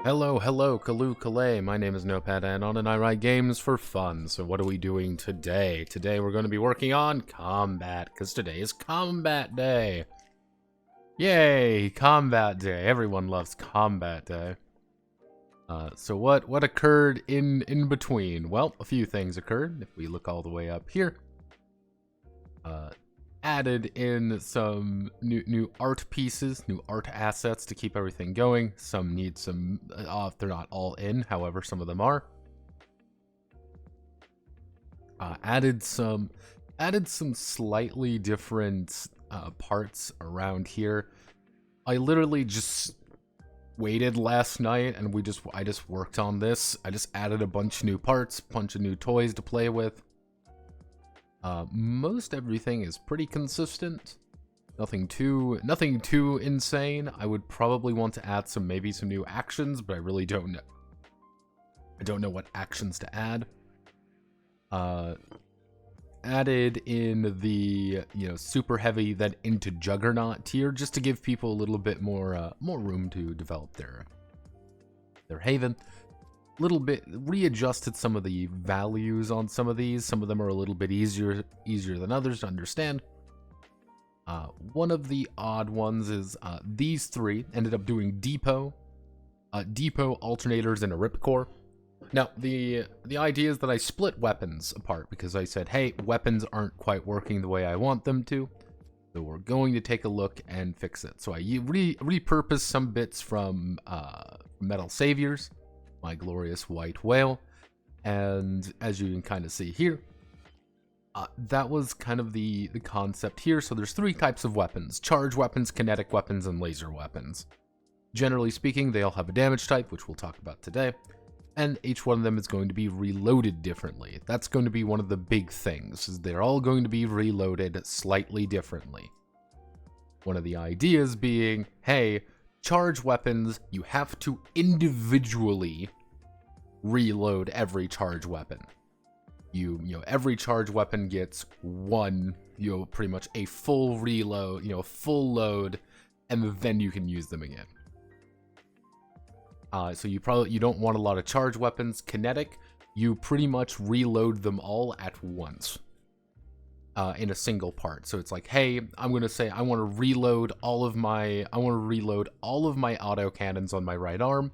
Hello, Kalu Kalay. My name is Notepad Anon and I write games for fun. So what are we doing today? Today we're going to be working on combat, because today is Combat Day. Yay, Combat Day. Everyone loves Combat Day. So what occurred in between? Well, a few things occurred. If we look all the way up here, added in some new art pieces, new art assets to keep everything going. Some need some, they're not all in, however, some of them are. Added some slightly different parts around here. I literally just waited last night and I just worked on this. I just added a bunch of new parts, bunch of new toys to play with. Most everything is pretty consistent. Nothing too insane. I would probably want to add maybe some new actions, but I really don't know. I don't know what actions to add. Added in the, super heavy, then into Juggernaut tier, just to give people a little bit more room to develop their haven. Little bit readjusted some of the values on some of these. Some of them are a little bit easier than others to understand. One of the odd ones is these three ended up doing depot alternators, and a ripcore. Now the idea is that I split weapons apart because I said, hey, weapons aren't quite working the way I want them to, so we're going to take a look and fix it. So I repurposed some bits from Metal Saviors, my glorious white whale, and as you can kind of see here, That was kind of the concept here. So there's 3 types of weapons: charge weapons, kinetic weapons, and laser weapons. Generally speaking, they all have a damage type, which we'll talk about today, and each one of them is going to be reloaded differently. That's going to be one of the big things, is they're all going to be reloaded slightly differently. One of the ideas being, hey, charge weapons, you have to individually reload every charge weapon. You know, every charge weapon gets one, pretty much a full reload, full load, and then you can use them again. So you don't want a lot of charge weapons. Kinetic, you pretty much reload them all at once in a single part. So it's like, hey, I'm gonna say I want to reload all of my auto cannons on my right arm.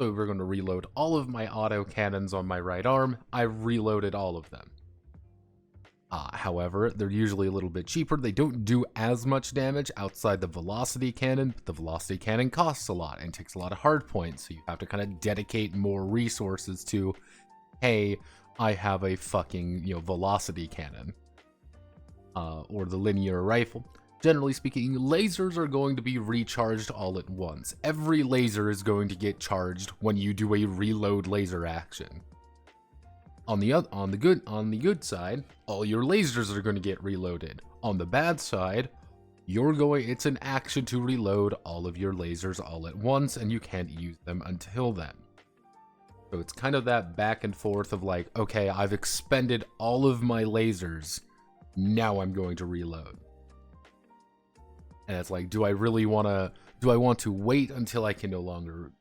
So we're going to reload all of my auto cannons on my right arm. I've reloaded all of them. However, they're usually a little bit cheaper. They don't do as much damage outside the velocity cannon, but the velocity cannon costs a lot and takes a lot of hard points. So you have to kind of dedicate more resources to, hey, I have a fucking, velocity cannon. Or the linear rifle. Generally speaking, lasers are going to be recharged all at once. Every laser is going to get charged when you do a reload laser action. On the good side, all your lasers are going to get reloaded. On the bad side, it's an action to reload all of your lasers all at once, and you can't use them until then. So it's kind of that back and forth of like, okay, I've expended all of my lasers, now I'm going to reload. And it's like, do I want to wait until I can no longer,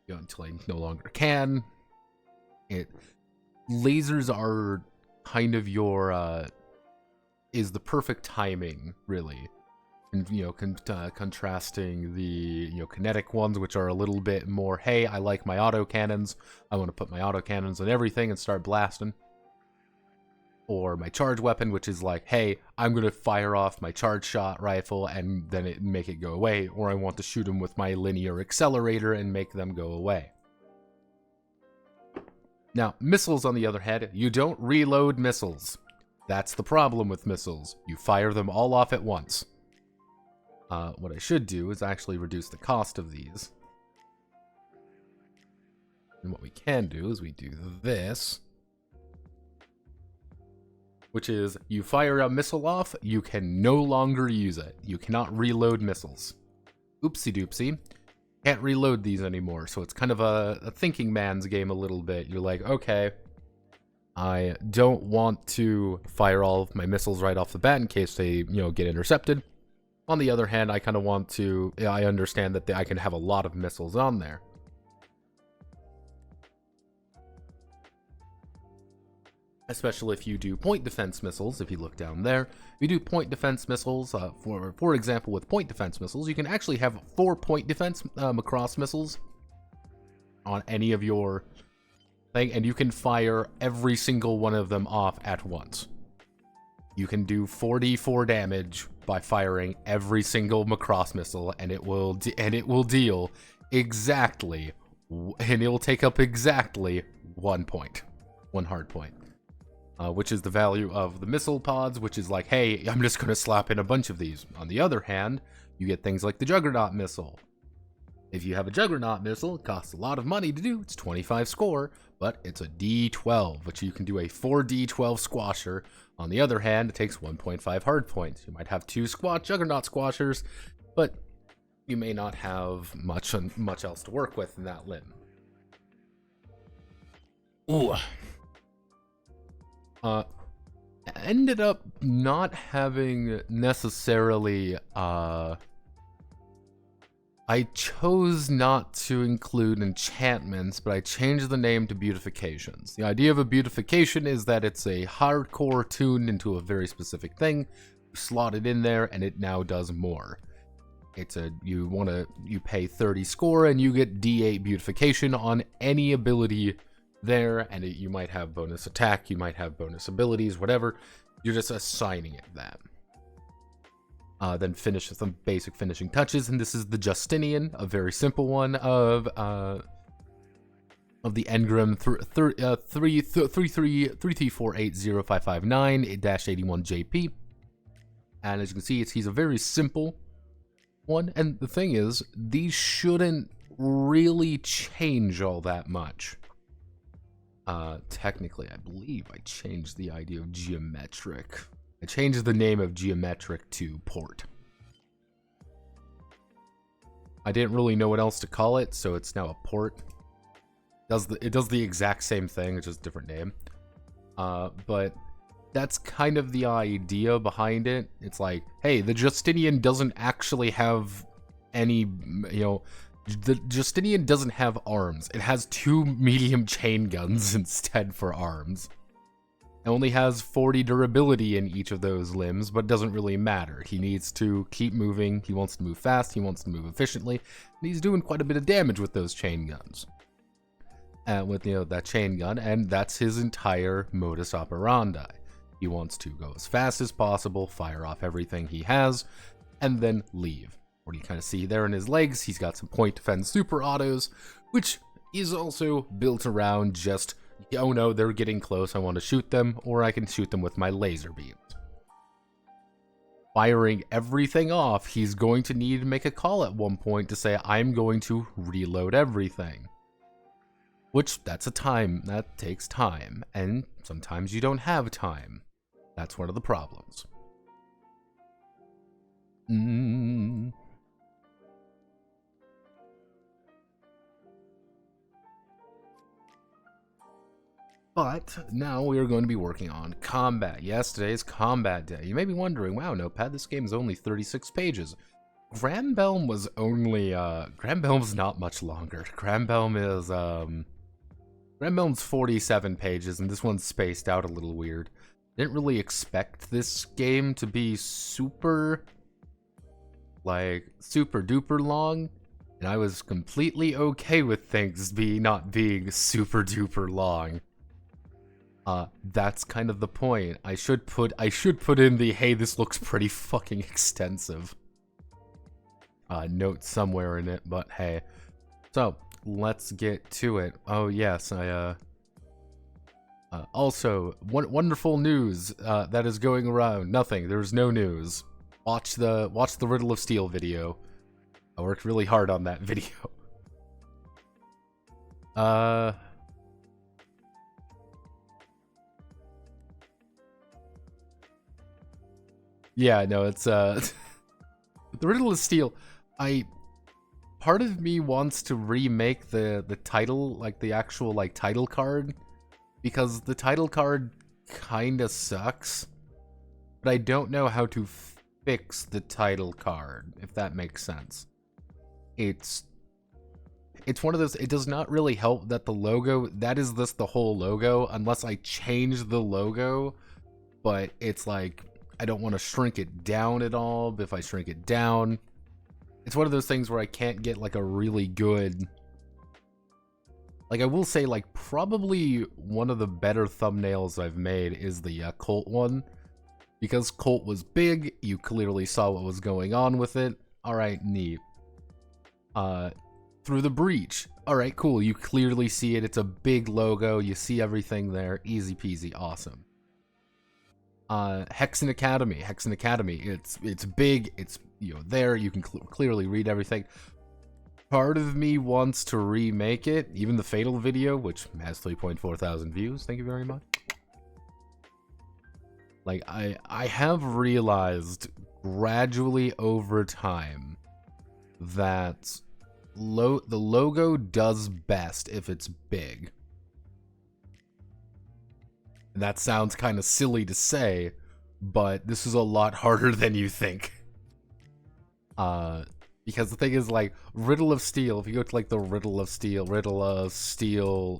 can? Lasers are kind of is the perfect timing, really. And, contrasting the, kinetic ones, which are a little bit more, hey, I like my auto cannons. I want to put my auto cannons on everything and start blasting. Or my charge weapon, which is like, hey, I'm going to fire off my charge shot rifle and then make it go away. Or I want to shoot them with my linear accelerator and make them go away. Now, missiles, on the other hand, you don't reload missiles. That's the problem with missiles. You fire them all off at once. What I should do is actually reduce the cost of these. And what we can do is we do this. Which is, you fire a missile off, you can no longer use it. You cannot reload missiles. Oopsie doopsie. Can't reload these anymore, so it's kind of a thinking man's game a little bit. You're like, okay, I don't want to fire all of my missiles right off the bat in case they, get intercepted. On the other hand, I kind of want to, I understand that I can have a lot of missiles on there. Especially if you do point defense missiles. If you look down there, if you do point defense missiles, for example, with point defense missiles, you can actually have 4 point defense Macross missiles on any of your thing, and you can fire every single one of them off at once. You can do 4d4 damage by firing every single Macross missile, and it will deal exactly, and it will take up exactly 1 point, 1 hard point. Which is the value of the missile pods, which is like, hey, I'm just going to slap in a bunch of these. On the other hand, you get things like the Juggernaut missile. If you have a Juggernaut missile, it costs a lot of money to do. It's 25 score, but it's a D12, which you can do a 4d12 squasher. On the other hand, it takes 1.5 hard points. You might have 2 Juggernaut squashers, but you may not have much else to work with in that limb. Ooh. Ended up not having necessarily, I chose not to include enchantments, but I changed the name to beautifications. The idea of a beautification is that it's a hardcore tuned into a very specific thing. You slot it in there and it now does more. You pay 30 score and you get D8 beautification on any ability there, and you might have bonus attack, you might have bonus abilities, whatever. You're just assigning it that. Then finish with some basic finishing touches, and this is the Justinian, a very simple one of of the Engram 33480559-81JP. And as you can see, he's a very simple one. And the thing is, these shouldn't really change all that much. Technically, I believe I changed the idea of geometric. I changed the name of geometric to port. I didn't really know what else to call it, so it's now a port. It does the exact same thing, it's just a different name. But that's kind of the idea behind it. It's like, hey, the Justinian doesn't actually have any, the Justinian doesn't have arms. It has 2 medium chain guns instead for arms. It only has 40 durability in each of those limbs, but it doesn't really matter. He needs to keep moving, he wants to move fast, he wants to move efficiently, and he's doing quite a bit of damage with those chain guns. With, that chain gun, and that's his entire modus operandi. He wants to go as fast as possible, fire off everything he has, and then leave. What you kind of see there in his legs, he's got some point defense super autos, which is also built around just, oh no, they're getting close, I want to shoot them, or I can shoot them with my laser beams. Firing everything off, he's going to need to make a call at one point to say, I'm going to reload everything. Which, that takes time, and sometimes you don't have time. That's one of the problems. But now we are going to be working on combat. Yes, today's combat day. You may be wondering, wow, Notepad, this game is only 36 pages. Grambelm was only, Grambelm's not much longer. Grambelm's 47 pages, and this one's spaced out a little weird. Didn't really expect this game to be super duper long, and I was completely okay with things not being super duper long. That's kind of the point. I should put in the, hey, this looks pretty fucking extensive note somewhere in it, but hey. So, let's get to it. Oh yes, also, wonderful news that is going around. Nothing, there's no news. Watch the Riddle of Steel video. I worked really hard on that video. Yeah, no, it's the Riddle of Steel. Part of me wants to remake the title, like the actual title card, because the title card kinda sucks, but I don't know how to fix the title card, if that makes sense. It's one of those, it does not really help that the logo, that is the whole logo, unless I change the logo, but it's like, I don't want to shrink it down at all, but if I shrink it down, it's one of those things where I can't get a really good, I will say probably one of the better thumbnails I've made is the Colt one, because Colt was big, you clearly saw what was going on with it, alright, neat. Through the Breach, alright, cool, you clearly see it, it's a big logo, you see everything there, easy peasy, awesome. Hexen Academy, it's big, it's, there, you can clearly read everything. Part of me wants to remake it, even the Fatal video, which has 3.4 thousand views, thank you very much. I have realized gradually over time that the logo does best if it's big. That sounds kind of silly to say, but this is a lot harder than you think. Because the thing is, Riddle of Steel, if you go to, the Riddle of Steel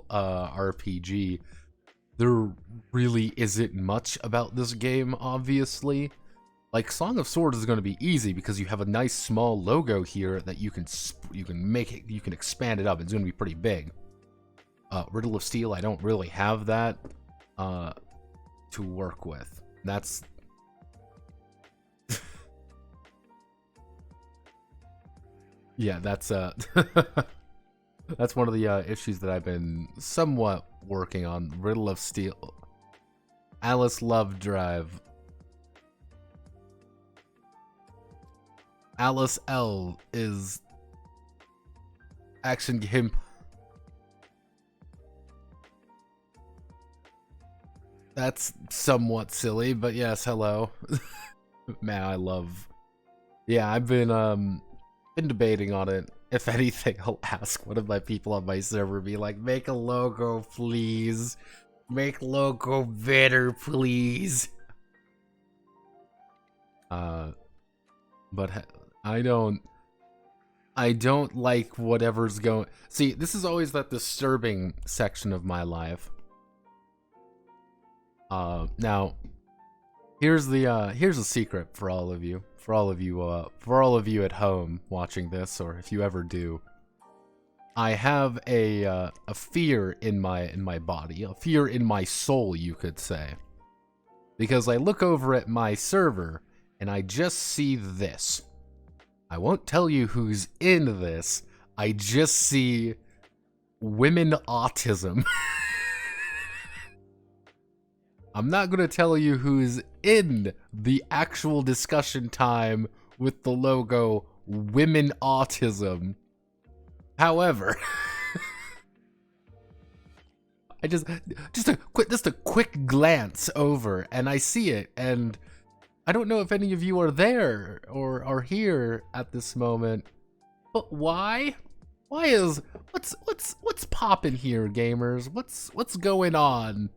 RPG, there really isn't much about this game, obviously. Song of Swords is going to be easy, because you have a nice small logo here that you can expand it up, it's going to be pretty big. Riddle of Steel, I don't really have that to work with. That's yeah, that's That's one of the issues that I've been somewhat working on. Riddle of Steel. Alice Love Drive. Alice L is action game. That's somewhat silly, but yes, hello. Man, I love. Yeah, I've been debating on it. If anything, I'll ask one of my people on my server, be like, make a logo, please. Make logo better, please. But I don't like whatever's going. See, this is always that disturbing section of my life. Now, here's a secret for all of you. For all of you at home watching this, or if you ever do, I have a fear in my body, a fear in my soul, you could say, because I look over at my server and I just see this. I won't tell you who's in this. I just see women autism. I'm not going to tell you who's in the actual discussion time with the logo Women Autism. However, I just a quick glance over and I see it, and I don't know if any of you are there or are here at this moment. But why? Why is what's poppin' here, gamers? What's going on?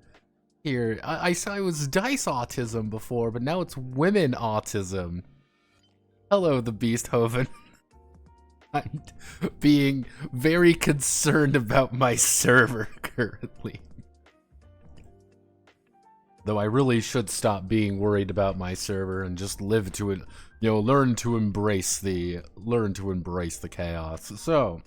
Here, I saw it was dice autism before, but now it's women autism. Hello, the Beasthoven. I'm being very concerned about my server currently. Though I really should stop being worried about my server and just live to it, learn to embrace the chaos. So,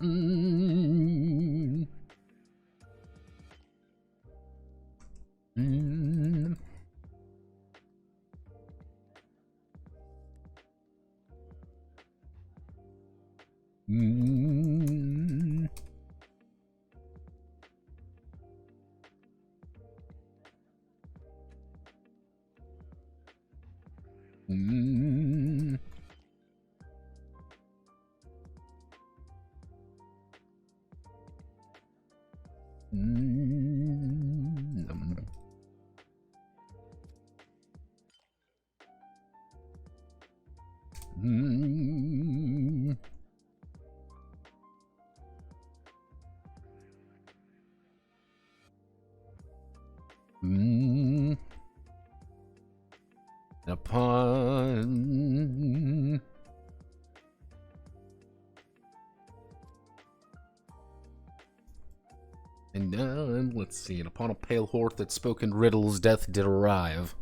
upon and let's see, and upon a pale horse that spoke in riddles, death did arrive.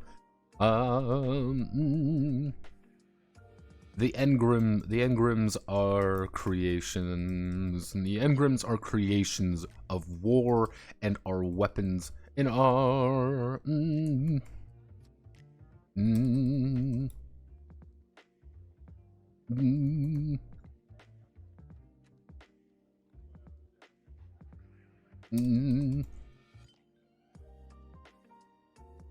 The Engrams are creations. And the Engrams are creations of war and are weapons in our.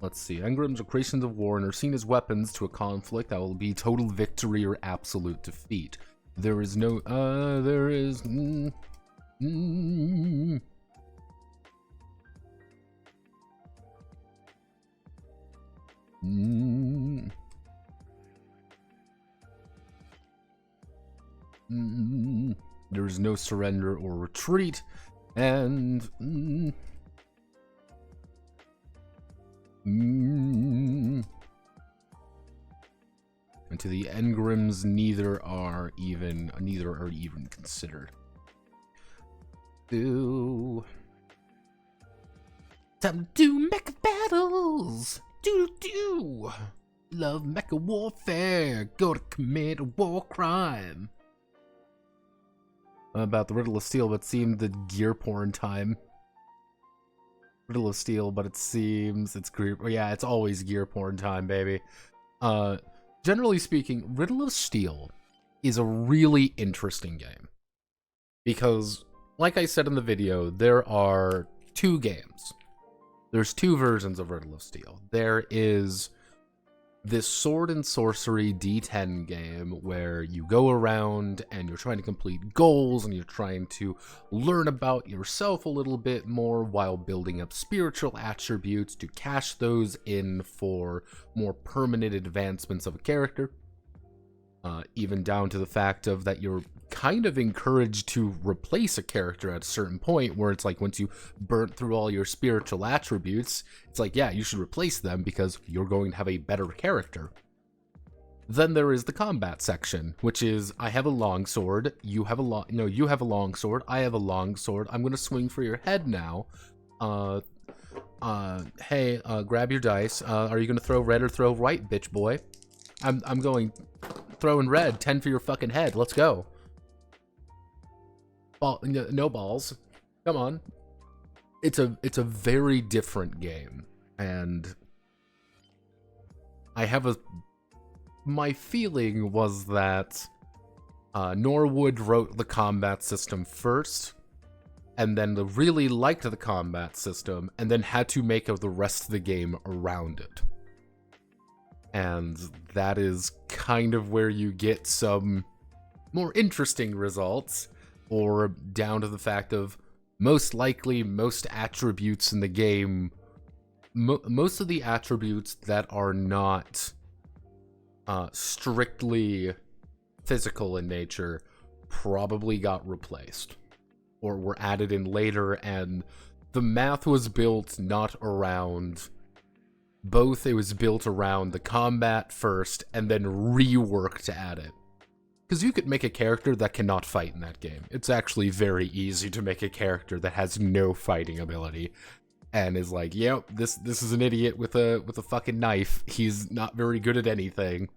Let's see. Engrams are creations of war and are seen as weapons to a conflict that will be total victory or absolute defeat. There is no. There is. There is no surrender or retreat, and and to the Engrams, neither are even considered. Time to do mecha battles. Do. Love mecha warfare. Go to commit a war crime. About the Riddle of Steel, but seemed the gear porn time. Riddle of Steel, but it seems it's gear. Yeah, it's always gear porn time, baby. Generally speaking, Riddle of Steel is a really interesting game because like I said in the video, there are two games. There's two versions of Riddle of Steel. There is this sword and sorcery D10 game where you go around and you're trying to complete goals and you're trying to learn about yourself a little bit more while building up spiritual attributes to cash those in for more permanent advancements of a character. Even down to the fact of that you're kind of encouraged to replace a character at a certain point where it's like once you burnt through all your spiritual attributes, it's like, yeah, you should replace them because you're going to have a better character. Then there is the combat section, which is I have a long sword, you have a you have a long sword, I have a long sword, I'm going to swing for your head now. Hey, grab your dice. Are you going to throw red or throw right, bitch boy? I'm going throwing red, 10 for your fucking head. Let's go. No balls. Come on. It's a very different game, and my feeling was that Norwood wrote the combat system first, and then really liked the combat system, and then had to make the rest of the game around it. And that is kind of where you get some more interesting results, or down to the fact of most likely most attributes in the game, most of the attributes that are not strictly physical in nature probably got replaced or were added in later, and the math was built not around both. It was built around the combat first and then reworked to add it. Because you could make a character that cannot fight in that game. It's actually very easy to make a character that has no fighting ability and is like, yep, this is an idiot with a fucking knife. He's not very good at anything.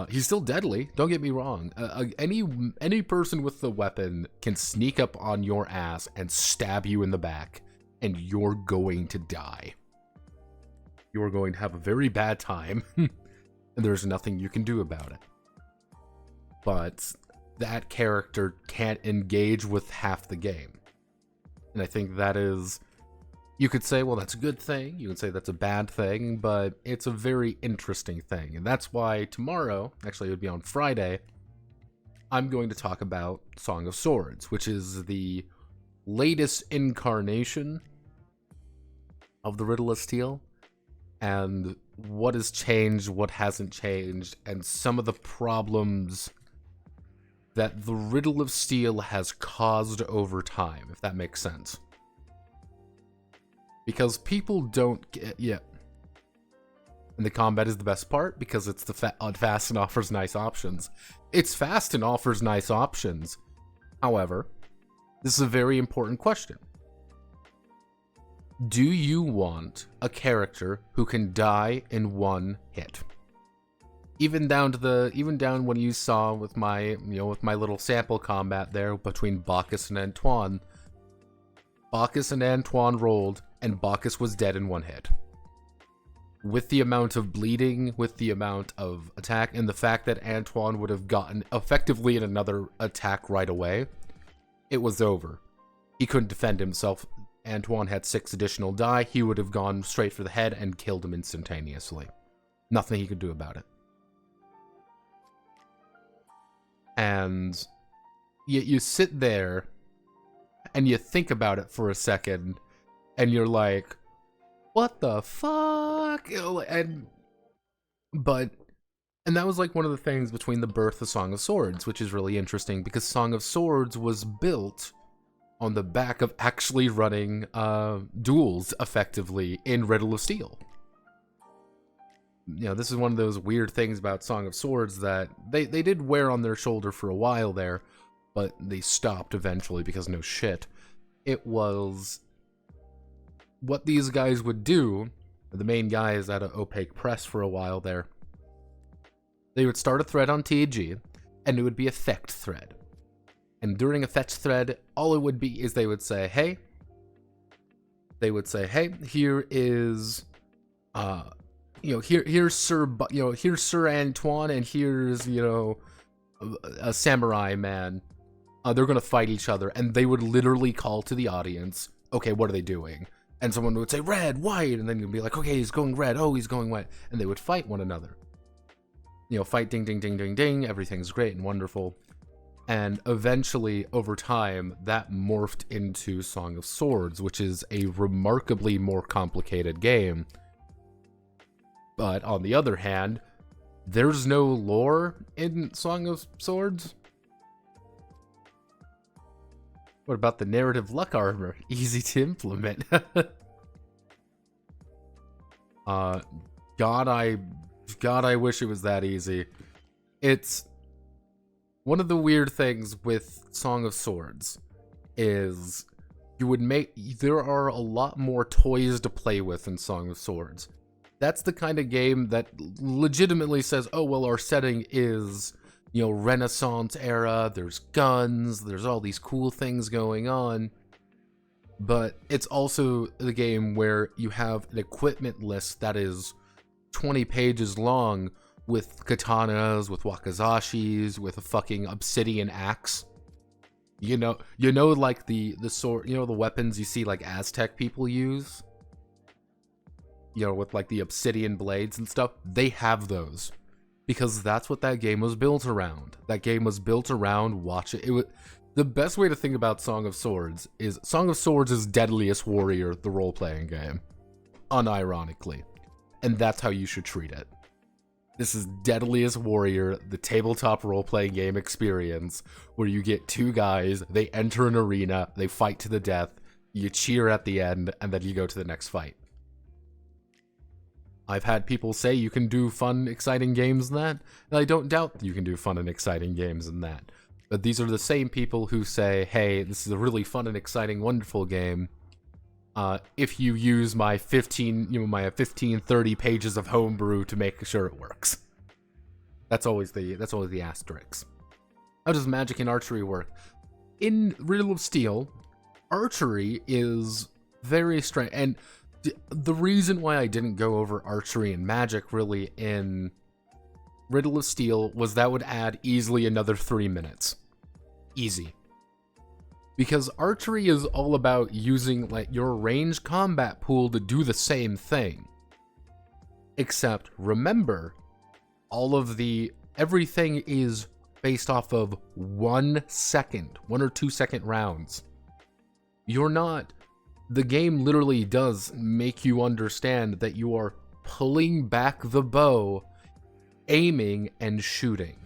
He's still deadly, don't get me wrong. Any person with the weapon can sneak up on your ass and stab you in the back, and you're going to die. You're going to have a very bad time, and there's nothing you can do about it. But that character can't engage with half the game. And I think that is, you could say, well, that's a good thing. You could say that's a bad thing, but it's a very interesting thing. And that's why tomorrow, actually it would be on Friday, I'm going to talk about Song of Swords, which is the latest incarnation of the Riddle of Steel, and what has changed, what hasn't changed, and some of the problems that the Riddle of Steel has caused over time, if that makes sense. Because people don't get, yeah. And the combat is the best part because it's fast and offers nice options. It's fast and offers nice options. However, this is a very important question. Do you want a character who can die in one hit? Even down when you saw with my little sample combat there between Bacchus and Antoine. Bacchus and Antoine rolled, and Bacchus was dead in one hit. With the amount of bleeding, with the amount of attack, and the fact that Antoine would have gotten effectively in another attack right away, it was over. He couldn't defend himself. Antoine had 6 additional die. He would have gone straight for the head and killed him instantaneously. Nothing he could do about it. And you sit there and you think about it for a second, and you're like, what the fuck? And that was like one of the things between the birth of Song of Swords, which is really interesting because Song of Swords was built on the back of actually running duels effectively in Riddle of Steel. You know, this is one of those weird things about Song of Swords that they did wear on their shoulder for a while there, but they stopped eventually because no shit. It was what these guys would do, the main guys at Opaque Press for a while there. They would start a thread on TG, and it would be a fetch thread. And during a fetch thread, all it would be is they would say, hey, here is, here's Sir Antoine, and here's, a samurai man. they're going to fight each other, and they would literally call to the audience, okay, what are they doing? And someone would say, red, white, and then you'd be like, okay, he's going red, oh, he's going white, and they would fight one another. You know, fight, ding, ding, ding, ding, ding, everything's great and wonderful. And eventually, over time, that morphed into Song of Swords, which is a remarkably more complicated game. But on the other hand, there's no lore in Song of Swords. What about the narrative luck armor? Easy to implement. God, I wish it was that easy. It's one of the weird things with Song of Swords is there are a lot more toys to play with in Song of Swords. That's the kind of game that legitimately says, oh, well, our setting is, you know, Renaissance era, there's guns, there's all these cool things going on. But it's also the game where you have an equipment list that is 20 pages long with katanas, with wakazashis, with a fucking obsidian axe. You know, like the sword, you know, the weapons you see like Aztec people use? You know, with like the obsidian blades and stuff. They have those. Because that's what that game was built around. That game was built around the best way to think about Song of Swords is Deadliest Warrior, the role-playing game. Unironically. And that's how you should treat it. This is Deadliest Warrior, the tabletop role-playing game experience, where you get two guys, they enter an arena, they fight to the death, you cheer at the end, and then you go to the next fight. I've had people say you can do fun, exciting games in that, and I don't doubt that you can do fun and exciting games in that. But these are the same people who say, hey, this is a really fun and exciting, wonderful game. If you use my 30 pages of homebrew to make sure it works. That's always the asterisk. How does magic and archery work? In Riddle of Steel, archery is very strange, and the reason why I didn't go over archery and magic really in Riddle of Steel was that would add easily another 3 minutes. Easy. Because archery is all about using like your ranged combat pool to do the same thing. Except remember, everything is based off of 1 or 2 second rounds. The game literally does make you understand that you are pulling back the bow, aiming, and shooting.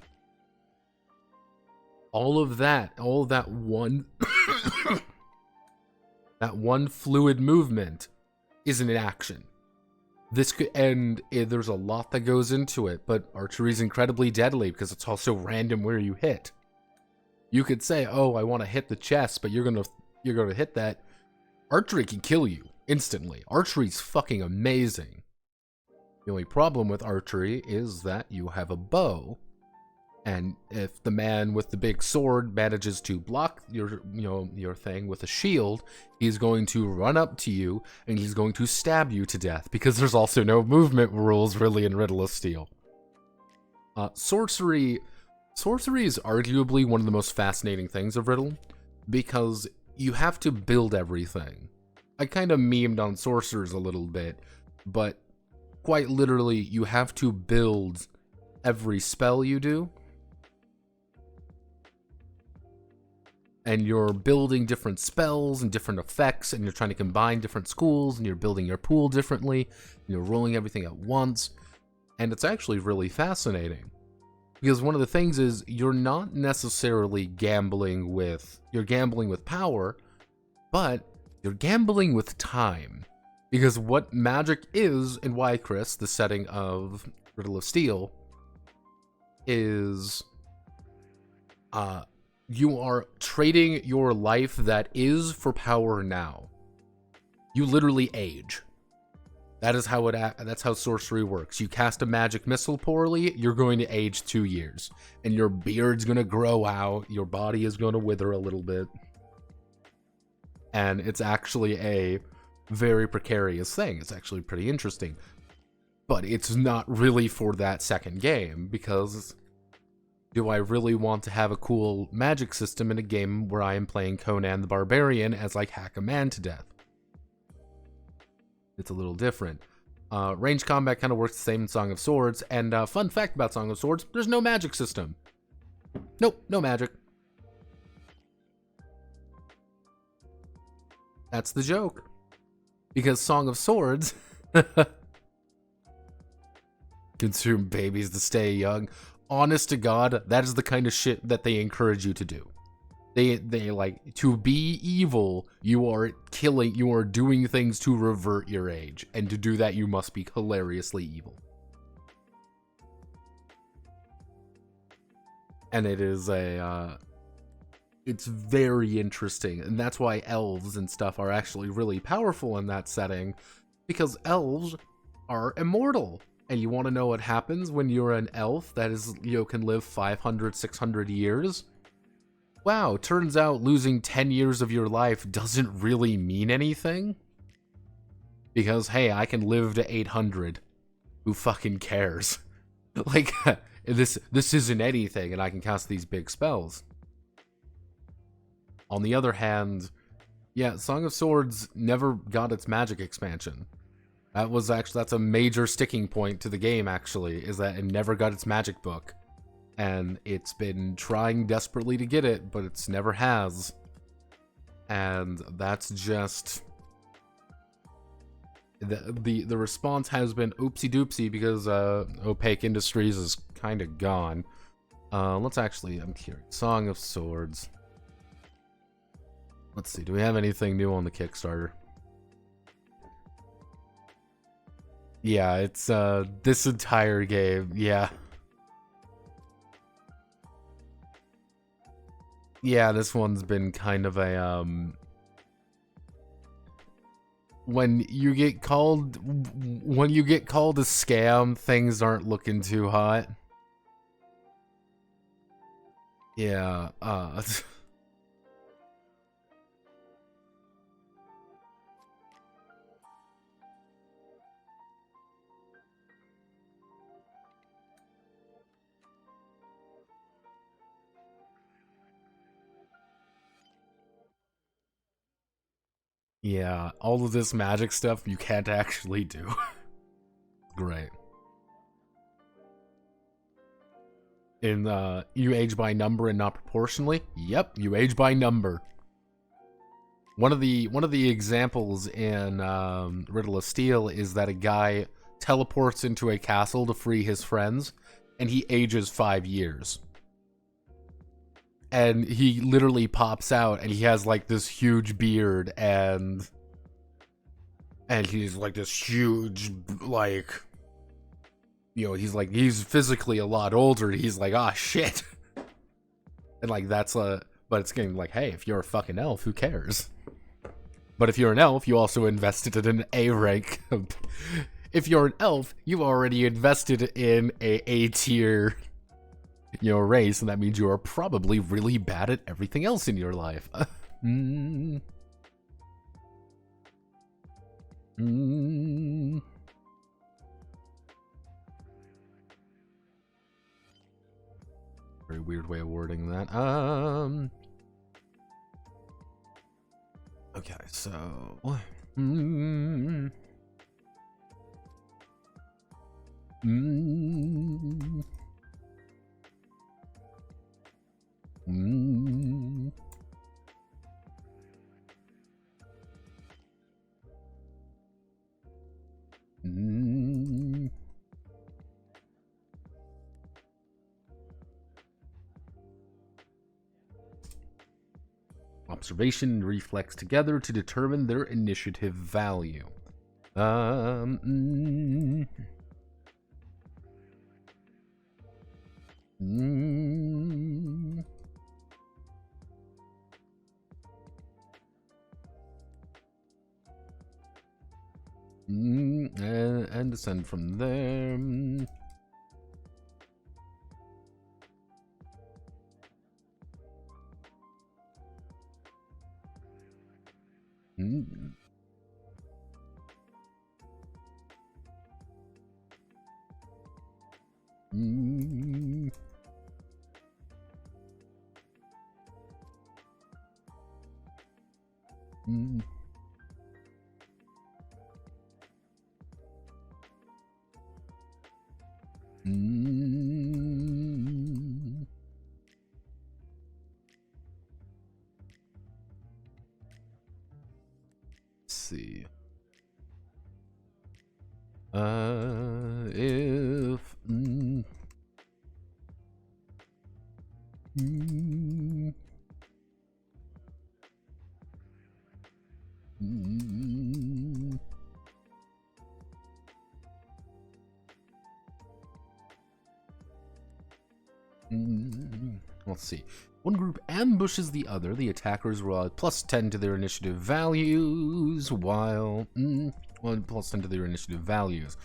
All of that one that one fluid movement is an action. There's a lot that goes into it, but archery is incredibly deadly because it's also random where you hit. You could say, oh, I want to hit the chest, but you're gonna hit that. Archery can kill you instantly. Archery's fucking amazing. The only problem with archery is that you have a bow, and if the man with the big sword manages to block your thing with a shield, he's going to run up to you and he's going to stab you to death because there's also no movement rules really in Riddle of Steel. Sorcery is arguably one of the most fascinating things of Riddle because you have to build everything. I kind of memed on sorcerers a little bit, but quite literally, you have to build every spell you do. And you're building different spells and different effects, and you're trying to combine different schools, and you're building your pool differently, and you're rolling everything at once. And it's actually really fascinating. Because one of the things is, you're not necessarily gambling with power, but you're gambling with time. Because what magic is, and why, Chris, the setting of Riddle of Steel, is you are trading your life that is for power now. You literally age. That's how sorcery works. You cast a magic missile poorly, you're going to age 2 years. And your beard's going to grow out, your body is going to wither a little bit. And it's actually a very precarious thing. It's actually pretty interesting. But it's not really for that second game, because Do I really want to have a cool magic system in a game where I am playing Conan the Barbarian as like hack a man to death? It's a little different. Range combat kind of works the same in Song of Swords, and fun fact about Song of Swords, there's no magic system. Nope, no magic. That's the joke. Because Song of Swords consume babies to stay young. Honest to God, that is the kind of shit that they encourage you to do. They like, to be evil, you are doing things to revert your age. And to do that, you must be hilariously evil. And it is it's very interesting. And that's why elves and stuff are actually really powerful in that setting. Because elves are immortal. And you want to know what happens when you're an elf that is, can live 500, 600 years? Wow, turns out losing 10 years of your life doesn't really mean anything. Because, hey, I can live to 800. Who fucking cares? Like, this isn't anything, and I can cast these big spells. On the other hand, yeah, Song of Swords never got its magic expansion. That's a major sticking point to the game, actually, is that it never got its magic book. And it's been trying desperately to get it, but it's never has. And that's just... The response has been oopsie doopsie because Opaque Industries is kind of gone. I'm curious. Song of Swords. Let's see, do we have anything new on the Kickstarter? Yeah, it's this entire game, yeah. Yeah, this one's been kind of a when you get called a scam, things aren't looking too hot. Yeah, yeah, all of this magic stuff you can't actually do. Great. In you age by number and not proportionally? Yep, you age by number. One of the examples in Riddle of Steel is that a guy teleports into a castle to free his friends, and he ages 5 years. And he literally pops out, and he has like this huge beard, and he's like this huge, like, he's physically a lot older. He's like, ah, shit. And like, but it's getting like, hey, if you're a fucking elf, who cares? But if you're an elf, you also invested in an A rank. If you're an elf, you already invested in a A-tier, race, and that means you are probably really bad at everything else in your life. Very weird way of wording that. Okay, so... Observation and reflex together to determine their initiative value. And descend from there. See. If let's see. One group ambushes the other. The attackers will add +10 to their initiative values, while +10 to their initiative values.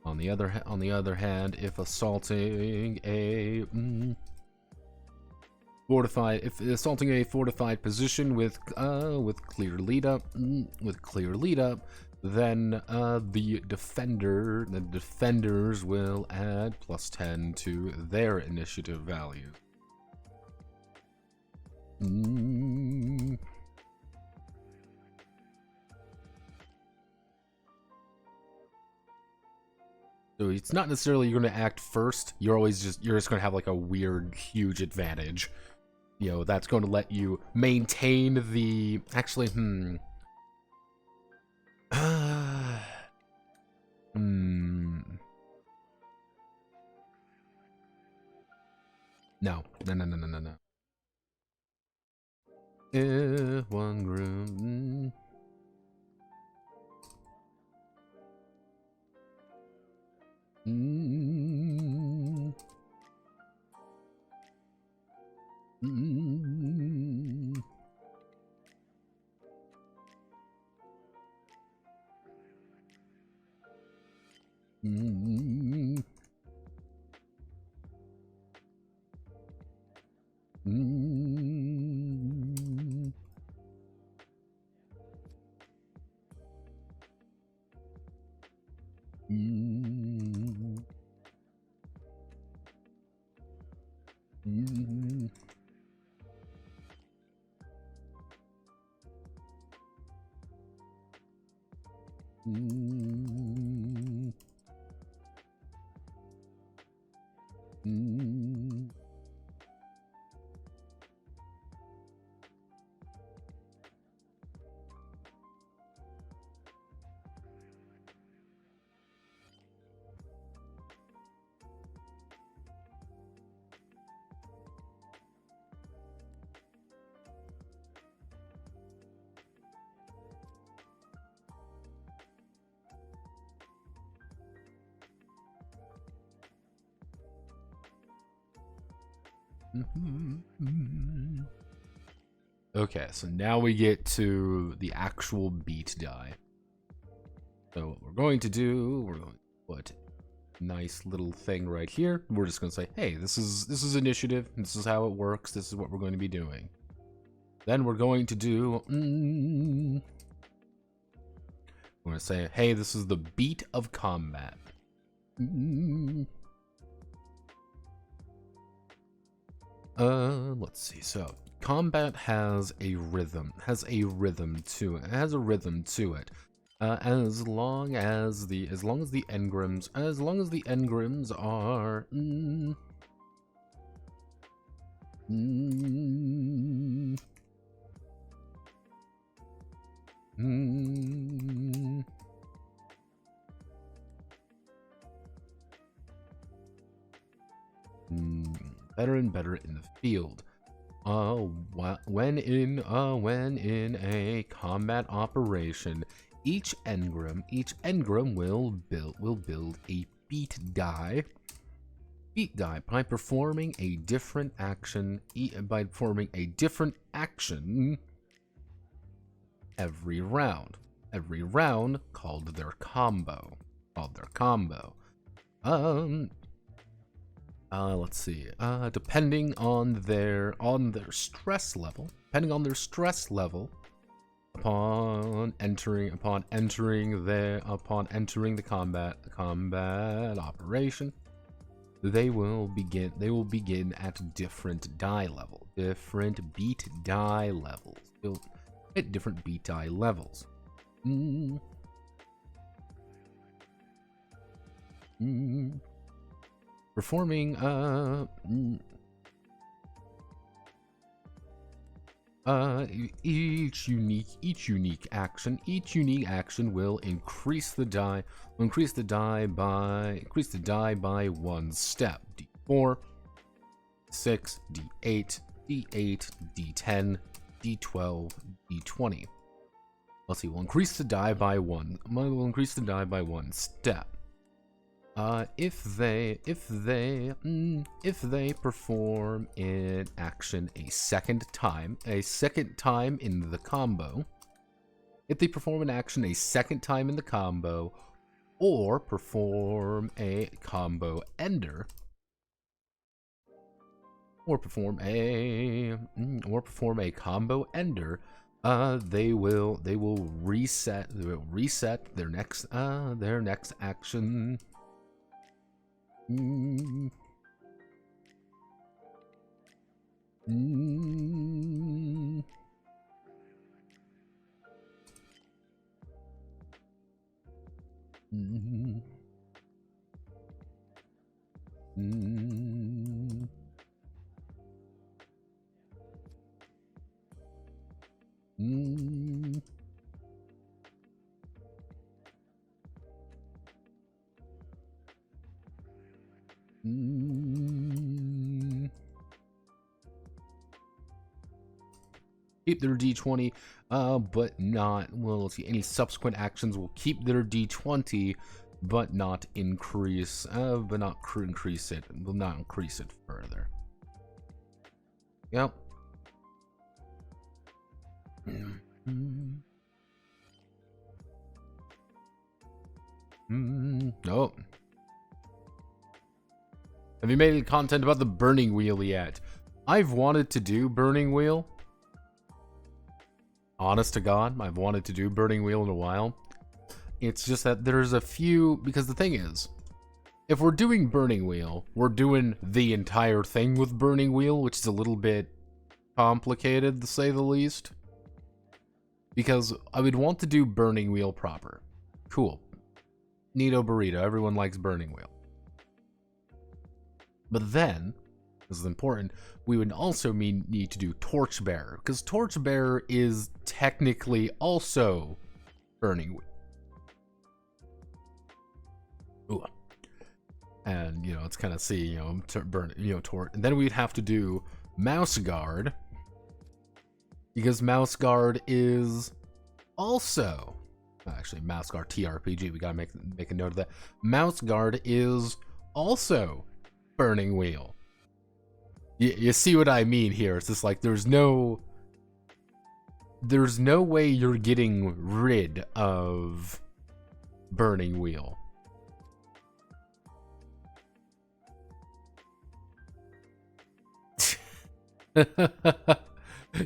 On the other hand, if assaulting a fortified position with clear lead up, then the defenders will add +10 to their initiative value. So it's not necessarily you're going to act first. You're just going to have like a weird, huge advantage. You know, that's going to let you maintain the... Actually, No. One group... Okay, so now we get to the actual beat die. So what we're going to do, we're going to put a nice little thing right here. We're just going to say, hey, this is initiative. This is how it works. This is what we're going to be doing. Then we're going to do... we're going to say, hey, this is the beat of combat. Let's see. So combat has a rhythm. Has a rhythm to it. It has a rhythm to it. As long as the engrams are better and better in the field. When in a combat operation, each engram will build a beat die by performing a different action every round. Every round called their combo. Let's see. Depending on their stress level, upon entering the combat operation, they will begin at different beat die levels. at different betai levels. Performing each unique action will increase the die by 1 step. D4, 6, D8, D8, D10, D12, D20. Let's see, we'll increase the die by 1. We'll increase the die by 1 step. If they perform an action a second time in the combo, or perform a combo ender, they will reset their next action. Keep their D20, but not, well, let's see, any subsequent actions will keep their D20, but not increase, will not increase it further. Yep. Oh. Have you made any content about the burning wheel yet? I've wanted to do burning wheel. Honest to God, I've wanted to do burning wheel in a while. It's just that there's a few, because the thing is, if we're doing burning wheel, we're doing the entire thing with burning wheel, which is a little bit complicated, to say the least. Because I would want to do burning wheel proper. Cool. Neato burrito, everyone likes burning wheel. But then, this is important, we would also need to do torchbearer, because torchbearer is technically also burning wheel. Ooh. And, you know, it's kind of burn, and then we'd have to do mouse guard, because mouse guard is also, actually, mouse guard TRPG, we gotta make a note of that. Mouse guard is also burning wheel. You see what I mean here? It's just like there's no way you're getting rid of burning wheel.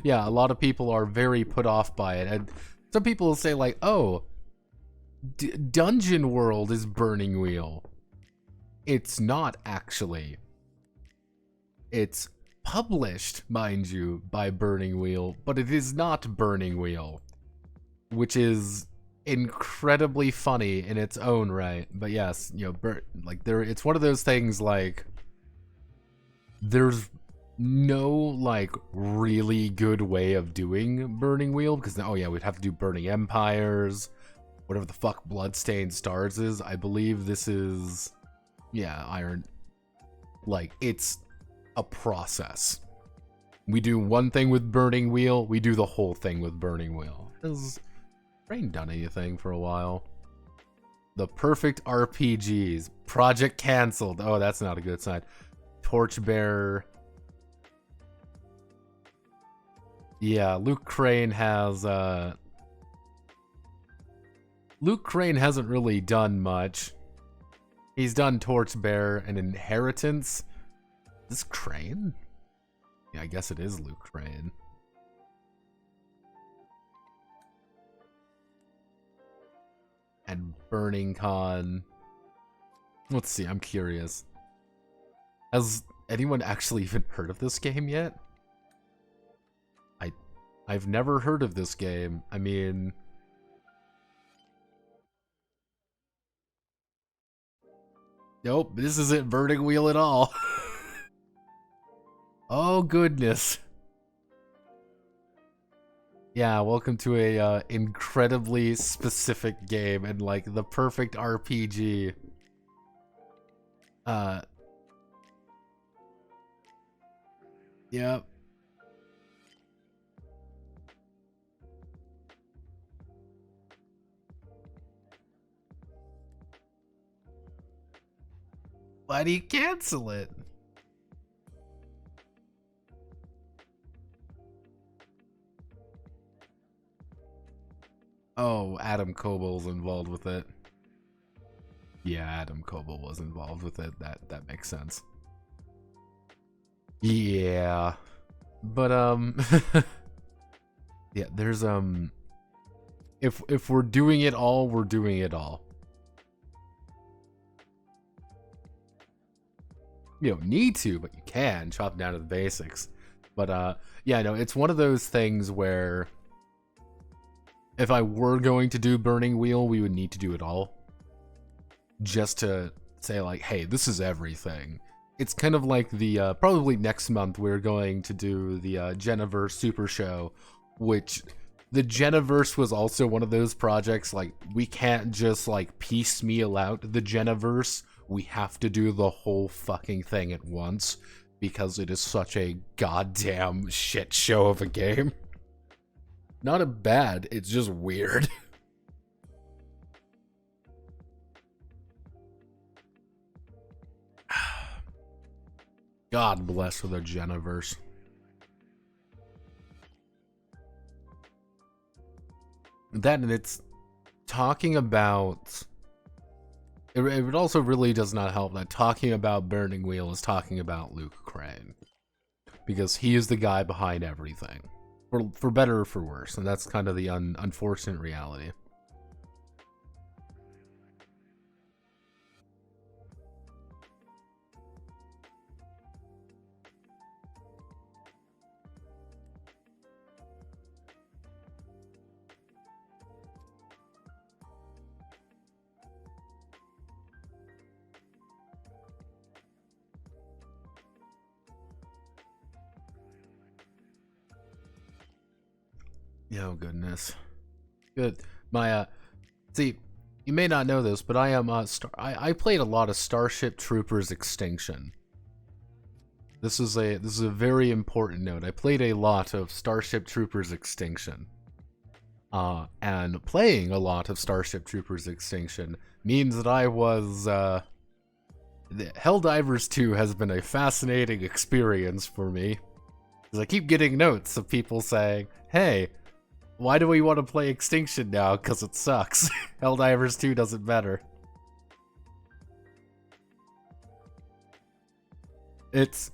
Yeah, a lot of people are very put off by it, and some people will say like, "Oh, Dungeon World is burning wheel." It's not actually. It's published, mind you, by Burning Wheel, but it is not Burning Wheel, which is incredibly funny in its own right. But yes, you know, it's one of those things like there's no like really good way of doing Burning Wheel, because oh yeah, we'd have to do Burning Empires, whatever the fuck Bloodstained Stars is. I believe this is, yeah, Iron. Like, it's a process. We do one thing with Burning Wheel, we do the whole thing with Burning Wheel. Has Rain done anything for a while? The perfect RPGs. Project canceled. Oh, that's not a good sign. Torchbearer. Yeah, Luke Crane hasn't really done much. He's done Torchbearer and Inheritance. Is this Crane? Yeah, I guess it is Luke Crane. And Burning Con. Let's see, I'm curious. Has anyone actually even heard of this game yet? I've never heard of this game. I mean... Nope, this isn't Burning Wheel at all. Oh, goodness. Yeah, welcome to a incredibly specific game and like the perfect RPG. Yep. Why do you cancel it? Oh, Adam Kobol's involved with it. Yeah, Adam Koble was involved with it. That makes sense. Yeah. But yeah, there's if we're doing it all, we're doing it all. You don't need to, but you can chop down to the basics. But yeah, no, it's one of those things where if I were going to do Burning Wheel, we would need to do it all. Just to say like, hey, this is everything. It's kind of like the, probably next month we're going to do the Geniverse Super Show, which the Geniverse was also one of those projects, like, we can't just like piecemeal out the Geniverse, we have to do the whole fucking thing at once, because it is such a goddamn shit show of a game. Not a bad, it's just weird. God bless the Geniverse. That, and it's talking about... It also really does not help that talking about Burning Wheel is talking about Luke Crane. Because he is the guy behind everything. For better or for worse, and that's kind of the unfortunate reality. Oh goodness. Good. My see, you may not know this, but I am I played a lot of Starship Troopers Extinction. This is a very important note. I played a lot of Starship Troopers Extinction. And playing a lot of Starship Troopers Extinction means that I was Helldivers 2 has been a fascinating experience for me. Because I keep getting notes of people saying, hey, why do we want to play Extinction now? Because it sucks. Helldivers 2 doesn't matter. It's...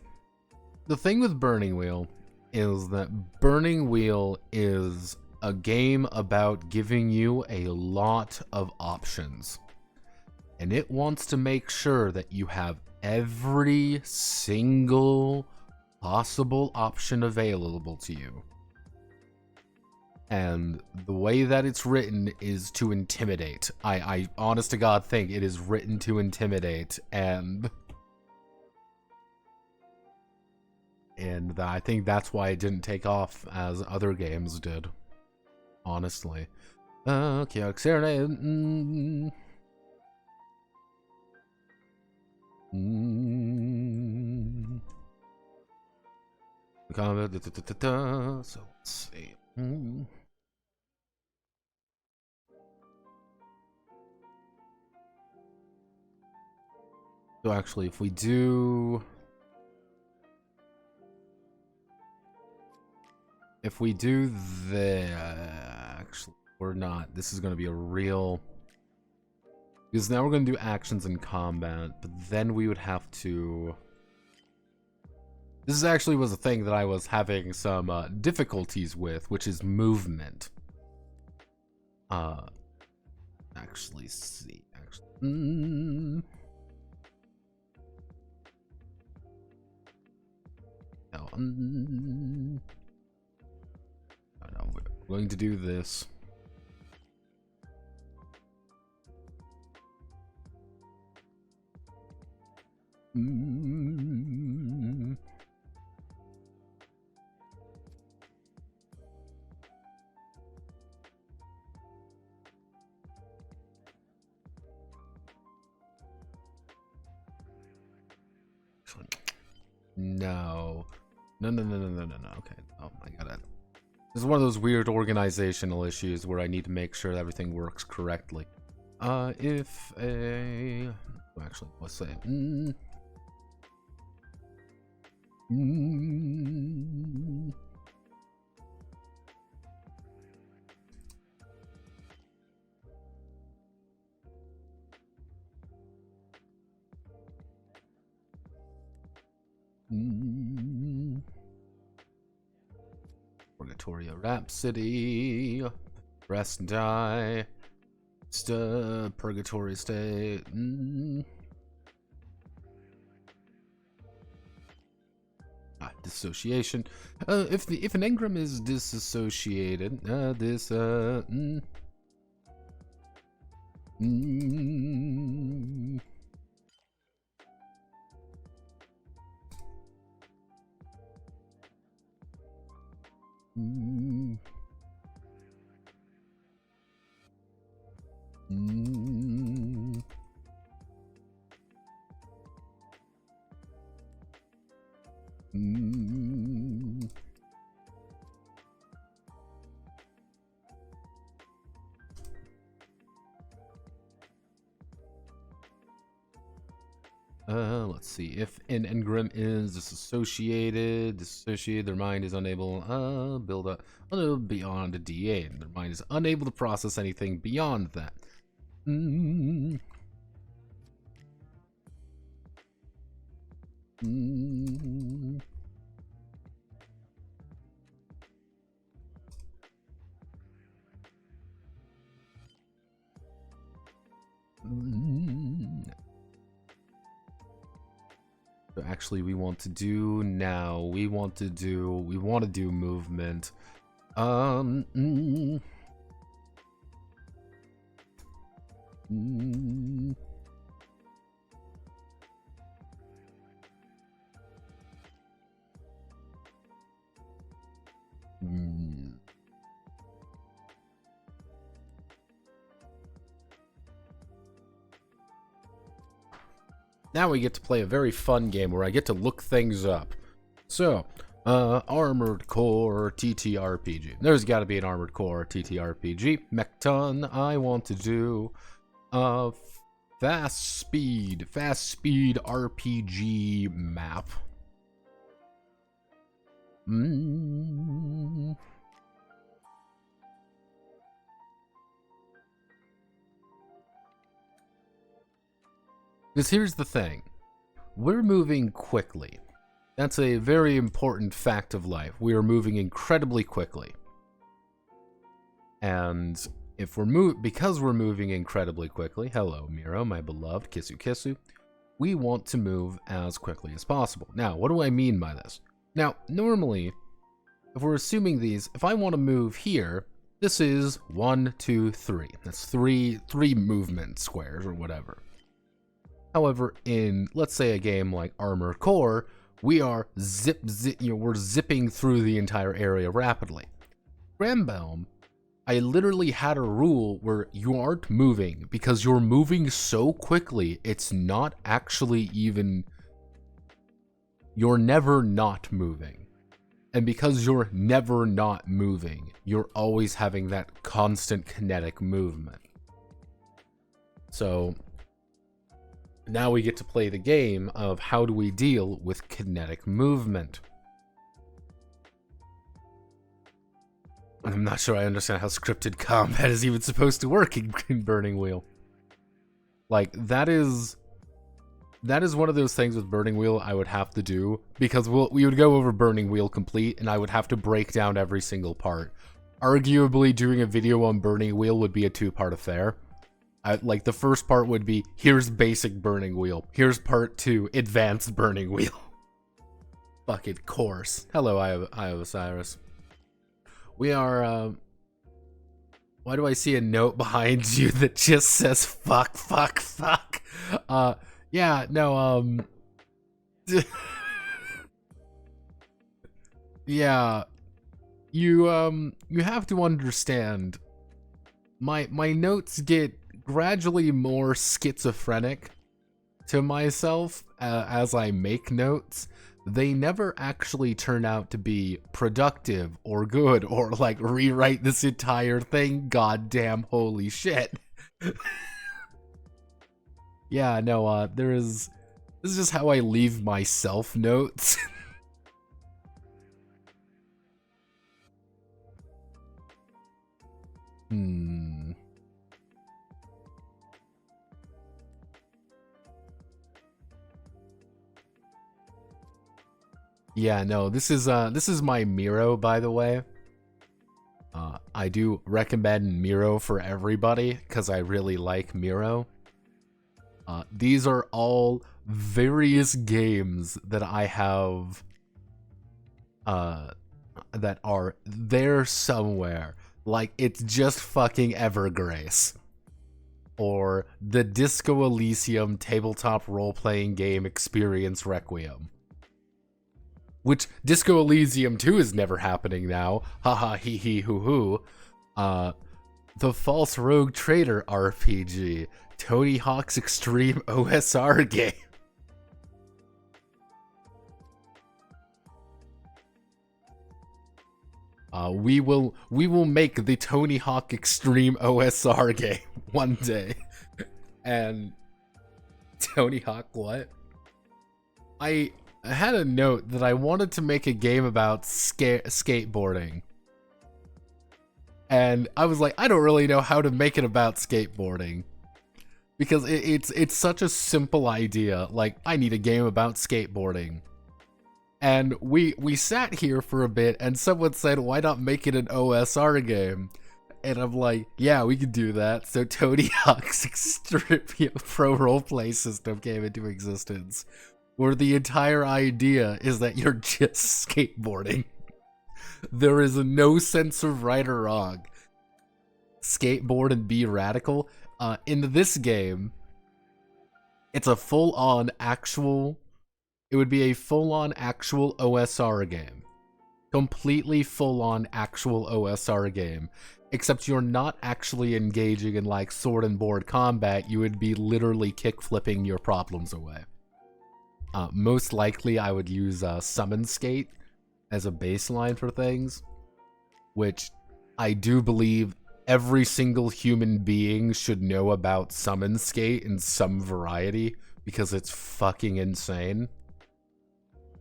The thing with Burning Wheel is that Burning Wheel is a game about giving you a lot of options. And it wants to make sure that you have every single possible option available to you. And the way that it's written is to intimidate. I honest to God think it is written to intimidate, and I think that's why it didn't take off as other games did. Honestly. Okay, so let's see. So actually, if we do the actually, we're not. This is going to be a real, because now we're going to do actions and combat, but then we would have to. This is actually was a thing that I was having some difficulties with, which is movement. Actually, see, actually. No, Going to do this. No. No. Okay. Oh my god. This is one of those weird organizational issues where I need to make sure that everything works correctly. If a... Actually, let's say... Purgatoria Rhapsody, Rest Die, Purgatory State. Dissociation. If an engram is disassociated, let's see. If an engram is dissociated, their mind is unable build up beyond a D8. Their mind is unable to process anything beyond that. So actually, we want to do now. We want to do movement. Now we get to play a very fun game where I get to look things up. So, Armored Core TTRPG. There's got to be an Armored Core TTRPG. Mechton, I want to do fast speed RPG map. Because here's the thing. We're moving quickly. That's a very important fact of life. We are moving incredibly quickly. And if because we're moving incredibly quickly, hello Miro, my beloved, kissu kissu, we want to move as quickly as possible. Now, what do I mean by this? Now, normally, if we're assuming these, if I want to move here, this is 1, 2, 3. That's three movement squares or whatever. However, in, let's say, a game like Armored Core, we are we're zipping through the entire area rapidly. Grambaum, I literally had a rule where you aren't moving because you're moving so quickly, it's not actually even, you're never not moving. And because you're never not moving, you're always having that constant kinetic movement. So now we get to play the game of how do we deal with kinetic movement. I'm not sure I understand how scripted combat is even supposed to work in Burning Wheel. Like, that is one of those things with Burning Wheel I would have to do, because we would go over Burning Wheel complete, and I would have to break down every single part. Arguably, doing a video on Burning Wheel would be a 2-part affair. Like, the first part would be, here's basic Burning Wheel. Here's part 2, advanced Burning Wheel. Fucking course. Hello, I have Osiris. We are, Why do I see a note behind you that just says fuck, fuck, fuck? Yeah, no, yeah, you have to understand, my notes get gradually more schizophrenic to myself as I make notes. They never actually turn out to be productive or good or like rewrite this entire thing. Goddamn holy shit. Yeah, no, this is just how I leave myself notes. Yeah, no, this is my Miro, by the way. I do recommend Miro for everybody because I really like Miro. These are all various games that I have that are there somewhere. Like, it's just fucking Evergrace. Or the Disco Elysium tabletop role-playing game experience Requiem. Which, Disco Elysium 2 is never happening now. Haha, hee hee hoo hoo. The False Rogue Trader RPG. Tony Hawk's Extreme OSR game. We will make the Tony Hawk Extreme OSR game one day. And Tony Hawk what? I had a note that I wanted to make a game about skateboarding. And I was like, I don't really know how to make it about skateboarding. Because it's such a simple idea. Like, I need a game about skateboarding. And we sat here for a bit, and someone said, why not make it an OSR game? And I'm like, yeah, we could do that. So Tony Hawk's Extreme Pro Roleplay system came into existence, where the entire idea is that you're just skateboarding. There is no sense of right or wrong. Skateboard and be radical. In this game, it's a full-on actual... It would be a full-on actual OSR game. Completely full-on actual OSR game. Except you're not actually engaging in, like, sword and board combat. You would be literally kick-flipping your problems away. Most likely, I would use Summon Skate as a baseline for things. Which I do believe every single human being should know about Summon Skate in some variety. Because it's fucking insane.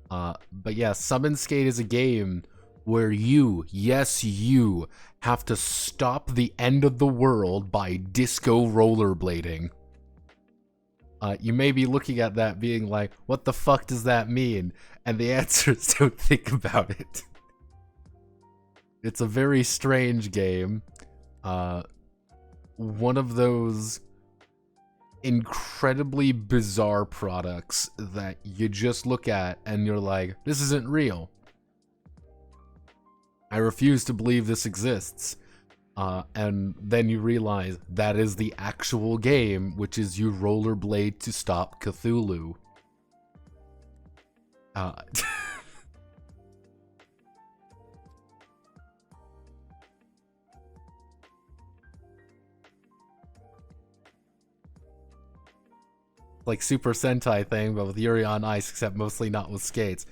But yeah, Summon Skate is a game where you, yes you, have to stop the end of the world by disco rollerblading. You may be looking at that being like, what the fuck does that mean? And the answer is don't think about it. It's a very strange game. One of those incredibly bizarre products that you just look at and you're like, this isn't real. I refuse to believe this exists. And then you realize that is the actual game, which is you rollerblade to stop Cthulhu. Like Super Sentai thing, but with Yuri on Ice, except mostly not with skates.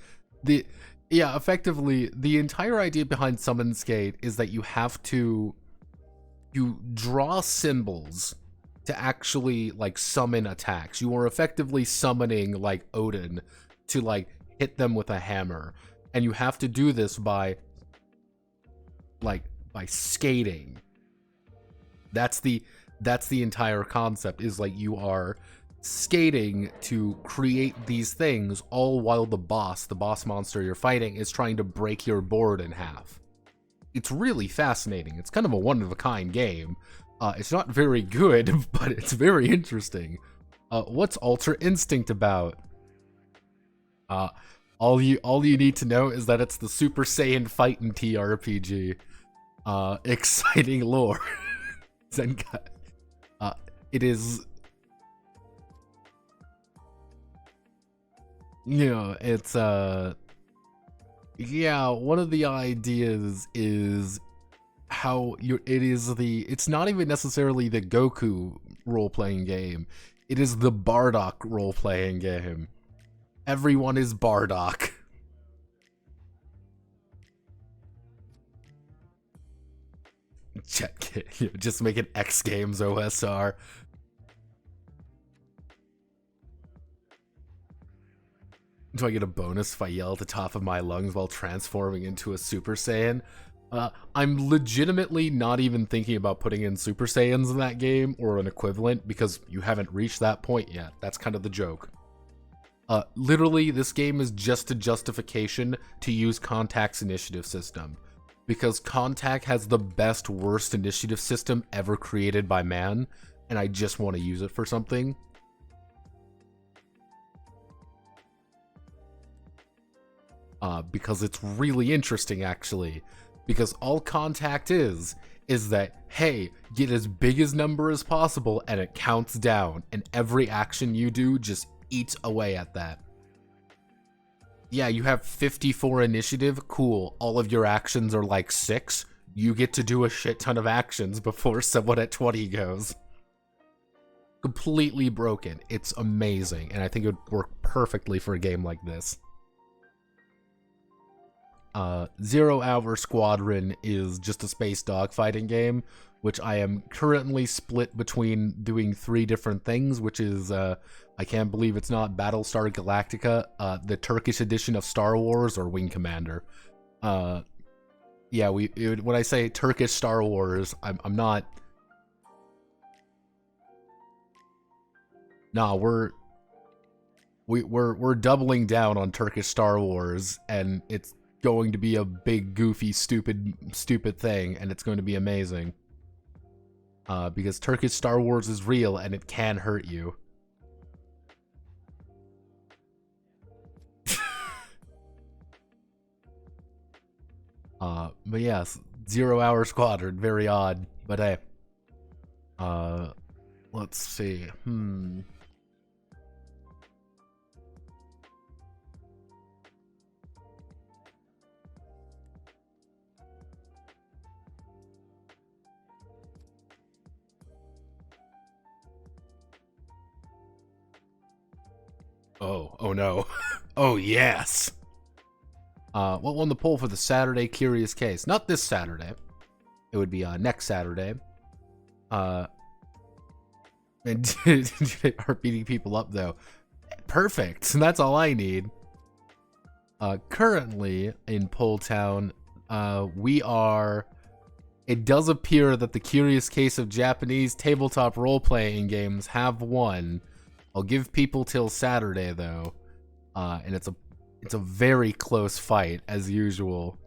Yeah, effectively, the entire idea behind Summon Skate is that you have to... You draw symbols to actually, like, summon attacks. You are effectively summoning, like, Odin to, like, hit them with a hammer. And you have to do this by, like, by skating. That's the entire concept, is, like, you are skating to create these things, all while the boss monster you're fighting, is trying to break your board in half. It's really fascinating. It's kind of a one-of-a-kind game. It's not very good, but it's very interesting. What's Ultra Instinct about? All you need to know is that it's the Super Saiyan fighting TRPG. Exciting lore. Zenkai. It is, you know, it's yeah, one of the ideas is how it's not even necessarily the Goku role-playing game. It is the Bardock role-playing game. Everyone is Bardock. Check it. Just make it X Games OSR. Do I get a bonus if I yell at the top of my lungs while transforming into a Super Saiyan? I'm legitimately not even thinking about putting in Super Saiyans in that game or an equivalent because you haven't reached that point yet. That's kind of the joke. Literally, this game is just a justification to use Contact's initiative system. Because Contact has the best worst initiative system ever created by man, and I just want to use it for something. Because it's really interesting, actually. Because all Contact is that, hey, get as big as number as possible, and it counts down, and every action you do just eats away at that. Yeah, you have 54 initiative, cool. All of your actions are like 6. You get to do a shit ton of actions before someone at 20 goes. Completely broken. It's amazing, and I think it would work perfectly for a game like this. 0 Hour Squadron is just a space dogfighting game, which I am currently split between doing 3 different things, which is, I can't believe it's not Battlestar Galactica, the Turkish edition of Star Wars, or Wing Commander. Yeah, when I say Turkish Star Wars, I'm not... Nah, we're doubling down on Turkish Star Wars, and it's going to be a big, goofy, stupid thing, and it's going to be amazing. Because Turkish Star Wars is real, and it can hurt you. But yes, 0 Hour Squadron, very odd, but hey. Let's see, Oh no. Oh yes. What won the poll for the Saturday Curious Case? Not this Saturday. It would be next Saturday. And are beating people up though. Perfect. That's all I need. Currently in Poll Town, we are. It does appear that the Curious Case of Japanese tabletop role-playing games have won. I'll give people till Saturday though, and it's a very close fight as usual.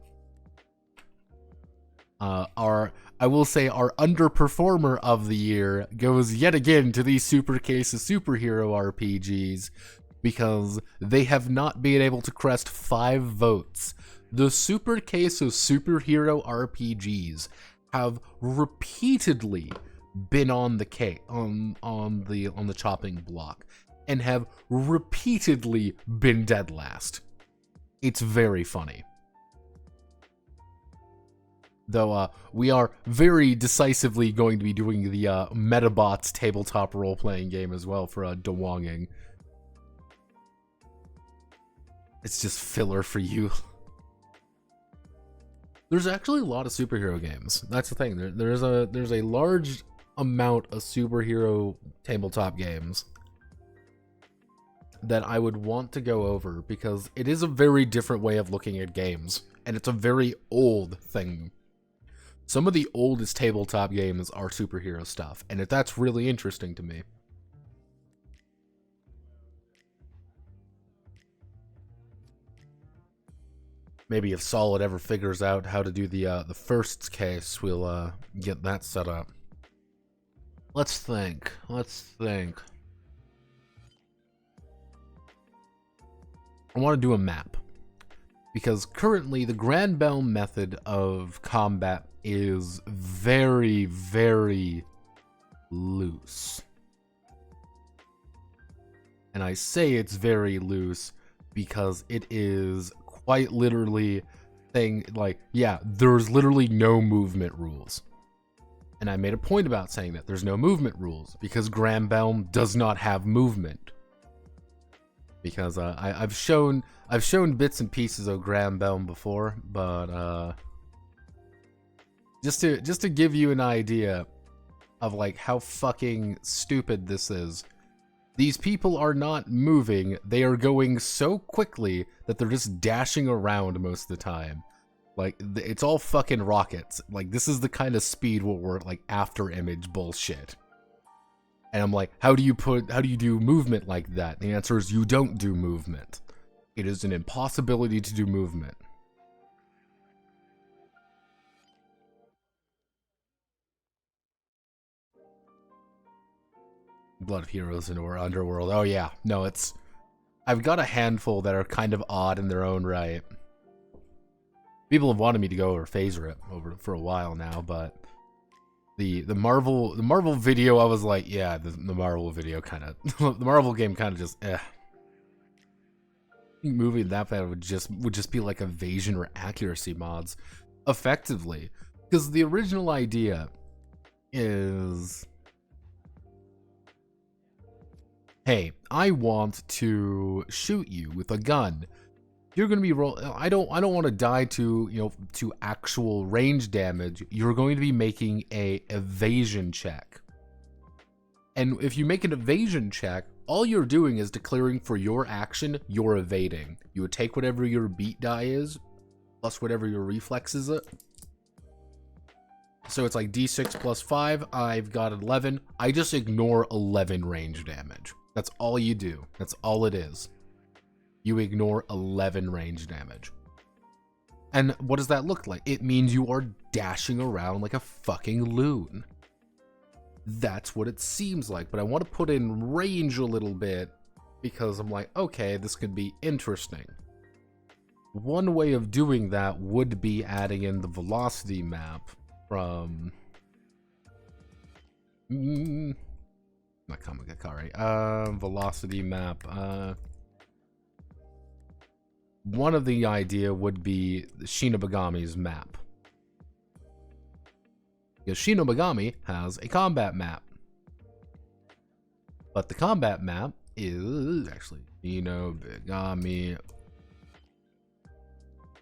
I will say our underperformer of the year goes yet again to these Super Case of Superhero RPGs because they have not been able to crest 5 votes. The Super Case of Superhero RPGs have repeatedly been on the on the chopping block and have repeatedly been dead last. It's very funny. Though we are very decisively going to be doing the Metabots tabletop role-playing game as well for DeWonging. It's just filler for you. There's actually a lot of superhero games. That's the thing. There's a large amount of superhero tabletop games that I would want to go over because it is a very different way of looking at games, and it's a very old thing. Some of the oldest tabletop games are superhero stuff, and that's really interesting to me. Maybe if Solid ever figures out how to do the first case, we'll get that set up. Let's think. I want to do a map. Because currently the Grand Bell method of combat is very, very loose. And I say it's very loose because it is quite literally saying, like, yeah, there's literally no movement rules. And I made a point about saying that there's no movement rules because Granbelm does not have movement. Because I've shown bits and pieces of Granbelm before, but just to give you an idea of like how fucking stupid this is. These people are not moving, they are going so quickly that they're just dashing around most of the time. Like, it's all fucking rockets. Like, this is the kind of speed will work, like, after image bullshit. And I'm like, how do you do movement like that? The answer is you don't do movement. It is an impossibility to do movement. Blood of Heroes in Underworld. Oh yeah, no, I've got a handful that are kind of odd in their own right. People have wanted me to go over phaser it for a while now, but the Marvel video, I was like, yeah, the Marvel video kind of the Marvel game kind of just moving that bad would just be like evasion or accuracy mods, effectively, because the original idea is, hey, I want to shoot you with a gun. You're going to be I don't want to die to actual range damage. You're going to be making a evasion check. And if you make an evasion check, all you're doing is declaring for your action you're evading. You would take whatever your beat die is plus whatever your reflexes is. So it's like D6 plus 5. I've got 11. I just ignore 11 range damage. That's all you do. That's all it is. You ignore 11 range damage. And what does that look like? It means you are dashing around like a fucking loon. That's what it seems like. But I want to put in range a little bit because I'm like, okay, this could be interesting. One way of doing that would be adding in the velocity map from... not Kamigakari. Velocity map. One of the idea would be Shinobagami's map. Because Shinobagami has a combat map. But the combat map is actually Shinobagami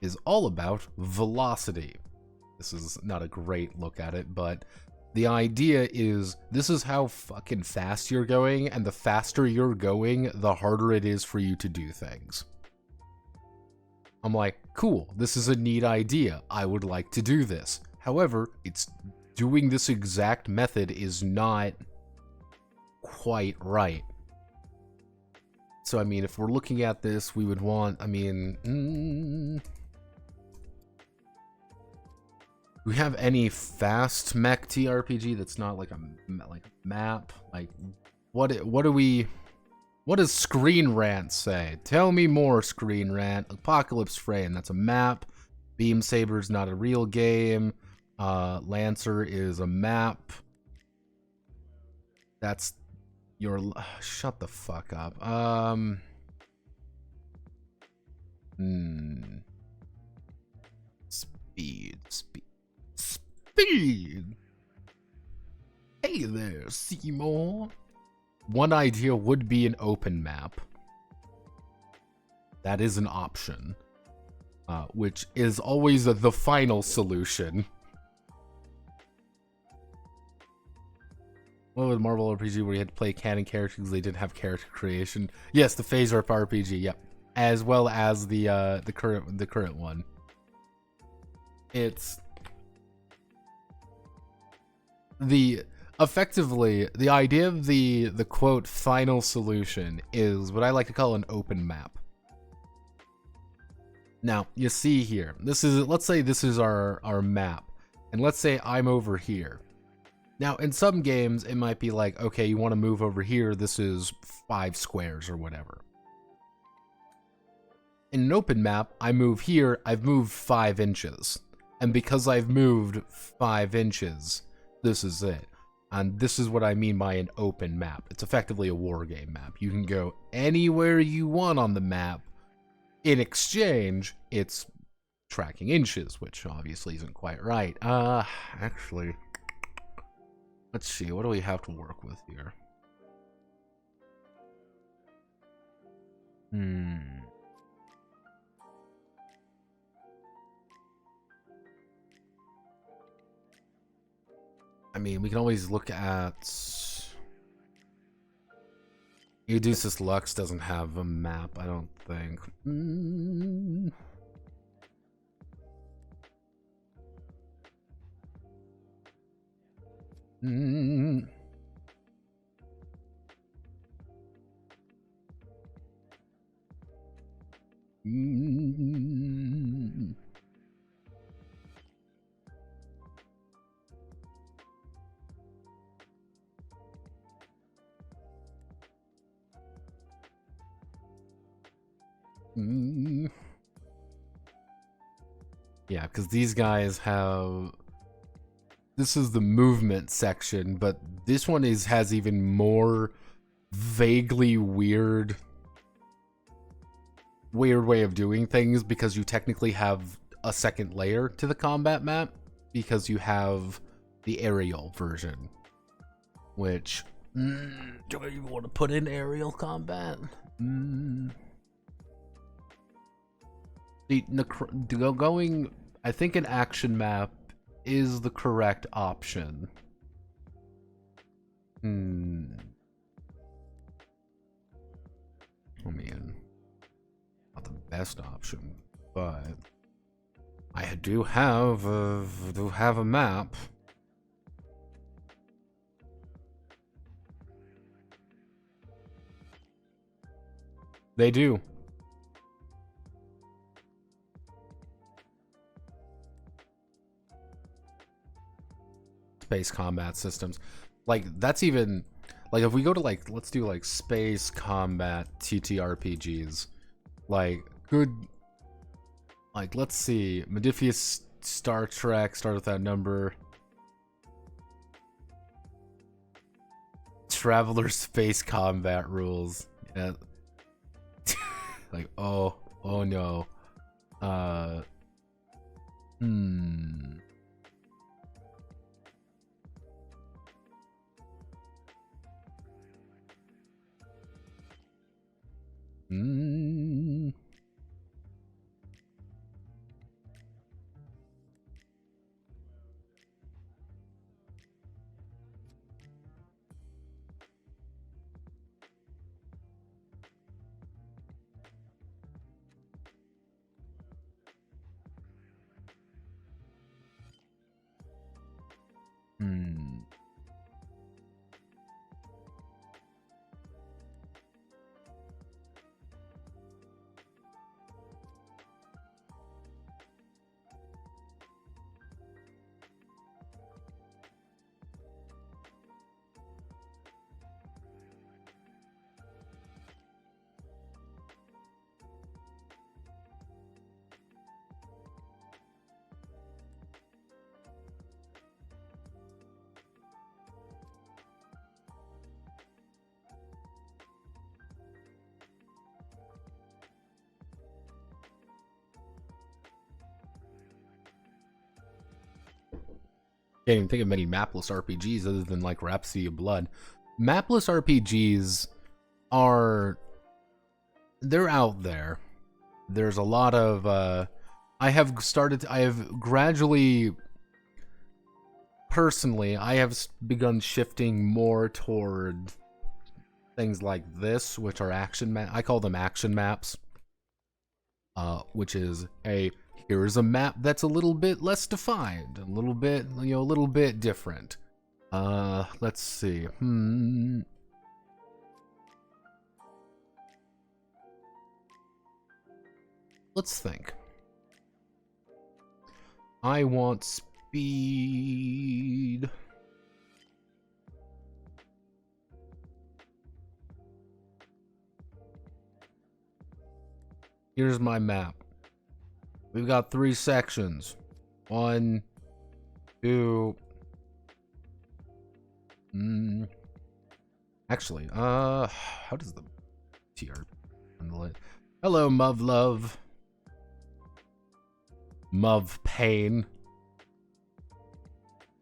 is all about velocity. This is not a great look at it, but the idea is this is how fucking fast you're going, and the faster you're going, the harder it is for you to do things. I'm like, cool, this is a neat idea. I would like to do this. However, doing this exact method is not quite right. So, I mean, if we're looking at this, we would want, do we have any fast mech TRPG that's not like a map? Like, what does Screen Rant say? Tell me more, Screen Rant. Apocalypse Frame, that's a map. Beam Saber's not a real game. Lancer is a map. That's your... shut the fuck up. Speed. Hey there, Seymour. One idea would be an open map. That is an option, which is always the final solution. What was Marvel RPG where you had to play canon characters because they didn't have character creation? Yes, the Phase Rip RPG, yep. As well as the current one. It's effectively the idea of the quote final solution is what I like to call an open map. Now, you see here, let's say this is our map, and let's say I'm over here. Now, in some games, it might be like, okay, you want to move over here, this is 5 squares or whatever. In an open map, I move here, I've moved 5 inches. And because I've moved 5 inches, this is it. And this is what I mean by an open map. It's effectively a wargame map. You can go anywhere you want on the map. In exchange, it's tracking inches, which obviously isn't quite right. Actually, let's see. What do we have to work with here? I mean, we can always look at... Eudusis Lux doesn't have a map, I don't think. Yeah, because these guys have... This is the movement section, but this one has even more vaguely weird way of doing things, because you technically have a second layer to the combat map, because you have the aerial version, which... do I even want to put in aerial combat? Going, I think an action map is the correct option. I mean, not the best option, but I do have a map. They do. Space combat systems, like that's even like if we go to like, let's do like space combat TTRPGs, like good, like let's see, Modiphius, Star Trek, start with that number, Traveler space combat rules, yeah. Like oh no, can't even think of many mapless RPGs other than like Rhapsody of Blood. Mapless RPGs they're out there. There's a lot of I have gradually, personally, I have begun shifting more toward things like this, which are I call them action maps, which is here's a map that's a little bit less defined, a little bit, a little bit different. Let's see. Let's think. I want speed. Here's my map. We've got 3 sections. 1, 2, Actually, how does the TR handle it? Hello, Muv Love. Muv Pain.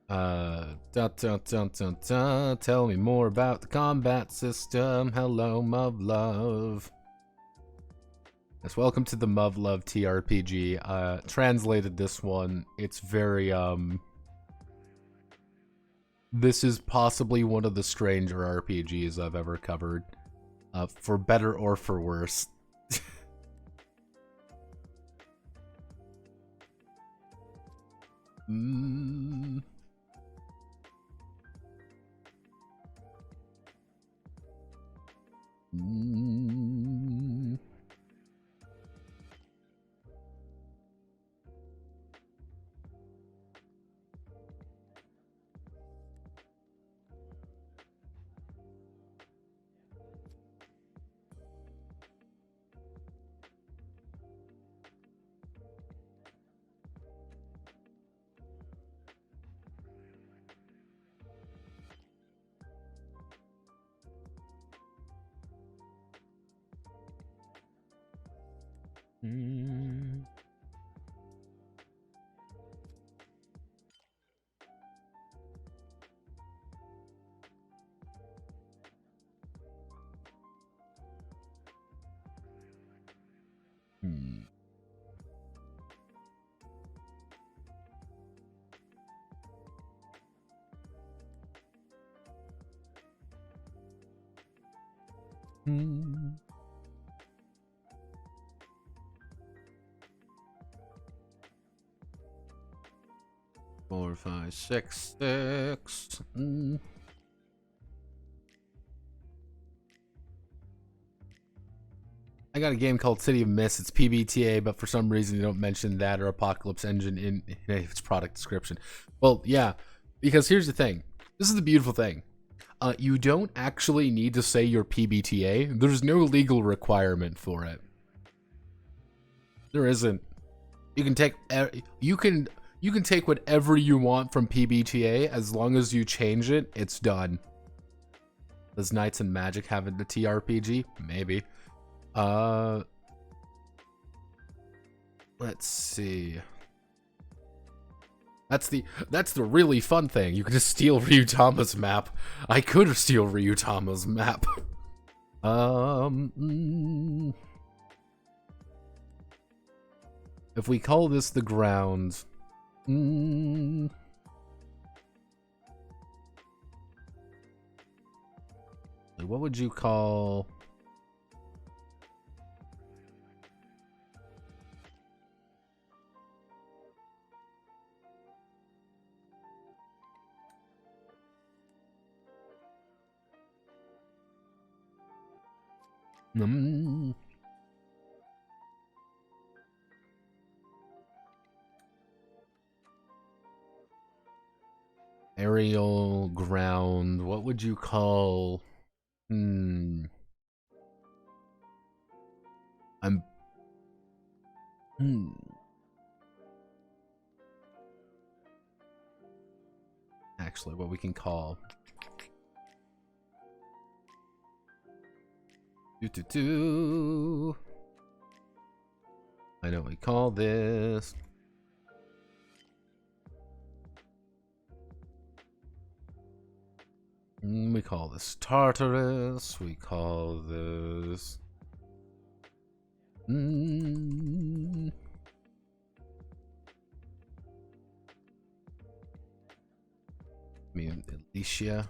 Tell me more about the combat system. Hello, Muv Love. Yes, welcome to the Muv Love TRPG. Translated this one. It's very, this is possibly one of the stranger RPGs I've ever covered. For better or for worse. Four, five, six, six. I got a game called City of Mist. It's PBTA, but for some reason you don't mention that or Apocalypse Engine in its product description. Well, yeah, because here's the thing. This is the beautiful thing. You don't actually need to say your PBTA. There's no legal requirement for it. There isn't. You can take whatever you want from PBTA as long as you change it. It's done. Does Knights and Magic have a TRPG? Maybe. Let's see. That's the really fun thing. You can just steal Ryutama's map. I could steal Ryutama's map. If we call this the ground, what would you call? Aerial, ground, what would you call? Actually, what we can call I know what we call this. We call this Tartarus. We call this I mean, Alicia.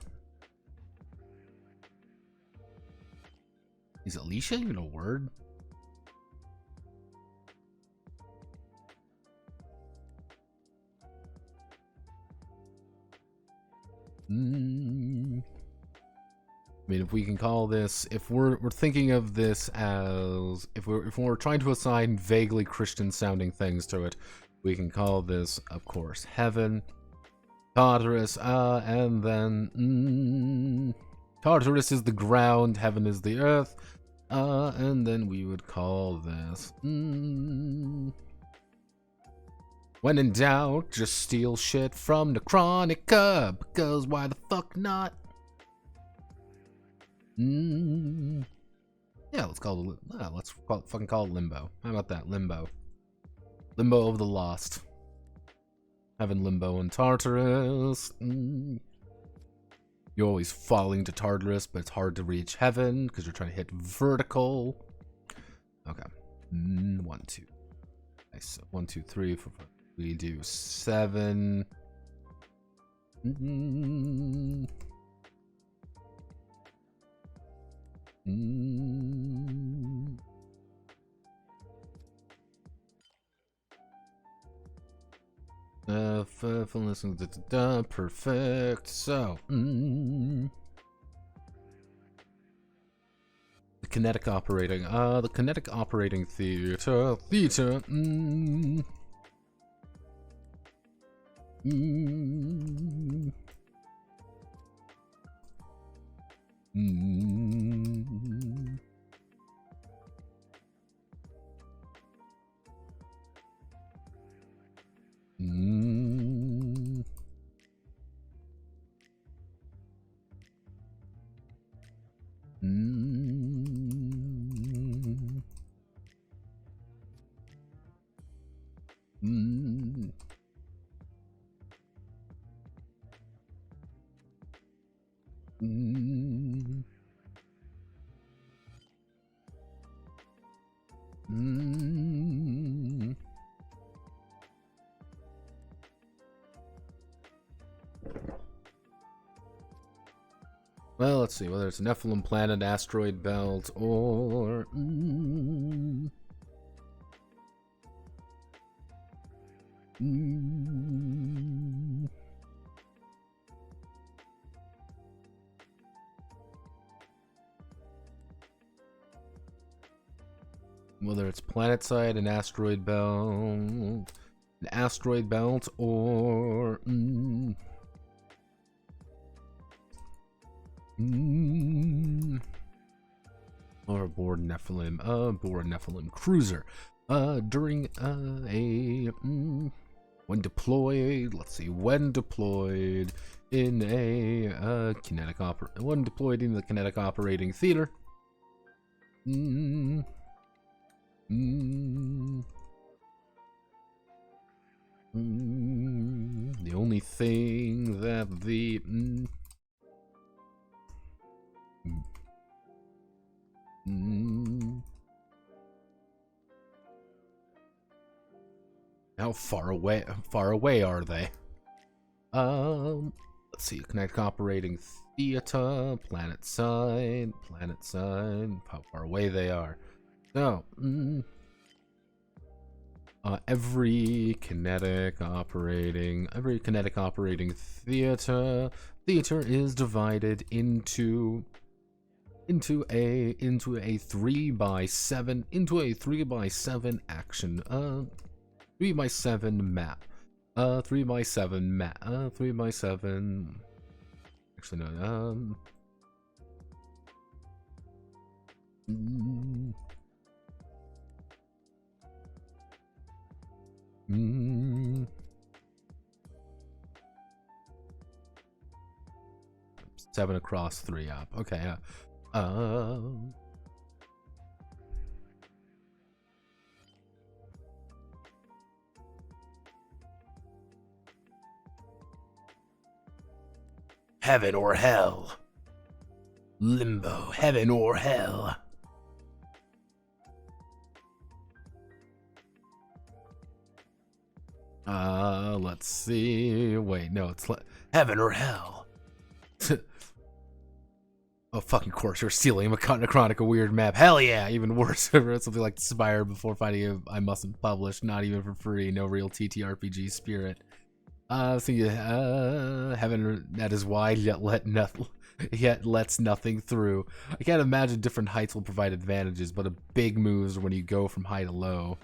Is Alicia even a word? I mean, if we can call this, if we're thinking of this as, if we're trying to assign vaguely Christian sounding things to it, we can call this, of course, heaven. Tartarus, and then Tartarus is the ground, heaven is the earth, and then we would call this when in doubt, just steal shit from Necronica, because why the fuck not? Yeah, let's fucking call it Limbo. How about that? Limbo. Limbo of the Lost. Having Limbo in Tartarus. You're always falling to Tartarus, but it's hard to reach heaven because you're trying to hit vertical. Okay. 1, 2. Nice. So 1, 2, 3, 4, 5. We do 7. Perfect. So, the kinetic operating. The kinetic operating theta. Well, let's see, whether it's a Nephilim planet, asteroid belt, or... whether it's planet side, an asteroid belt, or... or aboard Nephilim cruiser. During when deployed, let's see, when deployed in a when deployed in the kinetic operating theater. The only thing that the how far away are they? Let's see, kinetic operating theater, planet side, how far away they are. So, every kinetic operating theater is divided into a 3x7 action 3x7 map 3x7 actually no seven across 3 up. Okay, heaven or hell. Limbo, heaven or hell. Let's see. Wait, no, it's heaven or hell. Oh, fucking course, you're stealing a Chronica weird map. Hell yeah, even worse. Something like Spire before fighting I mustn't publish, not even for free, no real TTRPG spirit. Heaven, that is wide, yet lets nothing through. I can't imagine different heights will provide advantages, but a big moves when you go from high to low.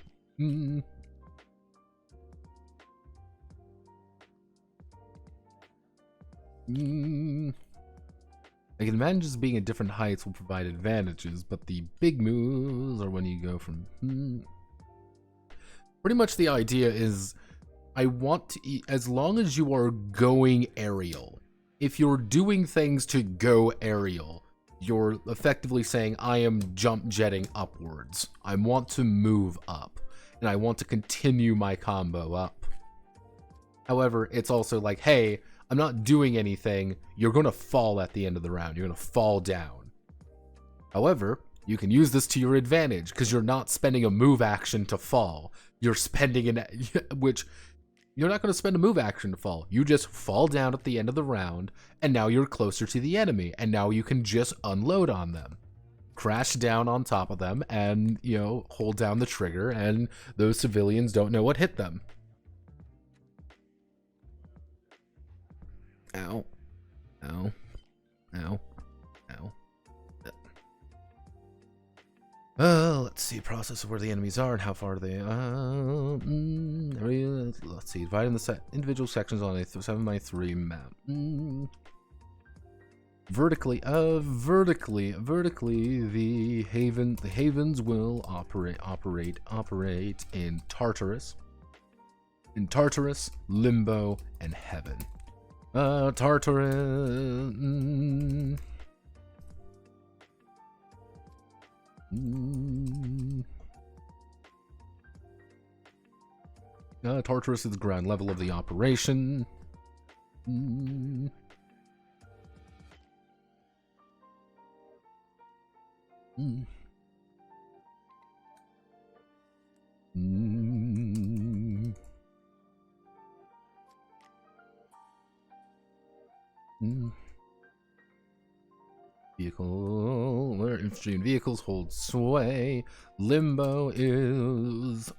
I can imagine just being at different heights will provide advantages, but the big moves are when you go from... Pretty much the idea is, I want to eat, as long as you are going aerial, if you're doing things to go aerial, you're effectively saying, I am jump jetting upwards. I want to move up, and I want to continue my combo up. However, it's also like, hey, I'm not doing anything. You're going to fall at the end of the round. You're going to fall down. However, you can use this to your advantage because you're not spending a move action to fall. You're spending which you're not going to spend a move action to fall. You just fall down at the end of the round, and now you're closer to the enemy, and now you can just unload on them. Crash down on top of them and, hold down the trigger, and those civilians don't know what hit them. Ow. Ow. Ow. Ow. Let's see. Process of where the enemies are and how far they are. Let's see. Dividing the individual sections on a 7x3 map. Vertically, the havens will operate in Tartarus. In Tartarus, Limbo, and Heaven. Tartarus. Tartarus is the ground level of the operation. Vehicle, where infantry and vehicles hold sway. Limbo is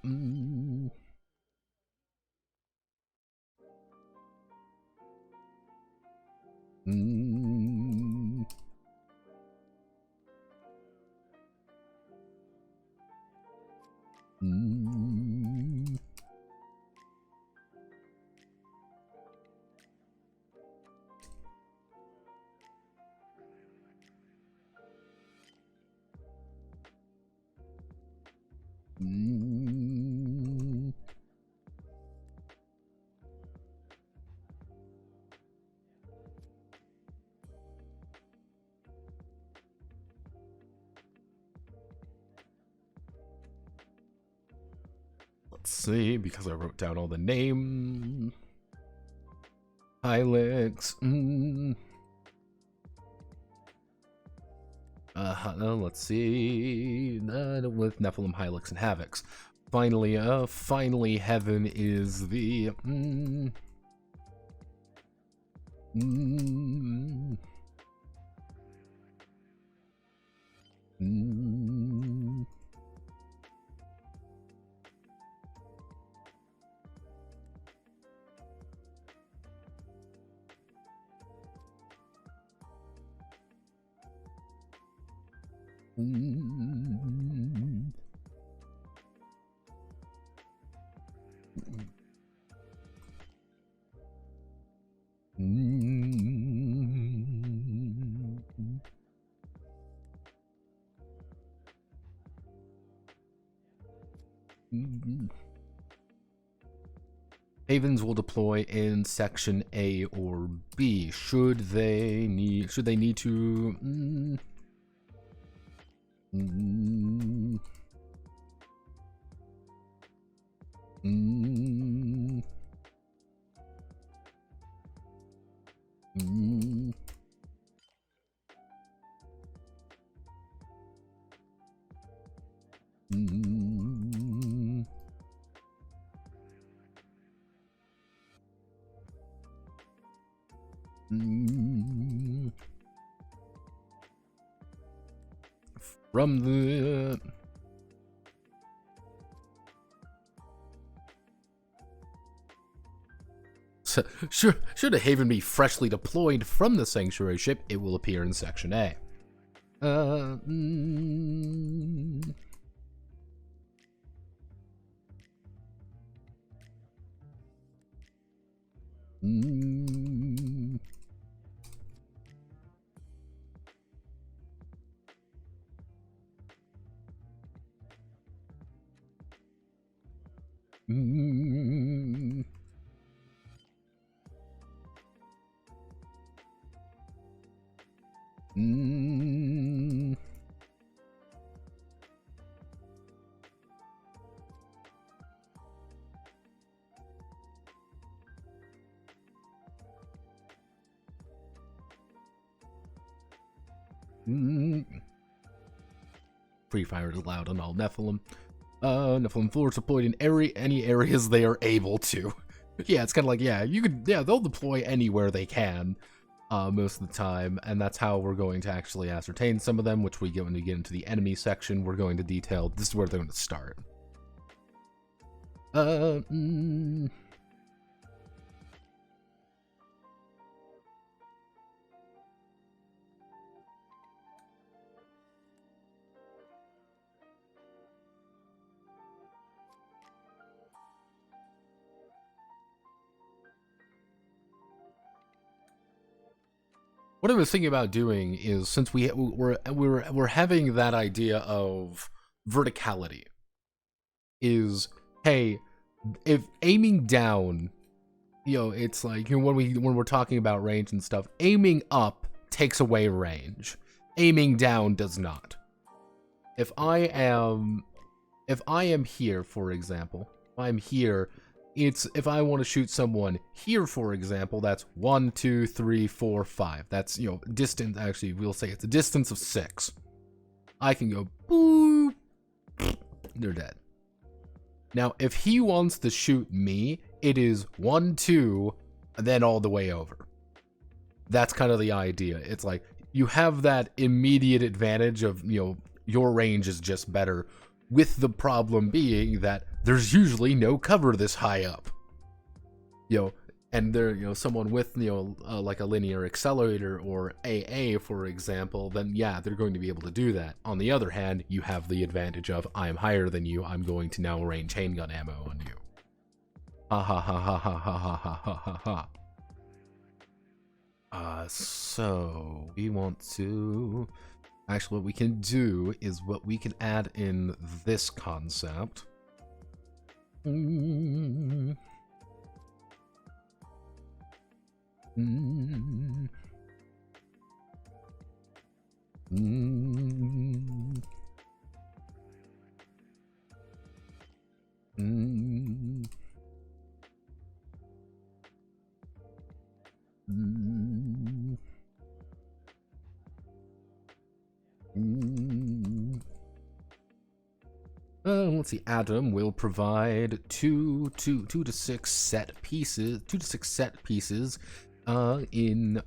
let's see, because I wrote down all the names. Hilux. Let's see. With Nephilim, Hilux, and Havocs. Finally, Heaven is the. Havens will deploy in section A or B. Should they need to from the should a haven be freshly deployed from the sanctuary ship, it will appear in section A. Free fire is allowed on all Nephilim. Nephilim floors deployed in any areas they are able to. Yeah, it's kind of like, yeah, they'll deploy anywhere they can, most of the time, and that's how we're going to actually ascertain some of them, which we get when we get into the enemy section. We're going to detail, this is where they're going to start. What I was thinking about doing is, since we're having that idea of verticality, is, hey, if aiming down, it's like, when we're talking about range and stuff, aiming up takes away range. Aiming down does not. If I am here, for example, if I'm here, if I want to shoot someone here, for example, that's 1, 2, 3, 4, 5. That's, distance. Actually, we'll say it's a distance of 6. I can go, boop, they're dead. Now, if he wants to shoot me, it is 1, 2, and then all the way over. That's kind of the idea. It's like, you have that immediate advantage of, your range is just better, with the problem being that there's usually no cover this high up. And there, someone with, like a linear accelerator or AA, for example, then yeah, they're going to be able to do that. On the other hand, you have the advantage of, I'm higher than you, I'm going to now range handgun ammo on you. Ha ha ha ha ha ha ha ha ha ha. So we want to, actually what we can do is what we can add in this concept. Let's see. Adam will provide 2 to 6 set pieces. 2 to 6 set pieces. In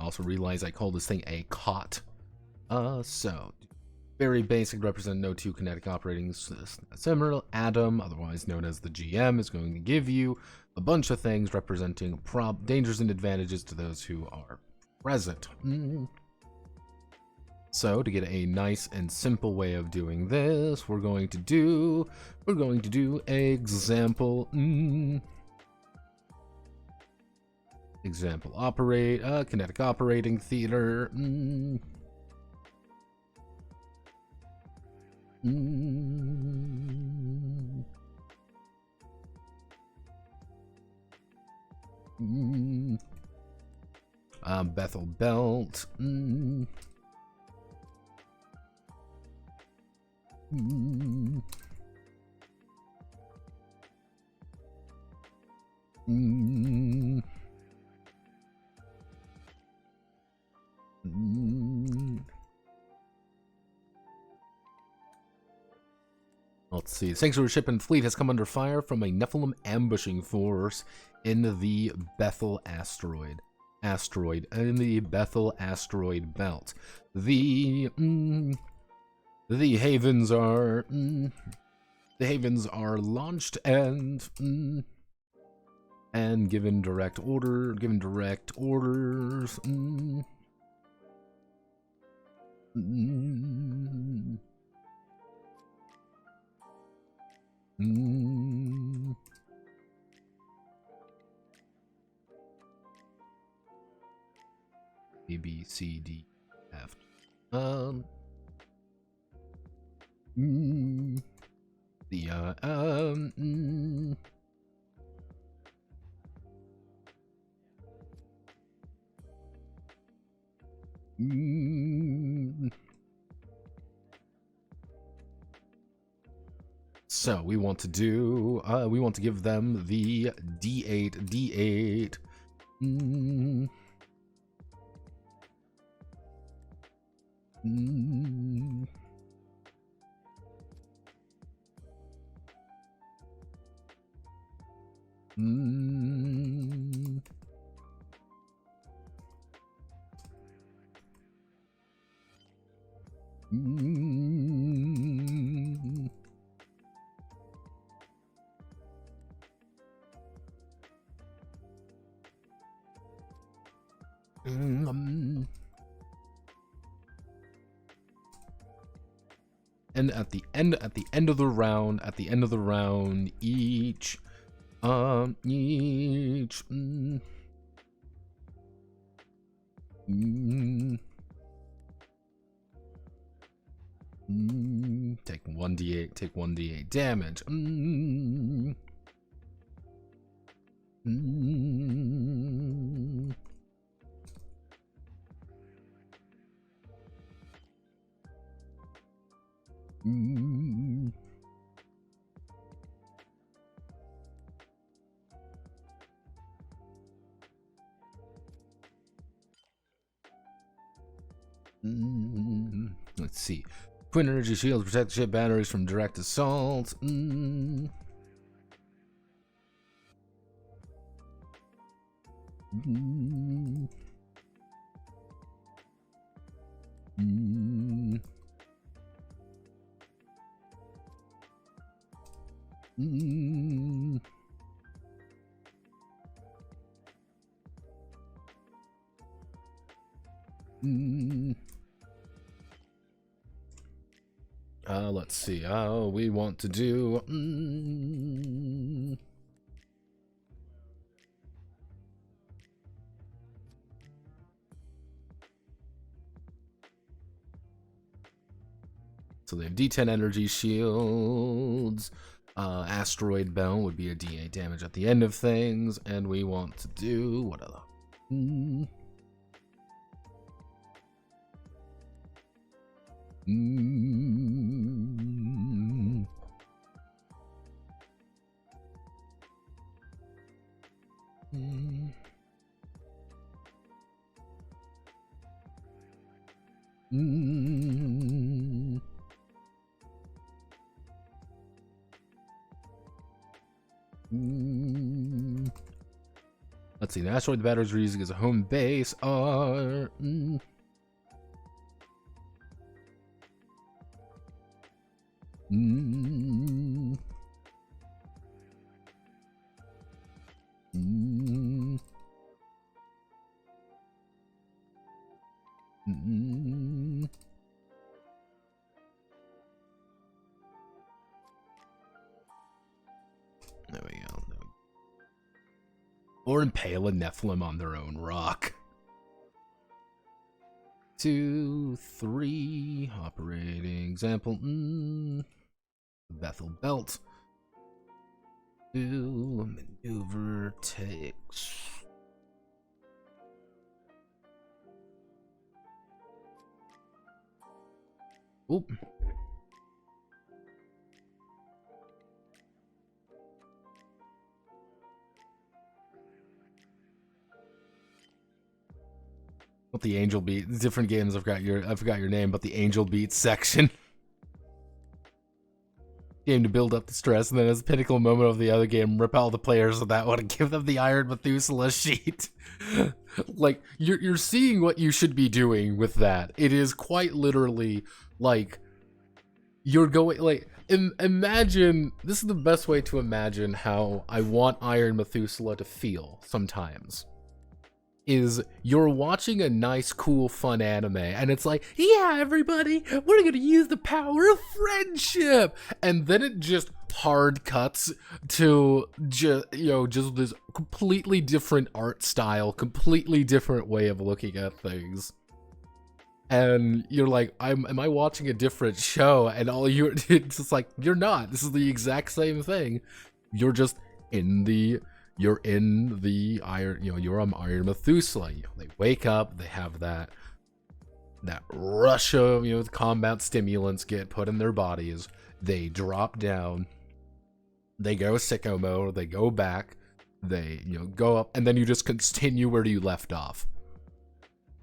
Also realize I call this thing a cot. So very basic, represent no two kinetic operating similar. Adam, otherwise known as the GM, is going to give you a bunch of things representing dangers and advantages to those who are present. So to get a nice and simple way of doing this, we're going to do example. Example operate, kinetic operating theater. Bethel belt. Let's see. The Sanctuary ship and fleet has come under fire from a Nephilim ambushing force in the Bethel asteroid. In the Bethel asteroid belt. The havens are The havens are launched and given direct orders. A, B, C, D, F. So we want to do, we want to give them the D8. And at the end of the round, each take 1d8 damage. Let's see. Twin energy shields protect ship batteries from direct assault. Let's see how we want to do. So they have D10 energy shields. Asteroid belt would be a D8 damage at the end of things, and we want to do what other? Let's see, the asteroid the batteries are using as a home base are... There we go. Or impale a Nephilim on their own rock. 2, 3. Operating example. Bethel belt. 2. Maneuver takes. Oop. What the angel beat? Different games. I forgot your name, but the angel beat section. Game to build up the stress, and then as a pinnacle moment of the other game, rip out the players of that one and give them the Iron Methuselah sheet. Like you're seeing what you should be doing with that. It is quite literally like you're going like Imagine, this is the best way to imagine how I want Iron Methuselah to feel sometimes. Is you're watching a nice, cool, fun anime, and it's like, yeah, everybody, we're gonna use the power of friendship, and then it just hard cuts to just this completely different art style, completely different way of looking at things, and you're like, am I watching a different show? And it's just like, you're not. This is the exact same thing. You're just you're in the Iron, you're on Iron Methuselah. They wake up, they have that rush of, combat stimulants get put in their bodies. They drop down, they go sicko mode, they go back, they, go up, and then you just continue where you left off.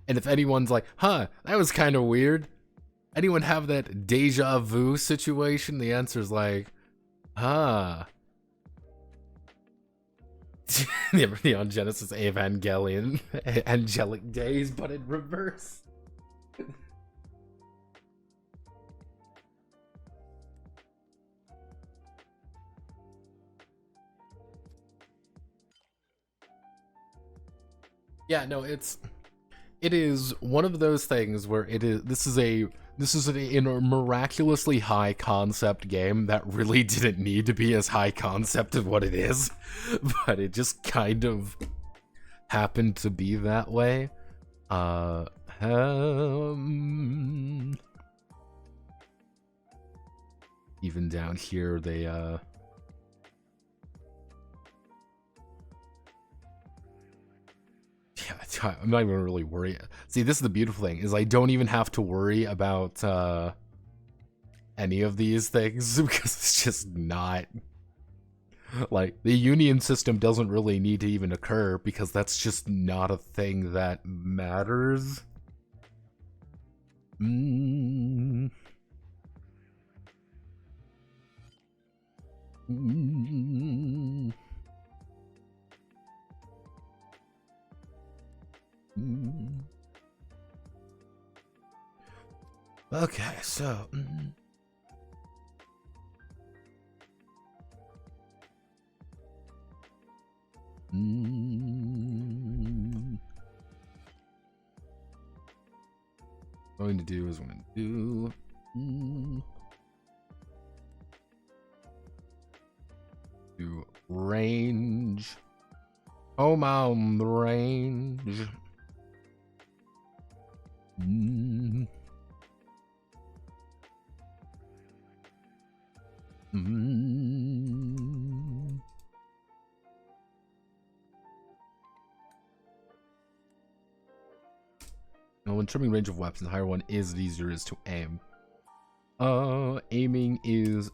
And if anyone's like, huh, that was kind of weird, anyone have that deja vu situation? The answer's like, huh. The Genesis Evangelion, angelic days, but in reverse. Yeah, no, it is one of those things where this is a miraculously high concept game that really didn't need to be as high concept as what it is, but it just kind of happened to be that way. Even down here, they yeah, I'm not even really worried. See, this is the beautiful thing, is I don't even have to worry about any of these things, because it's just not, like, the union system doesn't really need to even occur, because that's just not a thing that matters. Okay, so what I'm going to do is I'm going to do range. Home on the range. Now, when trimming range of weapons, the higher one is, the easier it is to aim. Aiming is.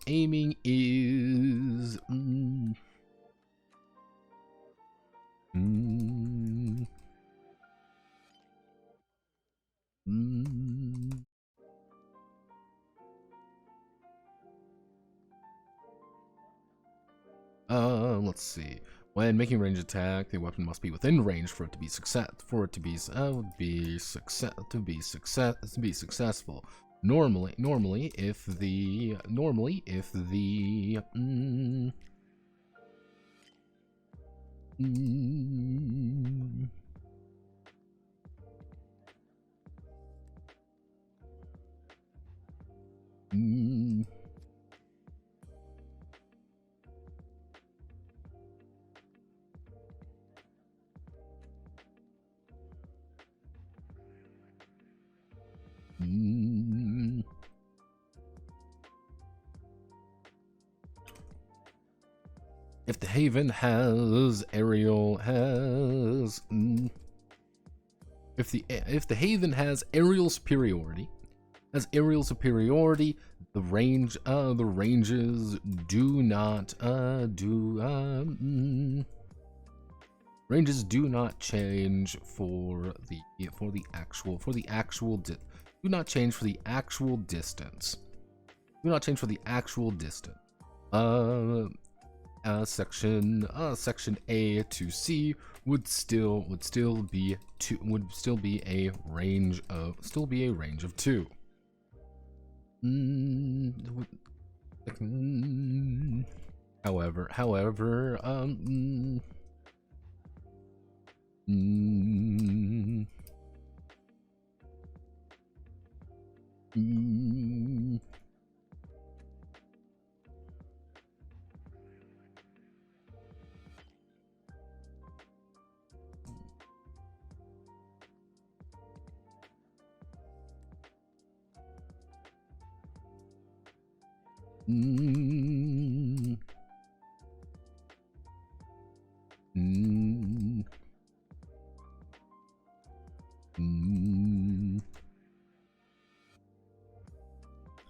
Let's see. When making range attack, the weapon must be within range for it to be successful. Normally, if the if the Haven has aerial if the Haven has aerial superiority, the ranges do not change for the actual distance. Section A to C would still be a range of 2. Like, however,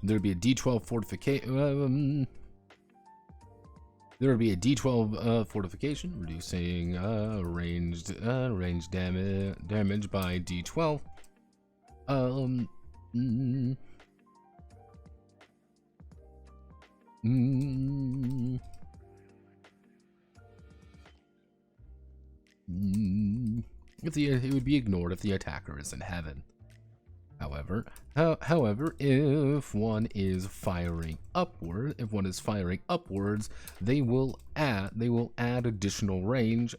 there'd be a D12 fortification. There would be a D12 fortification, reducing ranged damage by D12. It would be ignored if the attacker is in heaven. However, if one is firing upwards, they will add additional range,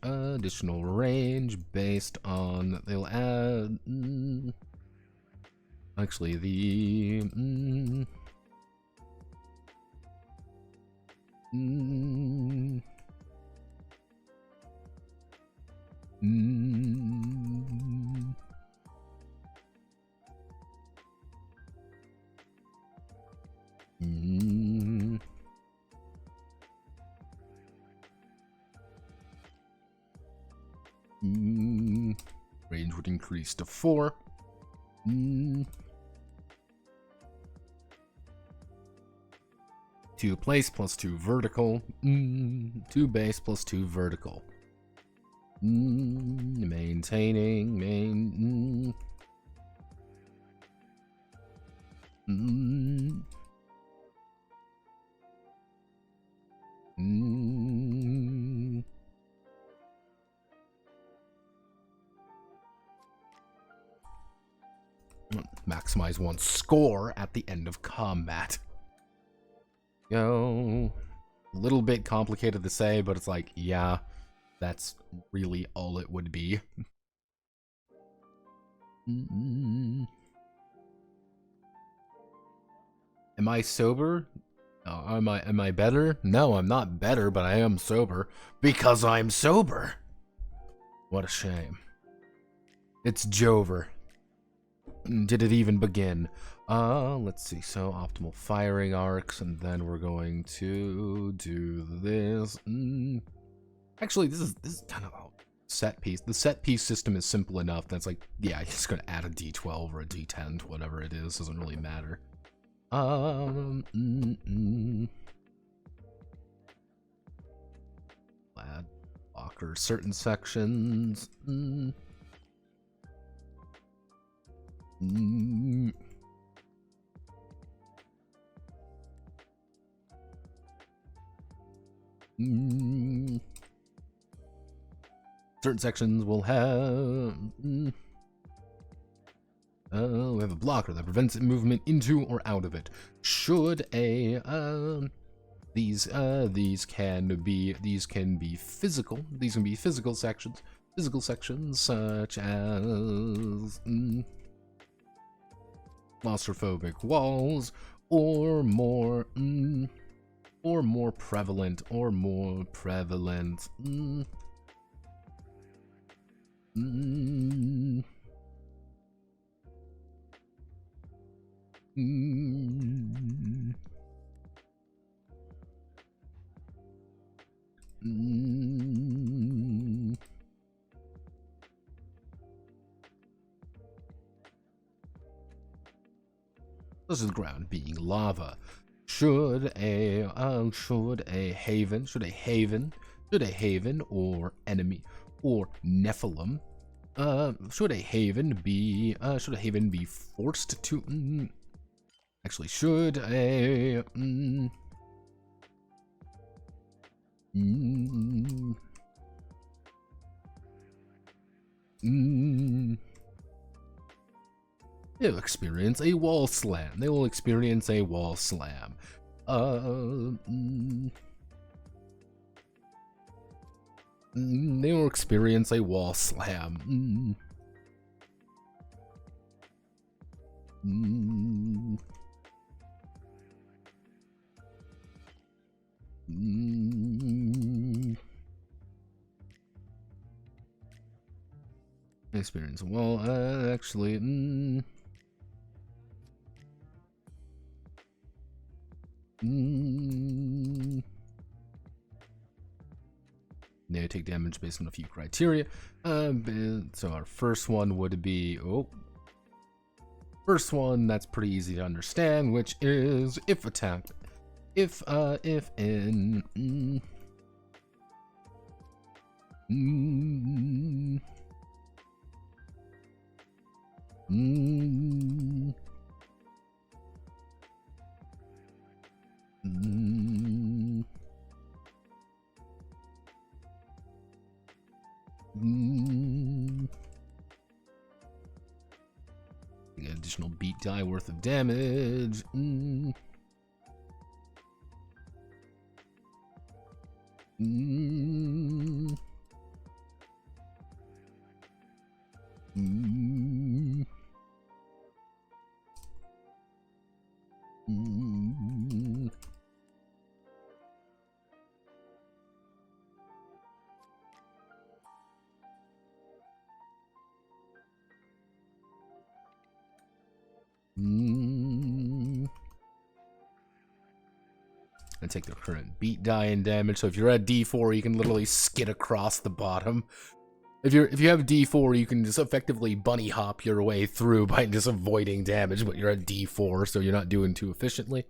based on they'll add. Actually, the range would increase to 4. 2 place plus 2 vertical. 2 base plus 2 vertical. Maintaining. Maximize one's score at the end of combat. A little bit complicated to say, but it's like, yeah, that's really all it would be. Am I sober? Am I better? No, I'm not better, but I am sober because I'm sober. What a shame. It's Jover. Did it even begin? Let's see. So optimal firing arcs, and then we're going to do this. Actually, this is kind of a set piece. The set piece system is simple enough that's like, yeah, you're just gonna add a D12 or a D10 to whatever it is. Doesn't really matter. Add blocker certain sections. Certain sections will have we have a blocker that prevents movement into or out of it. Should a these can be physical. These can be physical sections. Physical sections such as claustrophobic walls, or more prevalent. This is the ground being lava. Should a haven or enemy or Nephilim, should a haven be forced to actually should a they'll experience a wall slam. They will experience a wall slam. Experience. Well, actually, they take damage based on a few criteria. So our first one would be first one that's pretty easy to understand, which is if attacked, if in. Additional beat die worth of damage. And take the current beat die and damage. So if you're at D4, you can literally skid across the bottom. If you have D4, you can just effectively bunny hop your way through by just avoiding damage, but you're at D4, so you're not doing too efficiently.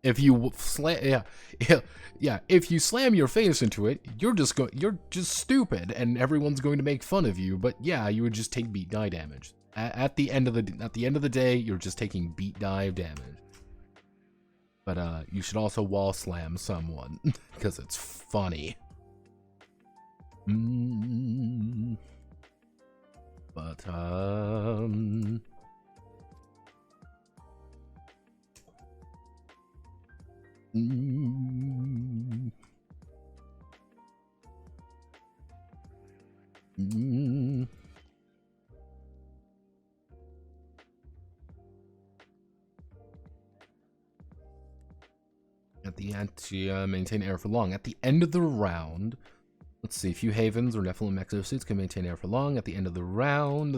If you slam, if you slam your face into it, you're just stupid, and everyone's going to make fun of you. But yeah, you would just take beat die damage. At the end of the day, you're just taking beat die damage. But you should also wall slam someone because it's funny. But at the end to maintain air for long. At the end of the round, let's see, few havens or Nephilim exosuits can maintain air for long. At the end of the round,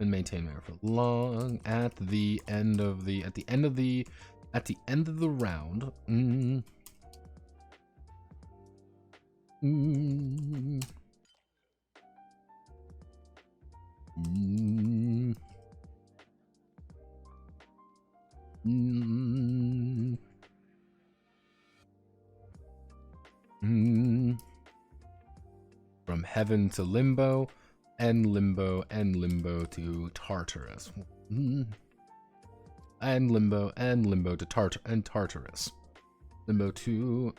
and maintain air for long. At the end of the round. From heaven to limbo, and limbo to Tartarus, and limbo to Tartarus, limbo to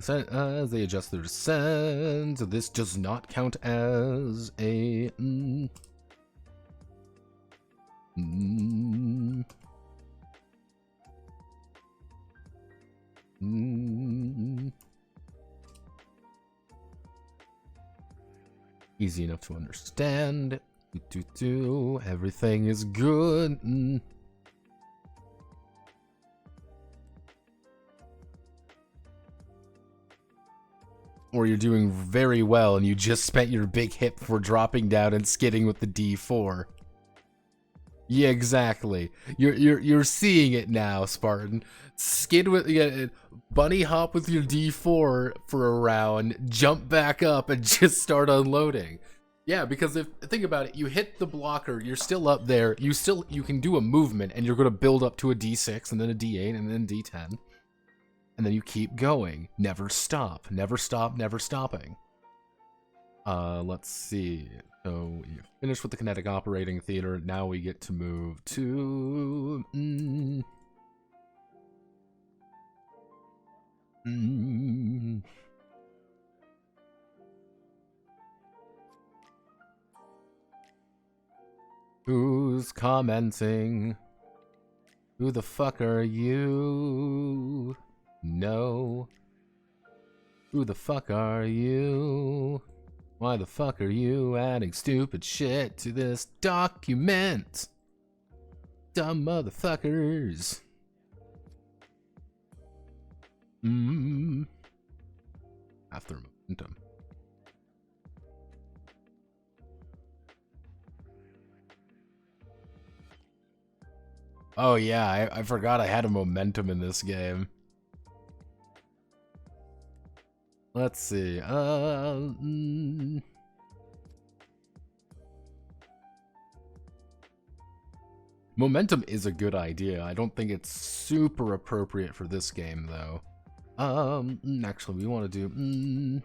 as they adjust their descent, this does not count as a Mm. Mm. Easy enough to understand. Everything is good. Mm. Or you're doing very well and you just spent your big hit before dropping down and skidding with the D4. Yeah, exactly. You're seeing it now, Spartan. Skid with bunny hop with your D4 for a round, jump back up and just start unloading. Yeah, because if think about it, you hit the blocker, you're still up there, you can do a movement and you're gonna build up to a D6 and then a D8 and then D10. And then you keep going. Never stop. Never stop, never stopping. Let's see. So you finished with the kinetic operating theater. Now we get to move to Who's commenting? Who the fuck are you? No. Who the fuck are you? Why the fuck are you adding stupid shit to this document? Dumb motherfuckers. After momentum. Oh yeah, I forgot I had a momentum in this game. Let's see. Momentum is a good idea. I don't think it's super appropriate for this game, though. Actually, we want to do...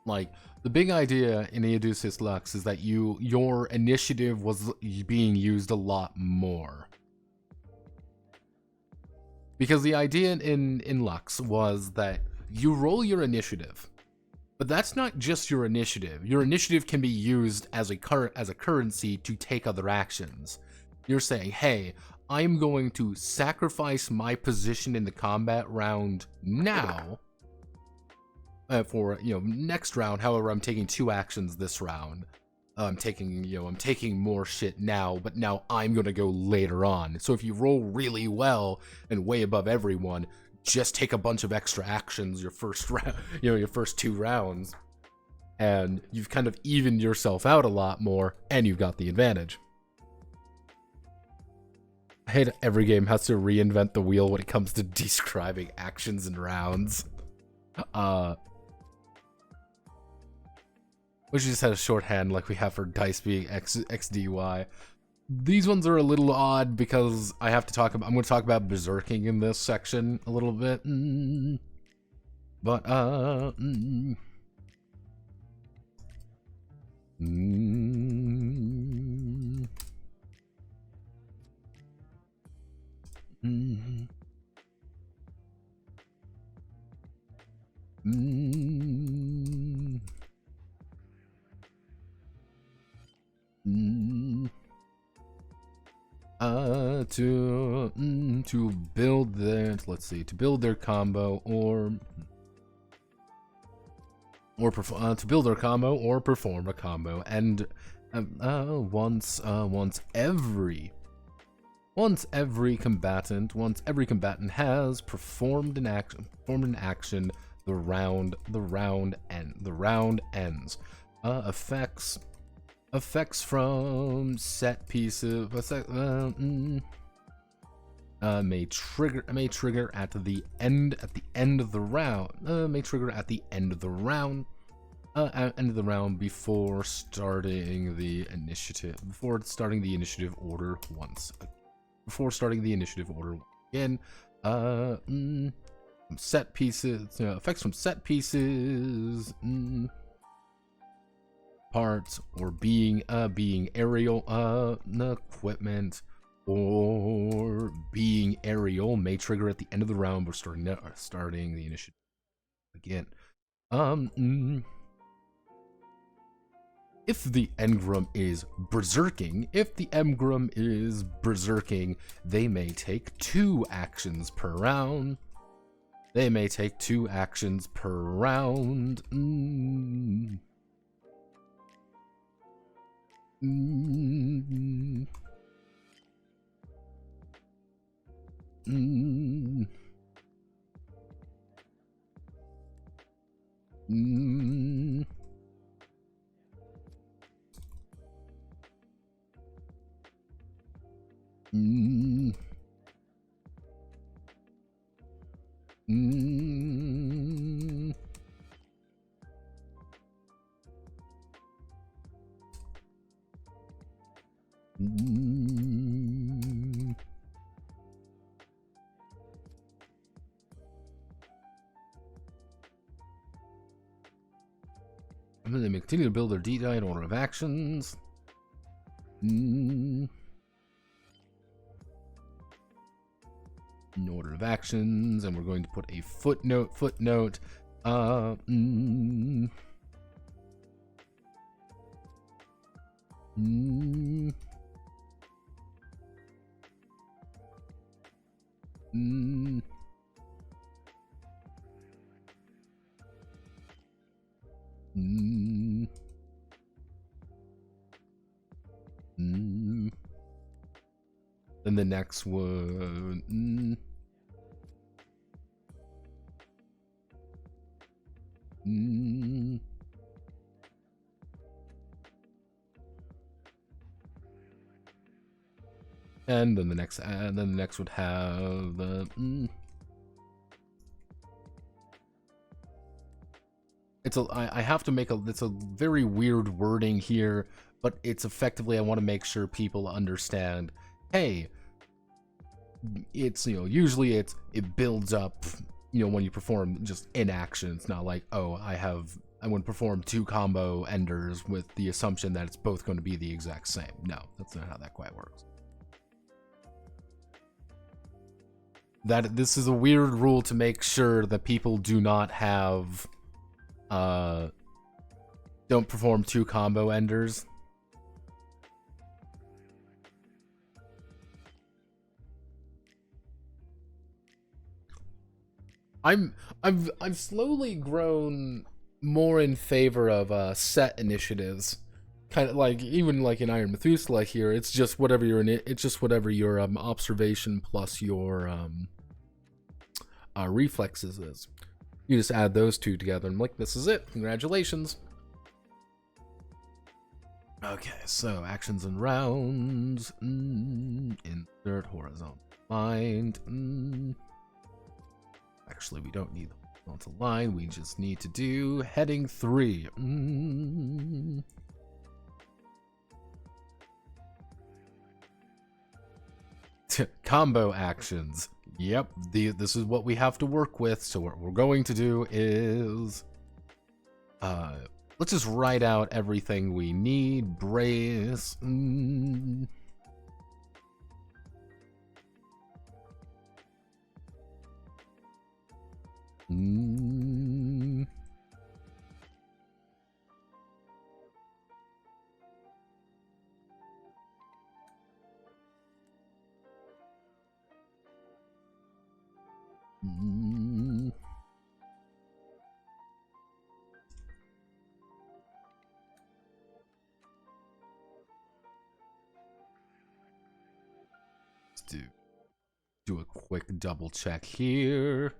Like, the big idea in Eodusis Lux is that your initiative was being used a lot more. Because the idea in Lux was that you roll your initiative, but that's not just your initiative. Your initiative can be used as a currency to take other actions. You're saying, hey, I'm going to sacrifice my position in the combat round now, for next round. However, I'm taking 2 actions this round. I'm taking more shit now, but now I'm gonna go later on. So if you roll really well and way above everyone, just take a bunch of extra actions your first round, your first 2 rounds, and you've kind of evened yourself out a lot more, and you've got the advantage. I hate every game has to reinvent the wheel when it comes to describing actions and rounds. We should just have a shorthand like we have for dice being XDY. These ones are a little odd because I'm going to talk about berserking in this section a little bit. But, to build their, let's see, to build their combo to build their combo or perform a combo, and once every combatant has performed an action, the round ends. Effects from set pieces may trigger at the end of the round, before starting the initiative order once again. Set pieces, effects from set pieces. parts, or being aerial equipment, or being aerial may trigger at the end of the round. We're starting the initiative again. If the Engram is berserking, they may take 2 actions per round. They may take 2 actions per round. They may continue to build their D-die in order of actions. In order of actions, and we're going to put a footnote. Then the next one. And then the next would have the. I have to make it's a very weird wording here, but it's effectively, I want to make sure people understand, hey, it's, usually it builds up, when you perform just in action. It's not like, oh, I want to perform 2 combo enders with the assumption that it's both going to be the exact same. No, that's not how that quite works. This is a weird rule to make sure that people do not have don't perform 2 combo enders. I've slowly grown more in favor of set initiatives. Kind of like, even like in Iron Methuselah here, it's just whatever your observation plus your reflexes is. You just add those 2 together and like, this is it. Congratulations. Okay, so actions and rounds. Insert horizontal line. Actually, we don't need the horizontal line. We just need to do heading 3. Combo actions. Yep, this is what we have to work with. So what we're going to do is, let's just write out everything we need. Brace. Let's do a quick double check here.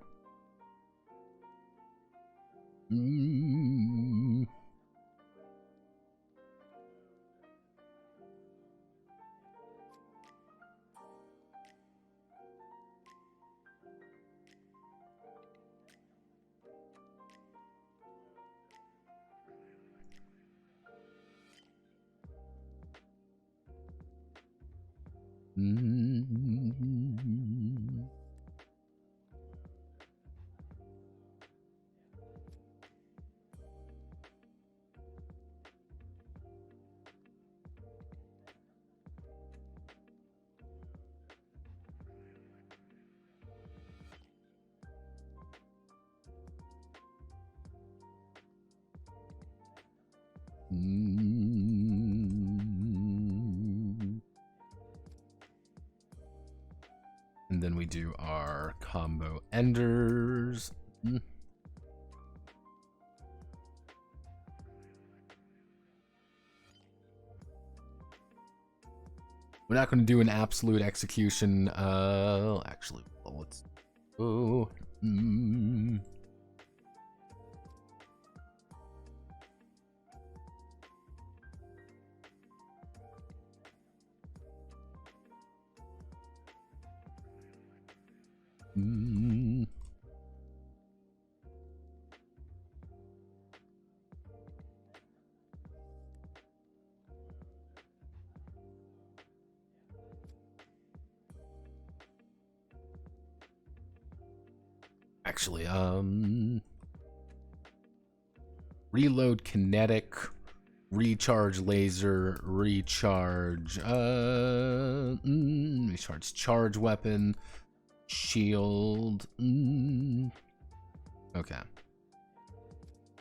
And then we do our combo enders. We're not going to do an absolute execution. Actually, let's go. Actually, reload kinetic, recharge laser, recharge recharge charge weapon, shield. Okay.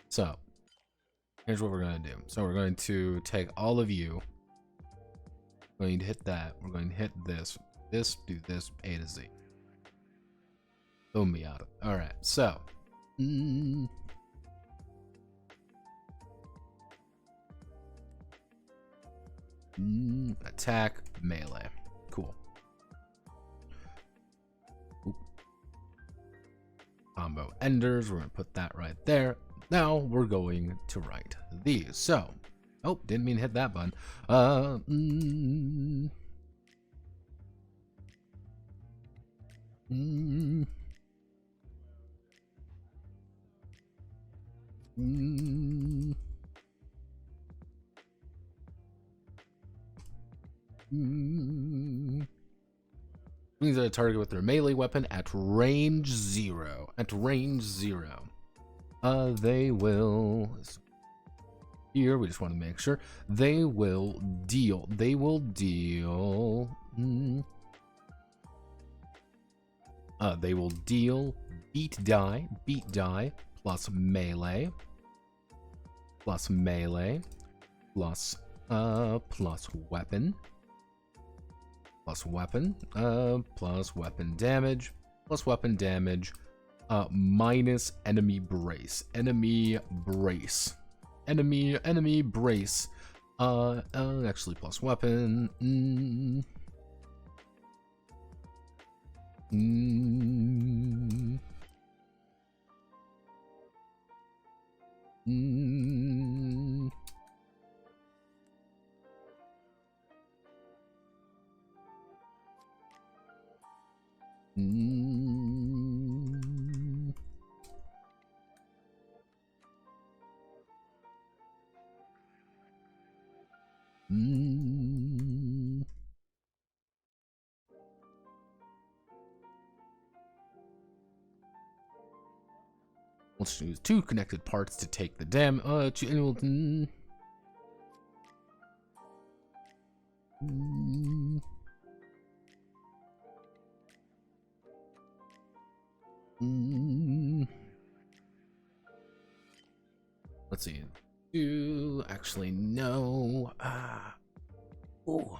So, here's what we're going to do. So we're going to take all of you. We're going to hit that. We're going to hit this. This, do this, A to Z. Boom, me out of it. Alright, so. Attack, melee. Cool. Oop. Combo enders. We're going to put that right there. Now we're going to write these. So, oh, didn't mean to hit that button. Brings a target with their melee weapon at range 0. At range 0. They will. Here, we just want to make sure. They will deal. They will deal. They will deal beat die plus melee plus weapon plus weapon damage minus enemy brace actually plus weapon Let's use 2 connected parts to take the damage. Let's see. Actually, no. Oh.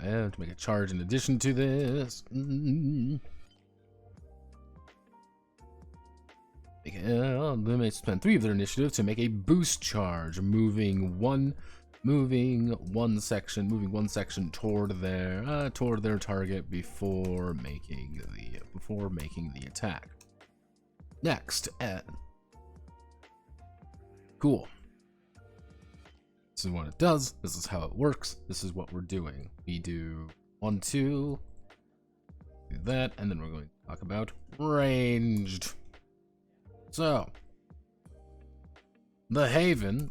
I have to make a charge in addition to this. They may spend 3 of their initiative to make a boost charge, moving one section toward their target before making the attack. Next, cool. This is what it does. This is how it works. This is what we're doing. We do 1, 2, do that, and then we're going to talk about ranged. So, the Haven,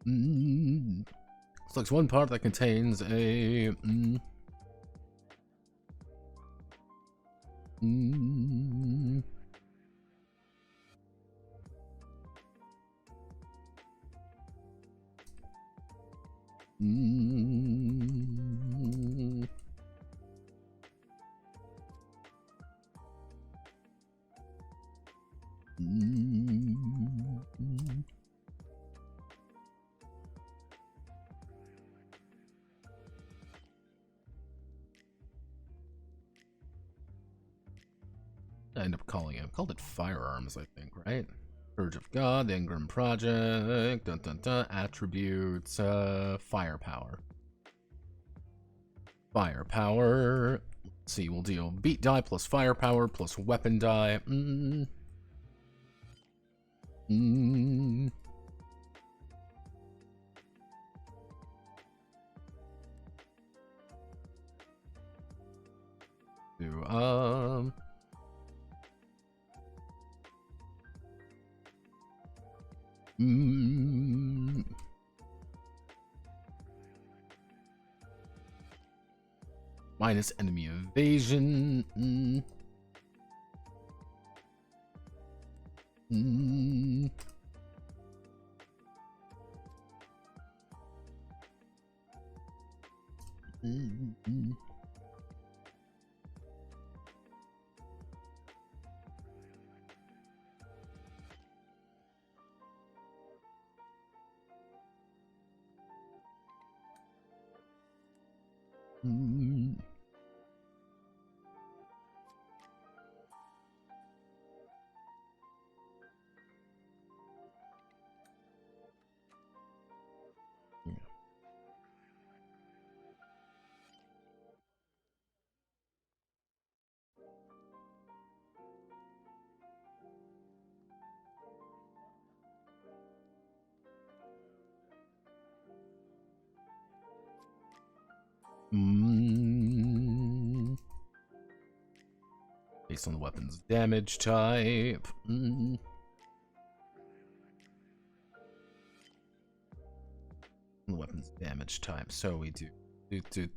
Selects one part that contains a I end up calling it. I called it firearms, I think, right? Purge of God, the Engram project, dun dun dun, attributes, firepower. Firepower. Let's see, we'll deal beat die plus firepower plus weapon die. Do minus enemy evasion. Based on the weapon's damage type. The weapon's damage type. So we do 1, 2,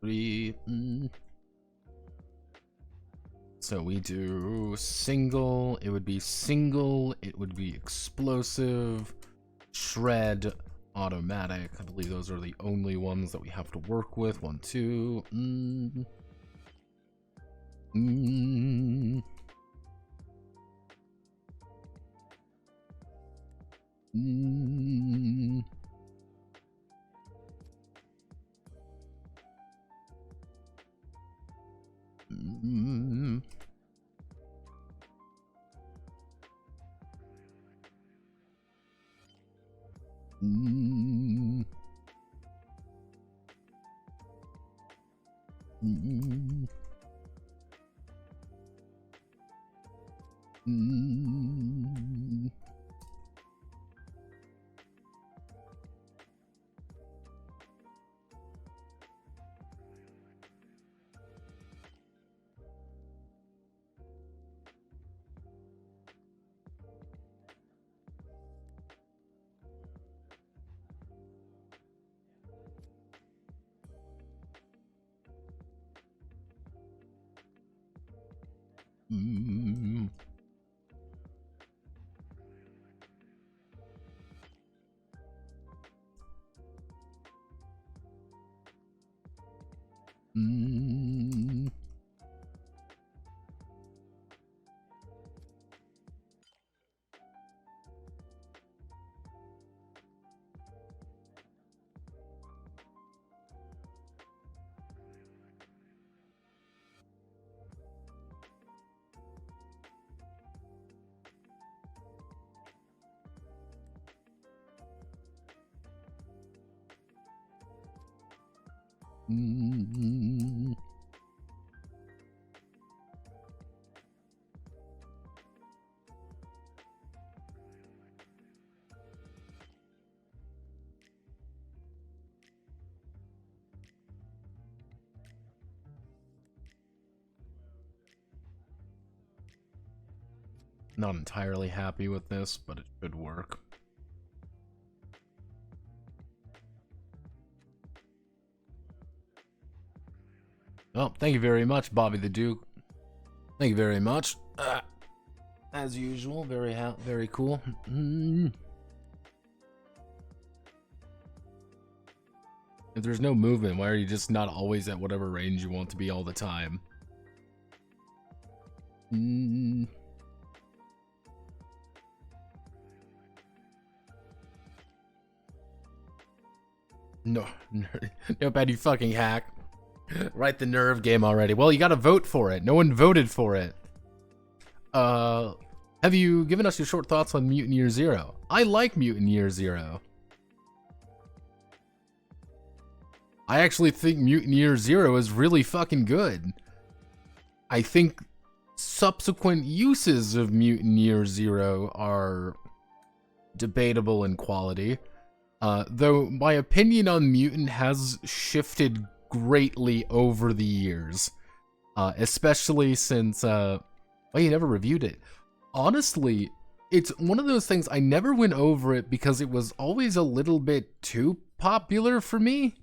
3. So we do single. It would be single. It would be explosive, shred, automatic. I believe those are the only ones that we have to work with. 1, 2. Not entirely happy with this, but it should work. Oh, thank you very much, Bobby the Duke. Thank you very much. As usual, very cool. If there's no movement, why are you just not always at whatever range you want to be all the time? No, no bad, you fucking hack. Write the nerve game already. Well, you gotta vote for it. No one voted for it. Have you given us your short thoughts on Mutant Year Zero? I like Mutant Year Zero. I actually think Mutant Year Zero is really fucking good. I think subsequent uses of Mutant Year Zero are debatable in quality. Though my opinion on Mutant has shifted greatly over the years. Especially since, well, you never reviewed it. Honestly, it's one of those things, I never went over it because it was always a little bit too popular for me.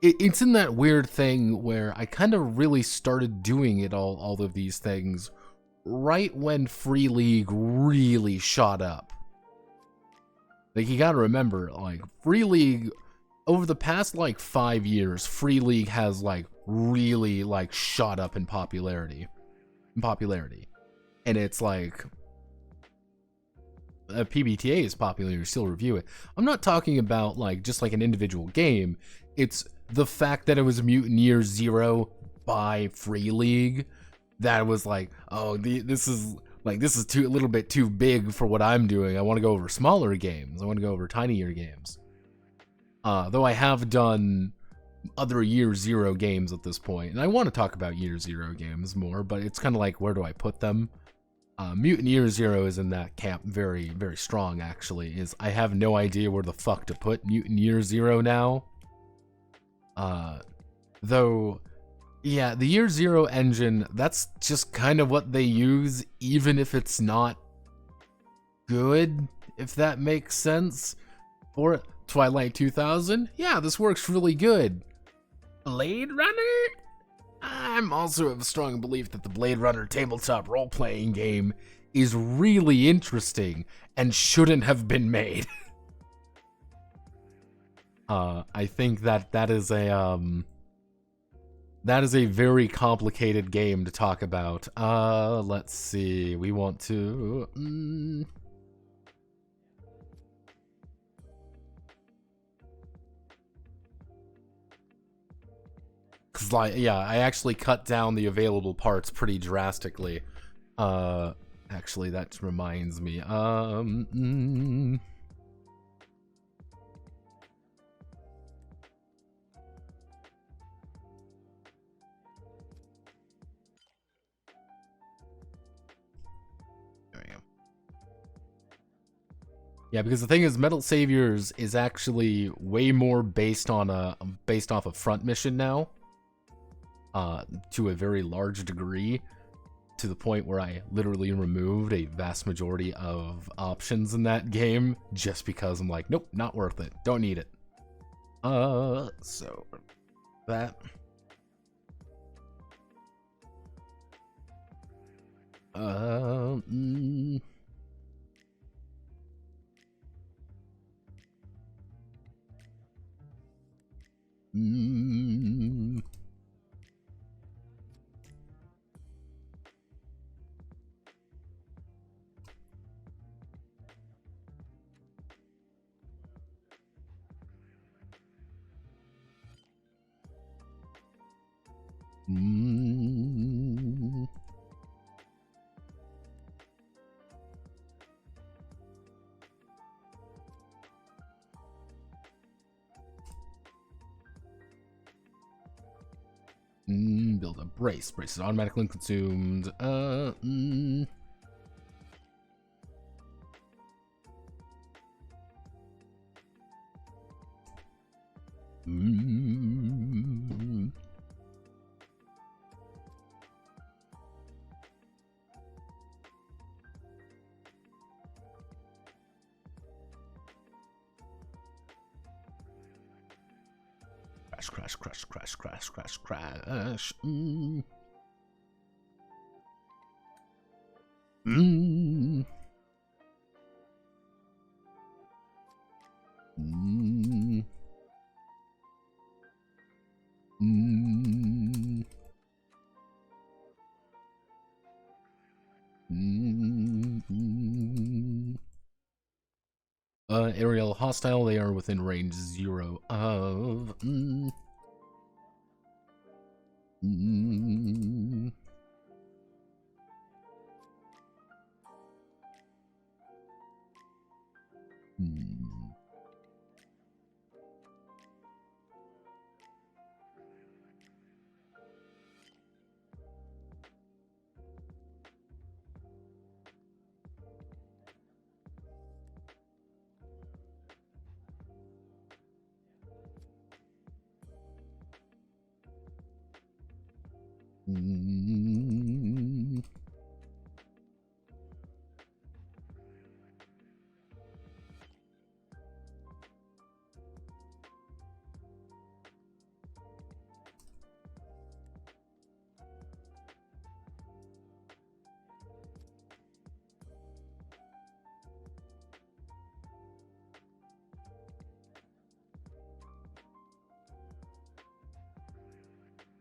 It's in that weird thing where I kind of really started doing it, all of these things, right when Free League really shot up. Like, you gotta remember, like, Free League, over the past, like, 5 years, Free League has, like, really, like, shot up in popularity. And it's like, PBTA is popular, you still review it. I'm not talking about, like, just like an individual game. It's the fact that it was Mutant Year Zero by Free League that was like, oh, this is a little bit too big for what I'm doing. I want to go over smaller games. I want to go over tinier games. Though I have done other Year Zero games at this point, and I want to talk about Year Zero games more, but it's kind of like, where do I put them? Mutant Year Zero is in that camp very, very strong, actually. I have no idea where the fuck to put Mutant Year Zero now. Though, yeah, the Year Zero engine, that's just kind of what they use, even if it's not good, if that makes sense. Or Twilight 2000, yeah, this works really good. Blade Runner? I'm also of a strong belief that the Blade Runner tabletop role-playing game is really interesting and shouldn't have been made. I think that is a very complicated game to talk about. Let's see. We want to cause like, yeah, I actually cut down the available parts pretty drastically. Actually, that reminds me. Yeah, because the thing is, Metal Saviors is actually way more based off a front mission now, to a very large degree, to the point where I literally removed a vast majority of options in that game just because I'm like, nope, not worth it, don't need it. So that. Build a brace. Brace is automatically consumed. Crash, crash, crash, crash, crash, crash, crash. Mm. Mm. Mm. Mm. Mm. Aerial hostile, they are within range 0 of. Mm. Mm. Mm. Mm.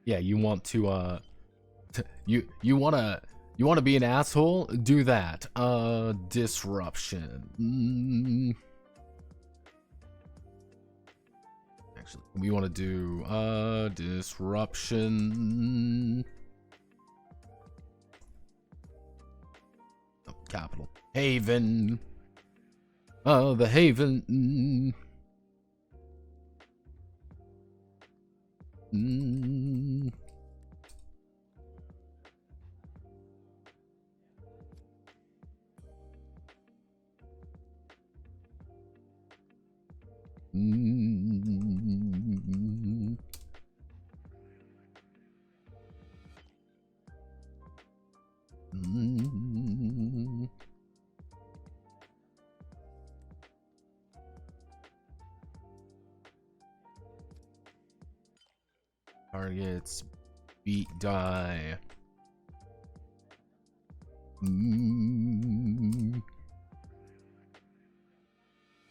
Yeah, you want to you want to be an asshole? Do that. Disruption. Mm. Actually, we want to do disruption. Oh, capital. Haven. The Haven. Mm. Mm. Mm. Mm. Targets beat die. Mm.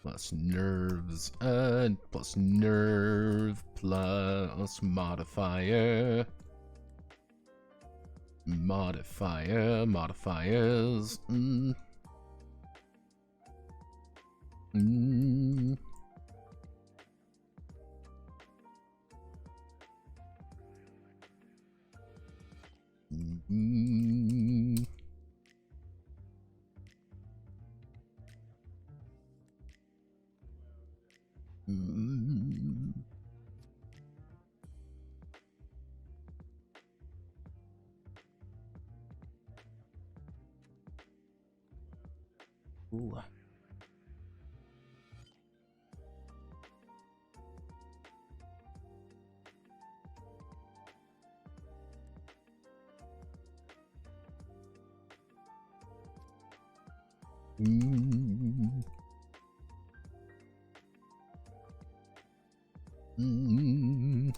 Plus nerves, plus nerve, plus modifier. Modifiers. Mm. Mm. Mm. Mm. Ooh. Mm. Mm.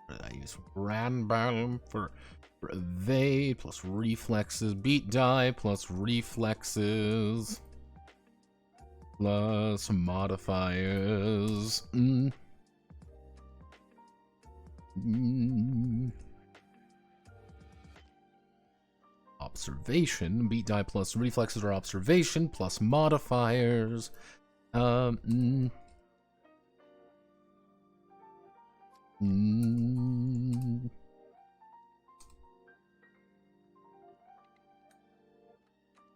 I use random for evade plus reflexes, beat die plus reflexes plus modifiers. Mm. Mm. Observation, beat die plus reflexes or observation plus modifiers. Mm. Mm.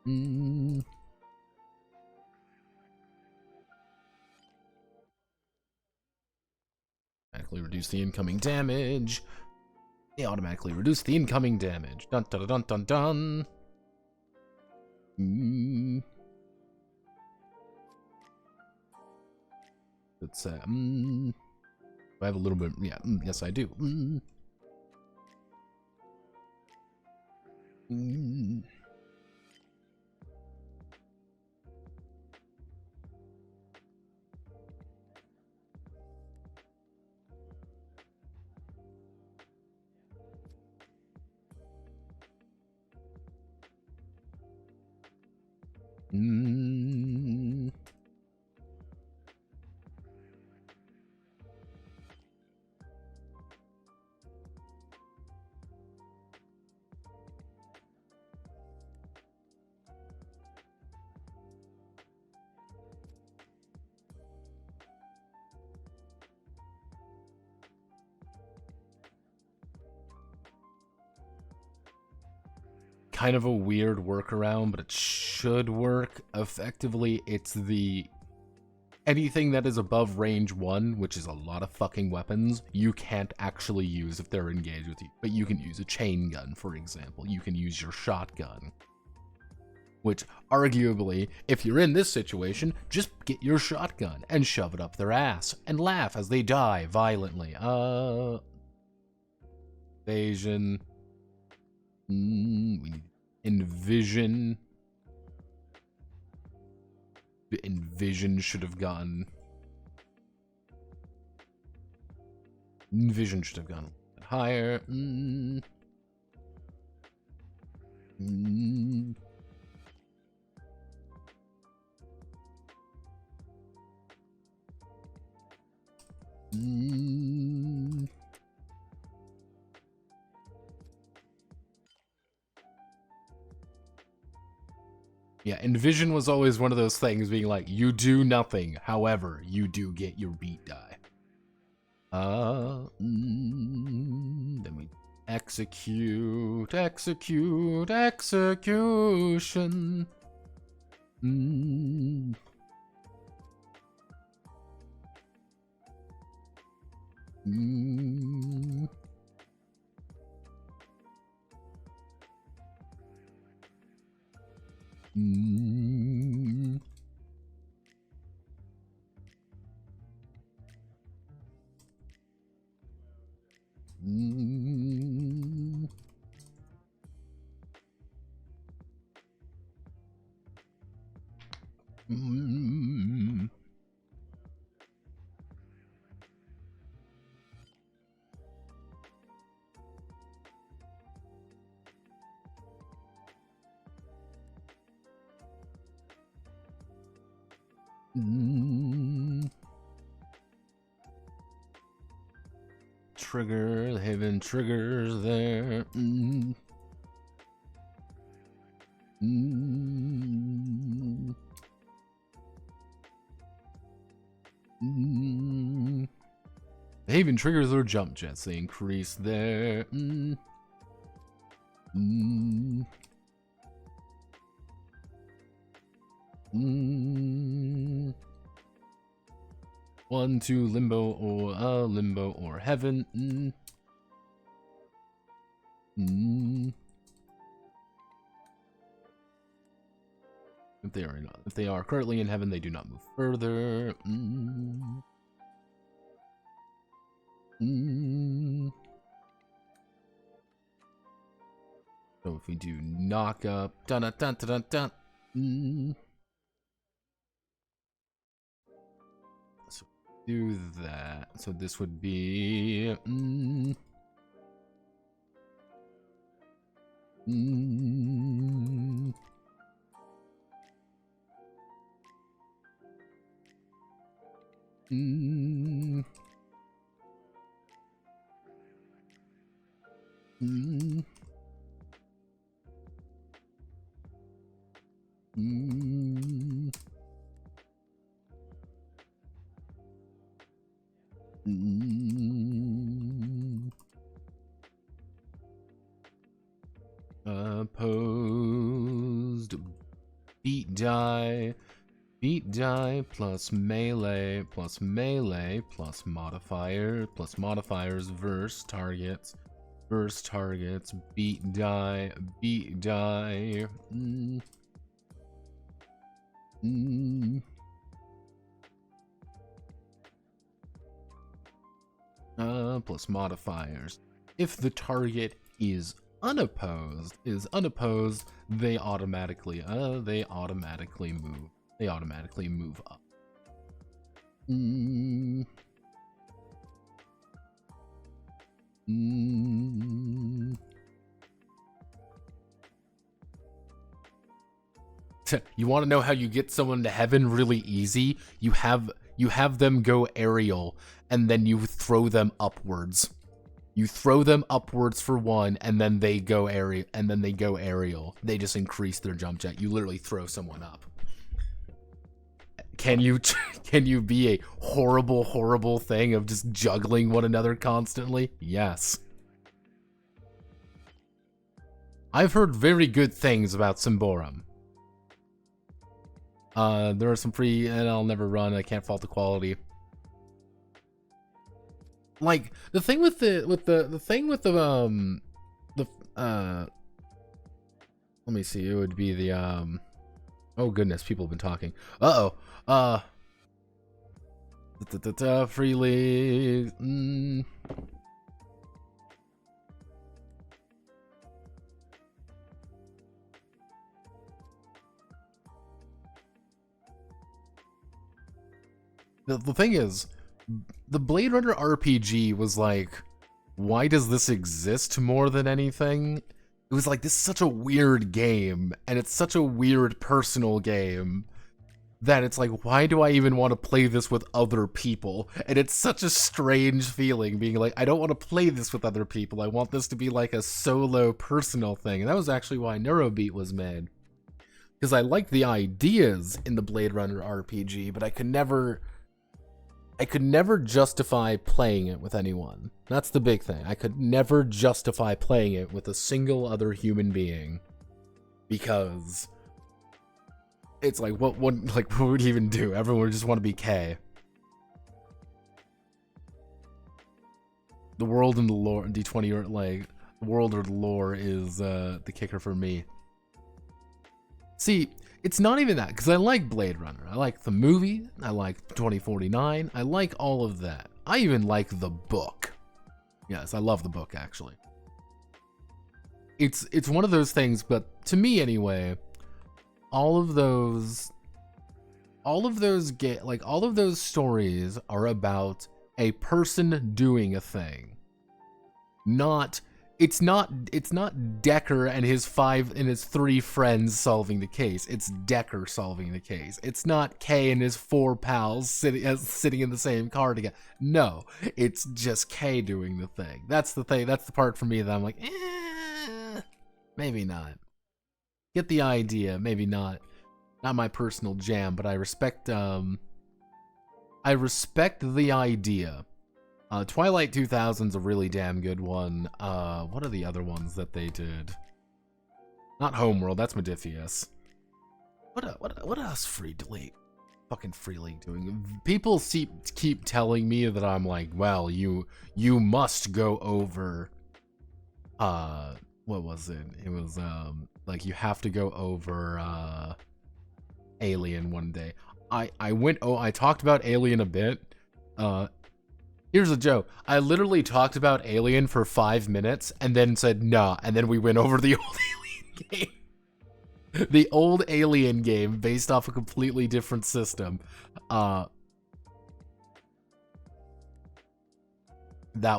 Mm. Automatically reduce the incoming damage. They automatically reduce the incoming damage. Dun dun dun dun dun. Mm. Let's I have a little bit. Yeah. Yes, I do. Mm. Mm. Mm. Kind of a weird workaround, but it should work. Effectively, it's the anything that is above range 1, which is a lot of fucking weapons, you can't actually use if they're engaged with you. But you can use a chain gun, for example. You can use your shotgun. Which, arguably, if you're in this situation, just get your shotgun and shove it up their ass and laugh as they die violently. Evasion. We envision. Envision should have gone. Envision should have gone higher. Yeah, Envision was always one of those things being like, you do nothing, however, you do get your beat die. Then we execute, execution. Trigger, Haven triggers there. Haven triggers or jump jets, they increase there. One, two, limbo or heaven. If they are currently in heaven, they do not move further. So if we do knock up, dun dun dun dun dun. So do that. So this would be. Opposed beat die plus melee plus modifiers verse targets beat die plus modifiers. If the target is unopposed, they automatically move. They automatically move up. You want to know how you get someone to heaven really easy? You have them go aerial, and then you throw them upwards. You throw them upwards for one, and then they go aerial. They just increase their jump jet. You literally throw someone up. Can you be a horrible, horrible thing of just juggling one another constantly? Yes. I've heard very good things about Symborum. There are some free, and I'll never run. I can't fault the quality. Like the thing with let me see. It would be the oh goodness, people have been talking. Freely. The thing is, the Blade Runner RPG was like, why does this exist more than anything? It was like, this is such a weird game, and it's such a weird personal game, that it's like, why do I even want to play this with other people? And it's such a strange feeling, being like, I don't want to play this with other people. I want this to be like a solo personal thing. And that was actually why Neurobeat was made. Because I liked the ideas in the Blade Runner RPG, but I could never justify playing it with anyone. That's the big thing. I could never justify playing it with a single other human being. Because it's like, what would you even do? Everyone would just want to be K. The world and the lore, D20, or like, the world or the lore is the kicker for me. See, it's not even that, because I like Blade Runner. I like the movie. I like 2049. I like all of that. I even like the book. Yes, I love the book, actually. It's one of those things, but to me anyway, all of those stories are about a person doing a thing. It's not Decker and his 3 friends solving the case. It's Decker solving the case. It's not K and his 4 pals sitting in the same car together. No, it's just K doing the thing. That's the thing. That's the part for me that I'm like, maybe not. Get the idea, maybe not. Not my personal jam, but I respect the idea. Twilight 2000's a really damn good one. What are the other ones that they did? Not Homeworld, that's Modiphius. What else Free League doing? People keep telling me that I'm like, well, you must go over. What was it? It was like you have to go over Alien one day. I talked about Alien a bit. Here's a joke. I literally talked about Alien for 5 minutes and then said nah, and then we went over the old Alien game. The old Alien game based off a completely different system. That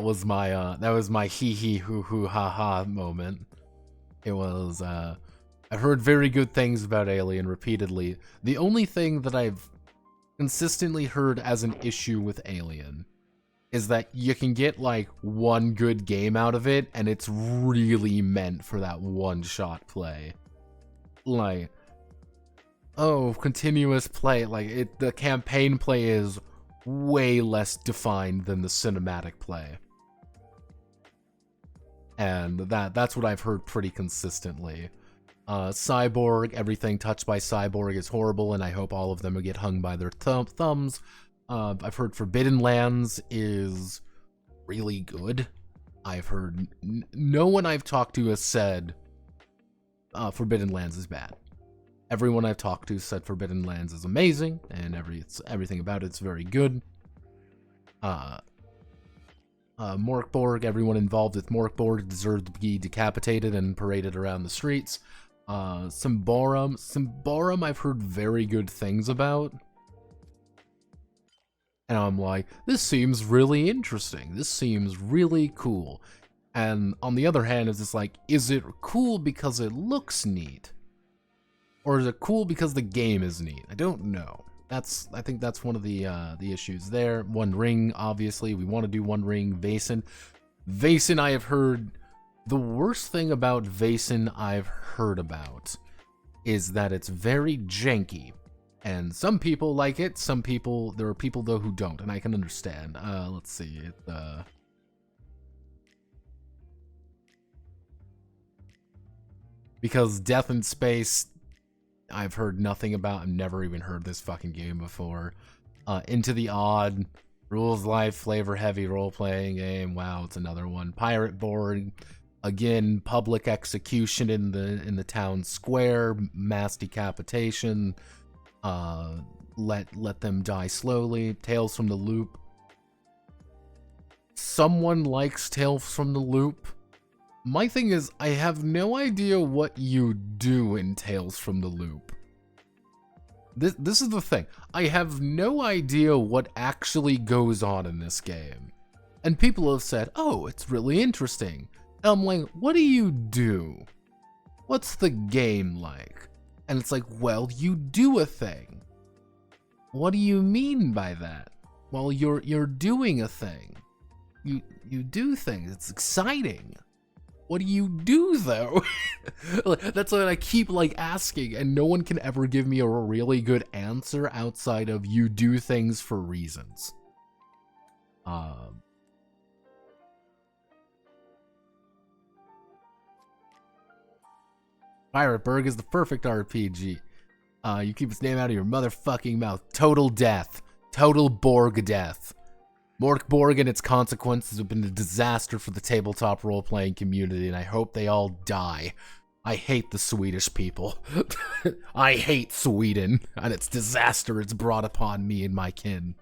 was my hee hee hoo hoo ha ha moment. It was I've heard very good things about Alien repeatedly. The only thing that I've consistently heard as an issue with Alien is that you can get like one good game out of it, and it's really meant for that one-shot play. Like, oh, continuous play, like the campaign play is way less defined than the cinematic play. And that's what I've heard pretty consistently. Cyborg, everything touched by Cyborg is horrible, and I hope all of them will get hung by their thumbs. I've heard Forbidden Lands is really good. I've heard no one I've talked to has said Forbidden Lands is bad. Everyone I've talked to said Forbidden Lands is amazing, and everything about it's very good. Morkborg, everyone involved with Morkborg deserved to be decapitated and paraded around the streets. Symborum I've heard very good things about. And I'm like, this seems really interesting. This seems really cool. And on the other hand, it's just like, is it cool because it looks neat? Or is it cool because the game is neat? I don't know. I think that's one of the issues there. One Ring, obviously. We want to do One Ring. Vaesen. Vaesen, I have heard... The worst thing about Vaesen I've heard about is that it's very janky. And some people like it. There are people, though, who don't. And I can understand. Let's see. Because Death in Space... I've heard nothing about. I've never even heard this fucking game before. Into the Odd, Rules Life, flavor heavy role-playing game. Wow, it's another one. Pirate Board, again, public execution in the town square, mass decapitation. Let them die slowly. Tales from the Loop. Someone likes Tales from the Loop. My thing is, I have no idea what you do in Tales from the Loop. This is the thing. I have no idea what actually goes on in this game. And people have said, oh, it's really interesting. And I'm like, what do you do? What's the game like? And it's like, well, you do a thing. What do you mean by that? Well, you're doing a thing. You do things. It's exciting. What do you do, though? That's what I keep, asking, and no one can ever give me a really good answer outside of you do things for reasons. Pirate Burg is the perfect RPG. You keep its name out of your motherfucking mouth. Total death. Total Borg death. Borg and its consequences have been a disaster for the tabletop role-playing community, and I hope they all die. I hate the Swedish people. I hate Sweden, and its disaster it's brought upon me and my kin.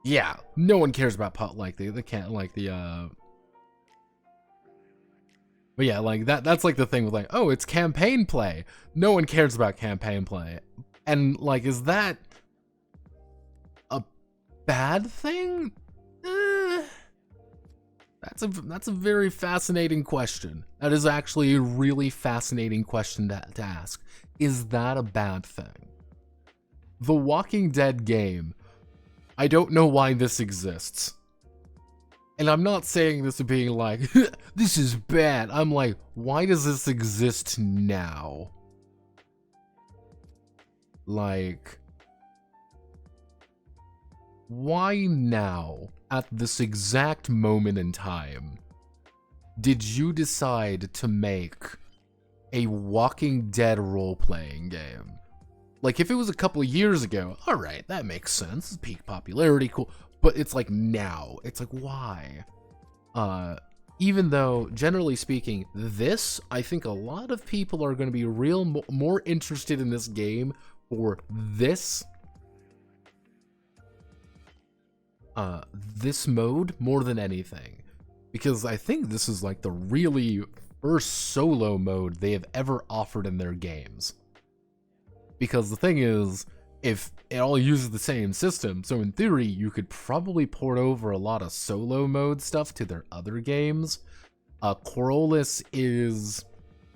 Yeah, no one cares about But yeah, that's the thing with oh, it's campaign play. No one cares about campaign play. And is that a bad thing? That's a very fascinating question. That is actually a really fascinating question to ask. Is that a bad thing? The Walking Dead game, I don't know why this exists. And I'm not saying this to being this is bad. I'm like, why does this exist now? Why now, at this exact moment in time, did you decide to make a Walking Dead role-playing game? If it was a couple of years ago, alright, that makes sense. Peak popularity, cool. But it's now. It's why? Even though, generally speaking, I think a lot of people are going to be more interested in this game for this mode more than anything. Because I think this is the really first solo mode they have ever offered in their games. Because the thing is, if it all uses the same system, so in theory, you could probably port over a lot of solo mode stuff to their other games. Corollas is...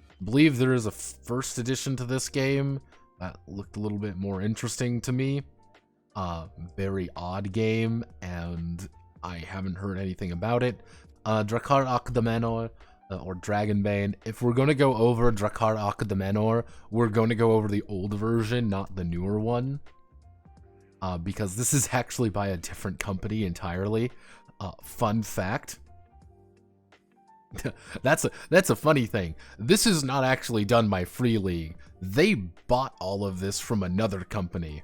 I believe there is a first edition to this game that looked a little bit more interesting to me. Very odd game, and I haven't heard anything about it. Drakar Akdamenor, or Dragonbane. If we're going to go over Drakar Akdamenor, we're going to go over the old version, not the newer one. Because this is actually by a different company entirely. Fun fact. That's a funny thing. This is not actually done by Free League. They bought all of this from another company.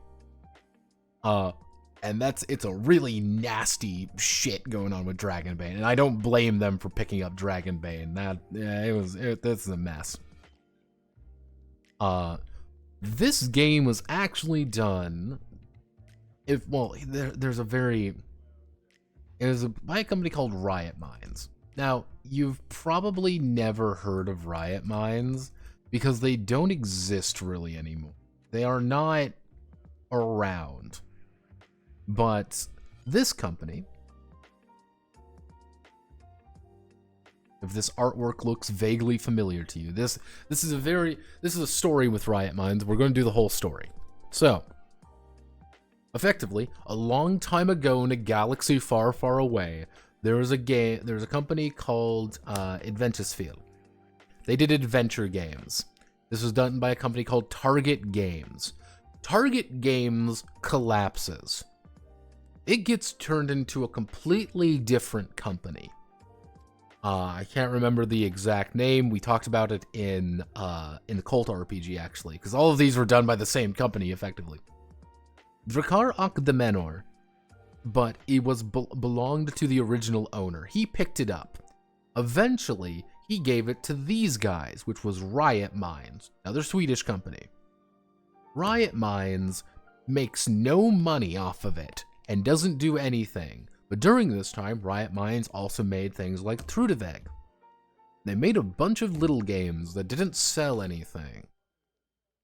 And it's a really nasty shit going on with Dragonbane, and I don't blame them for picking up Dragonbane. This is a mess. This game was actually done. It was by a company called Riot Minds. Now, you've probably never heard of Riot Minds because they don't exist really anymore. They are not around. But this company If this artwork looks vaguely familiar to you, this is a story with Riot Minds. We're going to do the whole story. So, effectively, a long time ago in a galaxy far, far away, there was a company called Methuselah. They did adventure games. This was done by a company called Target Games. Target Games collapses. It gets turned into a completely different company. I can't remember the exact name. We talked about it in the Cult RPG, actually, because all of these were done by the same company, effectively. Drakkar Akdamenor, but it was belonged to the original owner. He picked it up. Eventually, he gave it to these guys, which was Riot Minds, another Swedish company. Riot Minds makes no money off of it and doesn't do anything. But during this time, Riot Minds also made things like Trudeveg. They made a bunch of little games that didn't sell anything.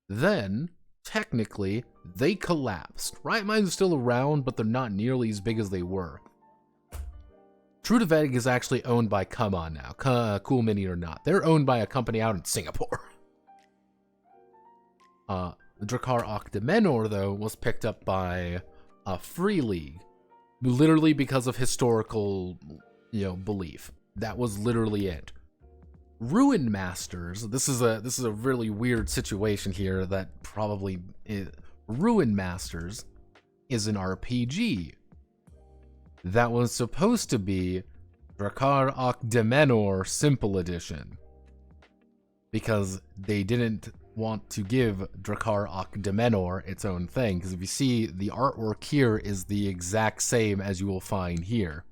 Then, technically, they collapsed. Riot Minds are still around, but they're not nearly as big as they were. Trudeveg is actually owned by Come On now, Cool Mini or not. They're owned by a company out in Singapore. The Drakkar Akdamenor, though, was picked up by Free League. Literally because of historical, belief. That was literally it. Ruin Masters. This is a really weird situation here. That probably Ruin Masters is an RPG that was supposed to be Drakkar Akdamenor Simple Edition, because they didn't want to give Drakkar Akdamenor its own thing, because if you see, the artwork here is the exact same as you will find here.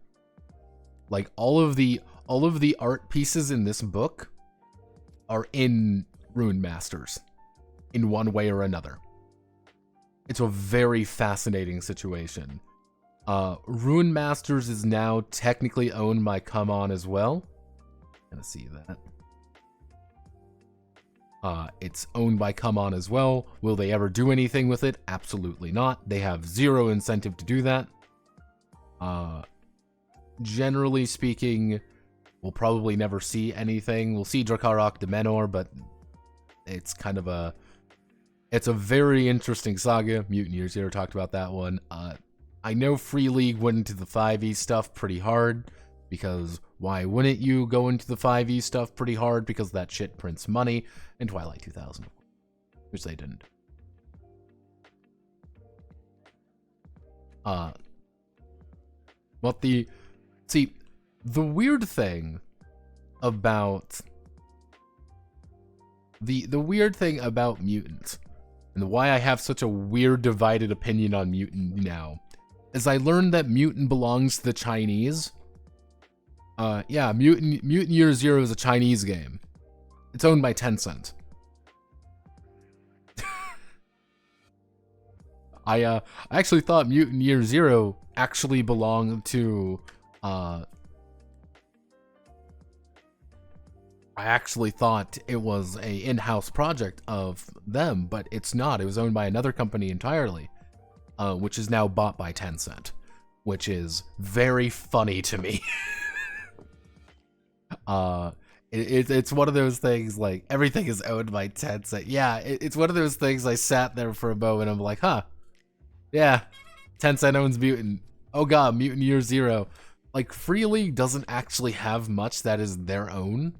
Like, all of the art pieces in this book are in Ruin Masters, in one way or another. It's a very fascinating situation. Ruin Masters is now technically owned by Come On as well. Gonna see that. It's owned by Come On as well. Will they ever do anything with it? Absolutely not. They have zero incentive to do that. Generally speaking, we'll probably never see anything. We'll see Drakkar Akdamenor, but it's kind of it's a very interesting saga. Mutant Year Zero talked about that one. I know Free League went into the 5e stuff pretty hard, because why wouldn't you go into the 5e stuff pretty hard? Because that shit prints money, in Twilight 2000, which they didn't. But the weird thing about the weird thing about Mutant, and why I have such a weird divided opinion on Mutant now, is I learned that Mutant belongs to the Chinese. Yeah, Mutant Year Zero is a Chinese game. It's owned by Tencent. I actually thought Mutant Year Zero actually belonged to I actually thought it was a in-house project of them, but it's not. It was owned by another company entirely, which is now bought by Tencent, which is very funny to me. It's one of those things, like, everything is owned by Tencent. Yeah, it's one of those things. I sat there for a moment, I'm like, huh, yeah, Tencent owns Mutant. Oh god, Mutant Year Zero. Like, Free League doesn't actually have much that is their own.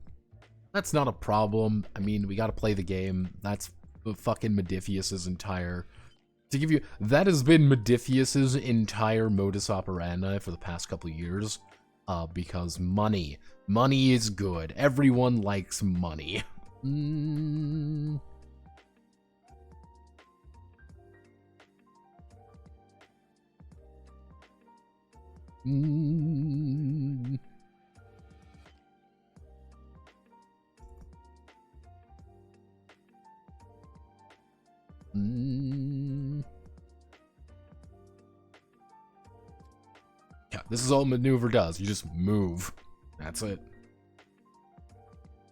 That's not a problem. I mean, we gotta play the game. That's fucking Modiphius's entire... To give you... That has been Modiphius's entire modus operandi for the past couple of years. Because money. Money is good. Everyone likes money. Yeah, this is all maneuver does. You just move. That's it.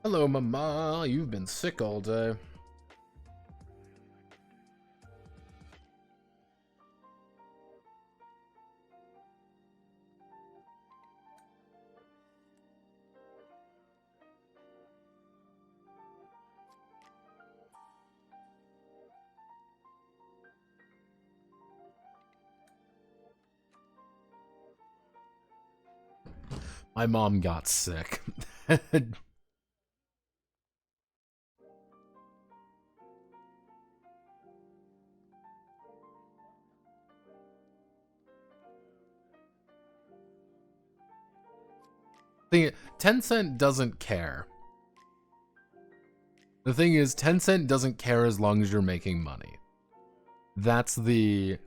Hello, Mama. You've been sick all day. My mom got sick. Tencent doesn't care. The thing is, Tencent doesn't care as long as you're making money. That's the...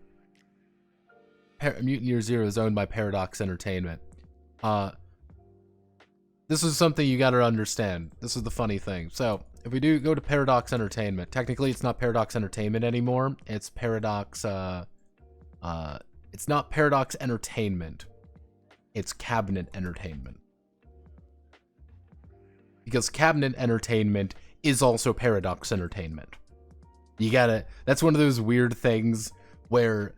Mutant Year Zero is owned by Paradox Entertainment. This is something you gotta understand. This is the funny thing. So, if we do go to Paradox Entertainment, technically it's not Paradox Entertainment anymore. It's Paradox, it's not Paradox Entertainment. It's Cabinet Entertainment. Because Cabinet Entertainment is also Paradox Entertainment. You gotta, that's one of those weird things where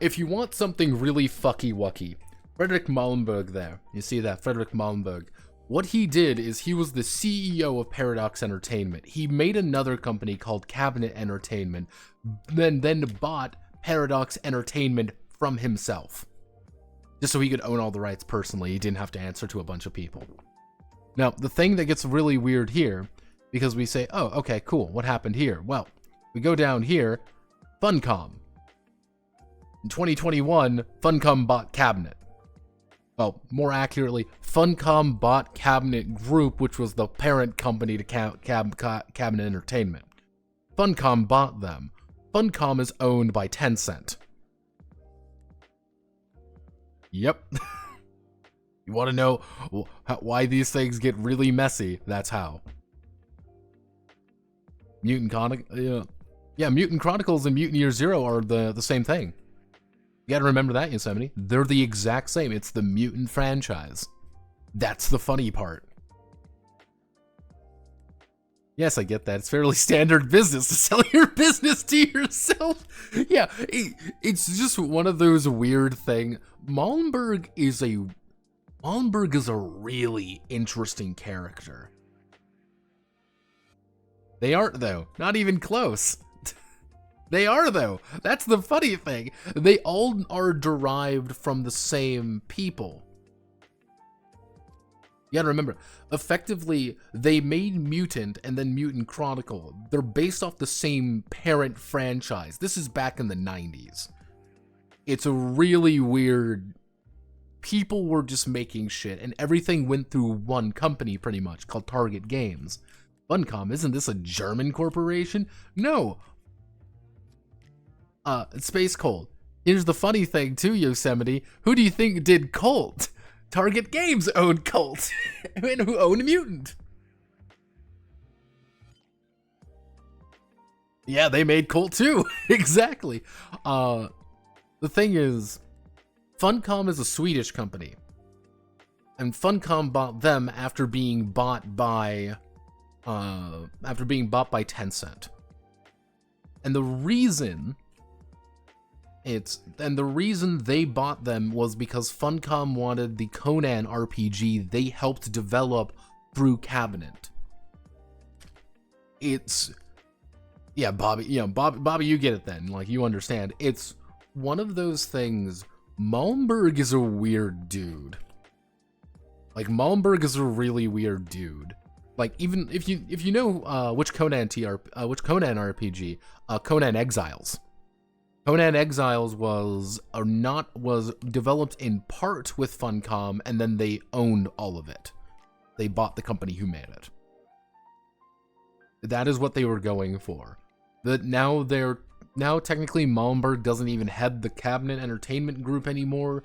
if you want something really fucky-wucky, Frederick Malmberg there, you see that, Frederick Malmberg, what he did is he was the CEO of Paradox Entertainment. He made another company called Cabinet Entertainment, then bought Paradox Entertainment from himself. Just so he could own all the rights personally, he didn't have to answer to a bunch of people. Now, the thing that gets really weird here, because we say, oh, okay, cool, what happened here? Well, we go down here, Funcom. In 2021, Funcom bought Cabinet. Well, more accurately, Funcom bought Cabinet Group, which was the parent company to Cabinet Entertainment. Funcom bought them. Funcom is owned by Tencent. Yep. You want to know why these things get really messy? That's how. Mutant Chronicles and Mutant Year Zero are the same thing. You gotta remember that, Yosemite. They're the exact same. It's the Mutant franchise. That's the funny part. Yes, I get that. It's fairly standard business to sell your business to yourself. Yeah, it's just one of those weird things. Malmberg is a really interesting character. They aren't, though. Not even close. They are, though. That's the funny thing. They all are derived from the same people. You gotta remember, effectively, they made Mutant and then Mutant Chronicle. They're based off the same parent franchise. This is back in the 90s. It's a really weird... People were just making shit, and everything went through one company, pretty much, called Target Games. Funcom, isn't this a German corporation? No. Space Cold. Here's the funny thing too, Yosemite. Who do you think did Colt? Target Games owned Colt. And who owned Mutant? Yeah, they made Colt too. Exactly. The thing is, Funcom is a Swedish company. And Funcom bought them after being bought by Tencent. And the reason they bought them was because Funcom wanted the Conan RPG they helped develop through Cabinet. Yeah, Bobby, Bobby, you get it then. Like, you understand. It's one of those things. Malmberg is a weird dude. Like, Malmberg is a really weird dude. Like, even if you know which Conan RPG, Conan Exiles. Conan Exiles was developed in part with Funcom, and then they owned all of it. They bought the company who made it. That is what they were going for. Now technically Malmberg doesn't even head the Cabinet Entertainment Group anymore.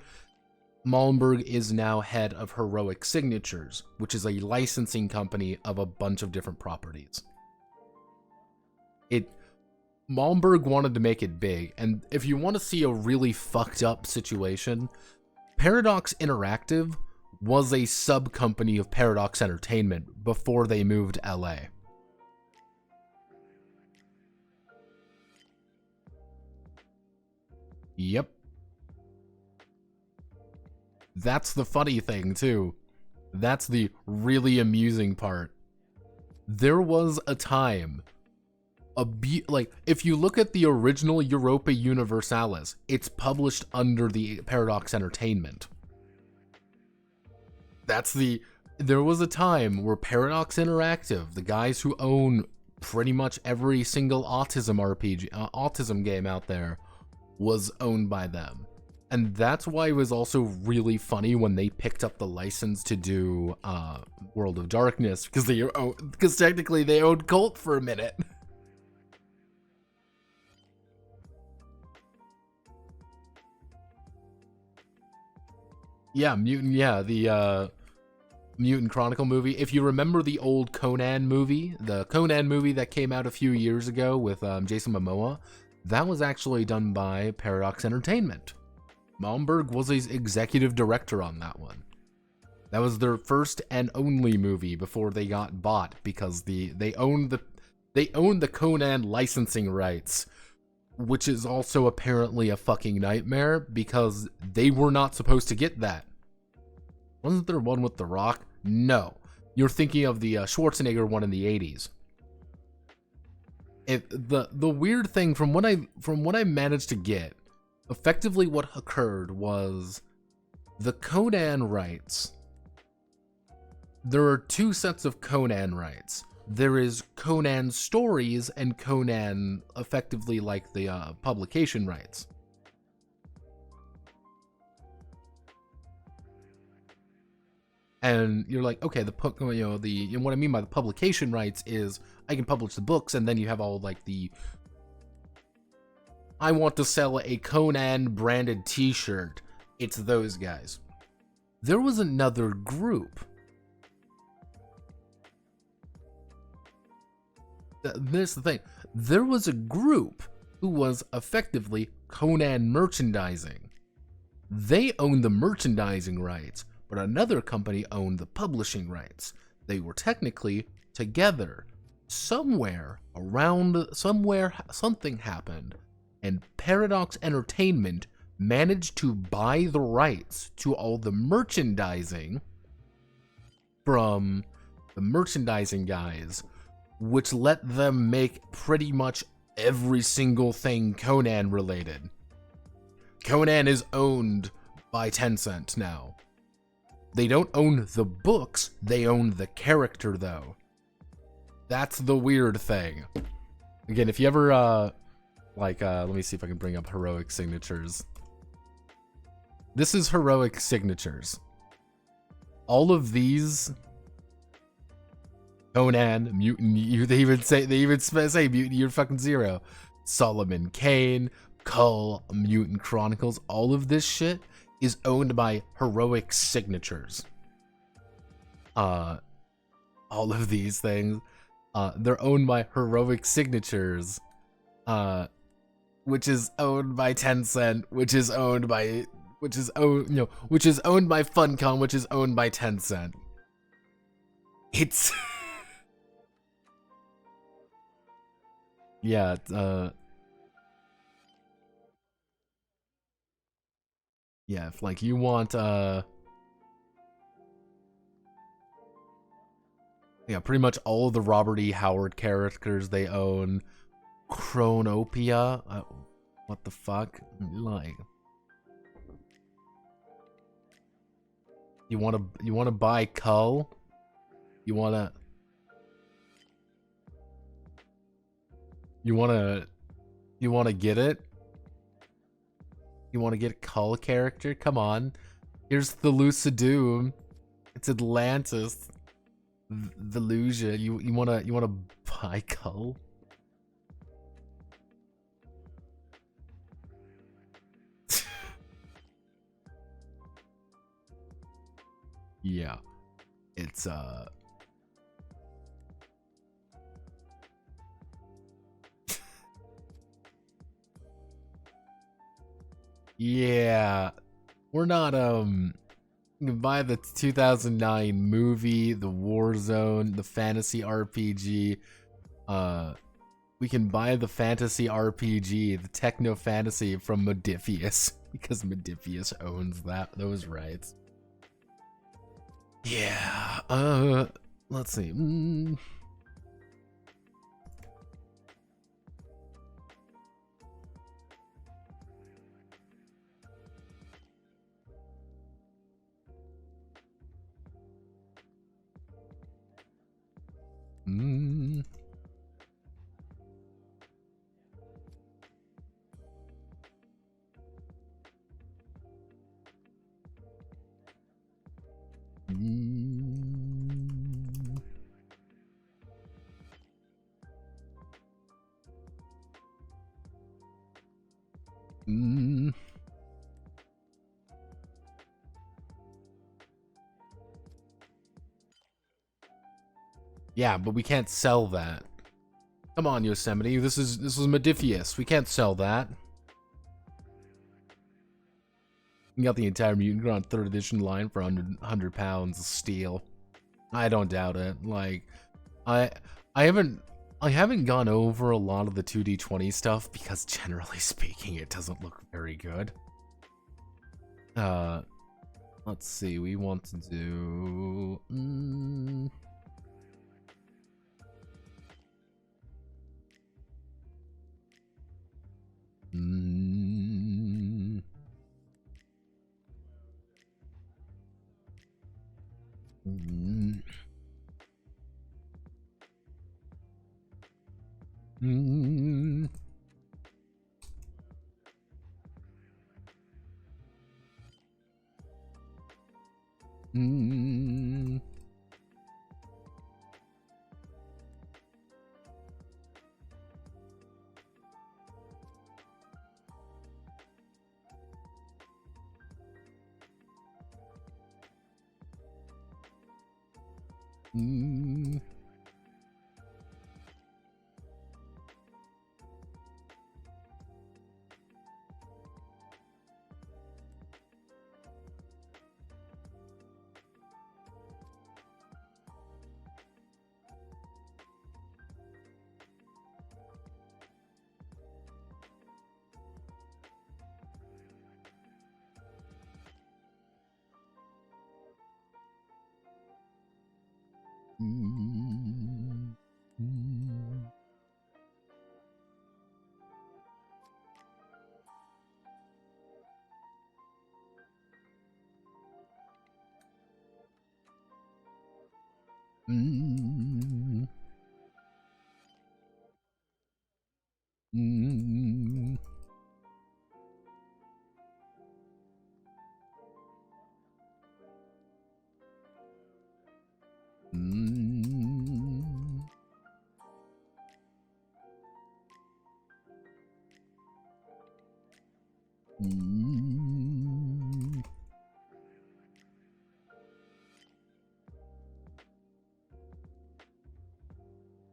Malmberg is now head of Heroic Signatures, which is a licensing company of a bunch of different properties. Malmberg wanted to make it big, and if you want to see a really fucked up situation, Paradox Interactive was a sub-company of Paradox Entertainment before they moved to LA. Yep. That's the funny thing, too. That's the really amusing part. There was a time, if you look at the original Europa Universalis, it's published under the Paradox Entertainment. There was a time where Paradox Interactive, the guys who own pretty much every single autism RPG, autism game out there, was owned by them. And that's why it was also really funny when they picked up the license to do World of Darkness, because technically they owned Cult for a minute. Yeah, Mutant, yeah, the Mutant Chronicle movie. If you remember the old Conan movie, the Conan movie that came out a few years ago with Jason Momoa, that was actually done by Paradox Entertainment. Malmberg was his executive director on that one. That was their first and only movie before they got bought, because they owned the Conan licensing rights, which is also apparently a fucking nightmare because they were not supposed to get that. Wasn't there one with The Rock? No. You're thinking of the Schwarzenegger one in the 80s. The weird thing, from what I managed to get, effectively what occurred was the Conan rights. There are two sets of Conan rights. There is Conan Stories and Conan, effectively like the publication rights. And you're like, okay, what I mean by the publication rights is I can publish the books, and then you have all like I want to sell a Conan branded t-shirt. It's those guys. There was another group. This is the thing. There was a group who was effectively Conan merchandising. They owned the merchandising rights, but another company owned the publishing rights. They were technically together. Somewhere something happened, and Paradox Entertainment managed to buy the rights to all the merchandising from the merchandising guys, which let them make pretty much every single thing Conan related. Conan is owned by Tencent now. They don't own the books, they own the character though. That's the weird thing. Again, if you ever, let me see if I can bring up heroic signatures. This is heroic signatures. All of these, Conan, Mutant, they even say Mutant Year fucking Zero, Solomon Kane, Cull, Mutant Chronicles, all of this shit is owned by heroic signatures. All of these things, they're owned by heroic signatures, which is owned by Tencent, which is owned by Funcom, which is owned by Tencent. It's yeah, yeah, if like you want yeah, pretty much all of the Robert E. Howard characters they own. Chronopia, what the fuck? Like, you wanna buy Cull? You wanna get it? You wanna get a Cull character? Come on. Here's the Lucidoom. It's Atlantis. Velusia. You wanna buy Cull? Yeah. It's yeah. We're not you can buy the 2009 movie, the Warzone, the fantasy RPG. We can buy the fantasy RPG, the techno fantasy from Modiphius, because Modiphius owns those rights. Yeah, let's see. Mm. Yeah, but we can't sell that. Come on, Yosemite. This is Modifius. We can't sell that. You got the entire Mutant Ground 3rd edition line for 100 pounds of steel. I don't doubt it. Like, I haven't gone over a lot of the 2D20 stuff because generally speaking, it doesn't look very good. Let's see. We want to do.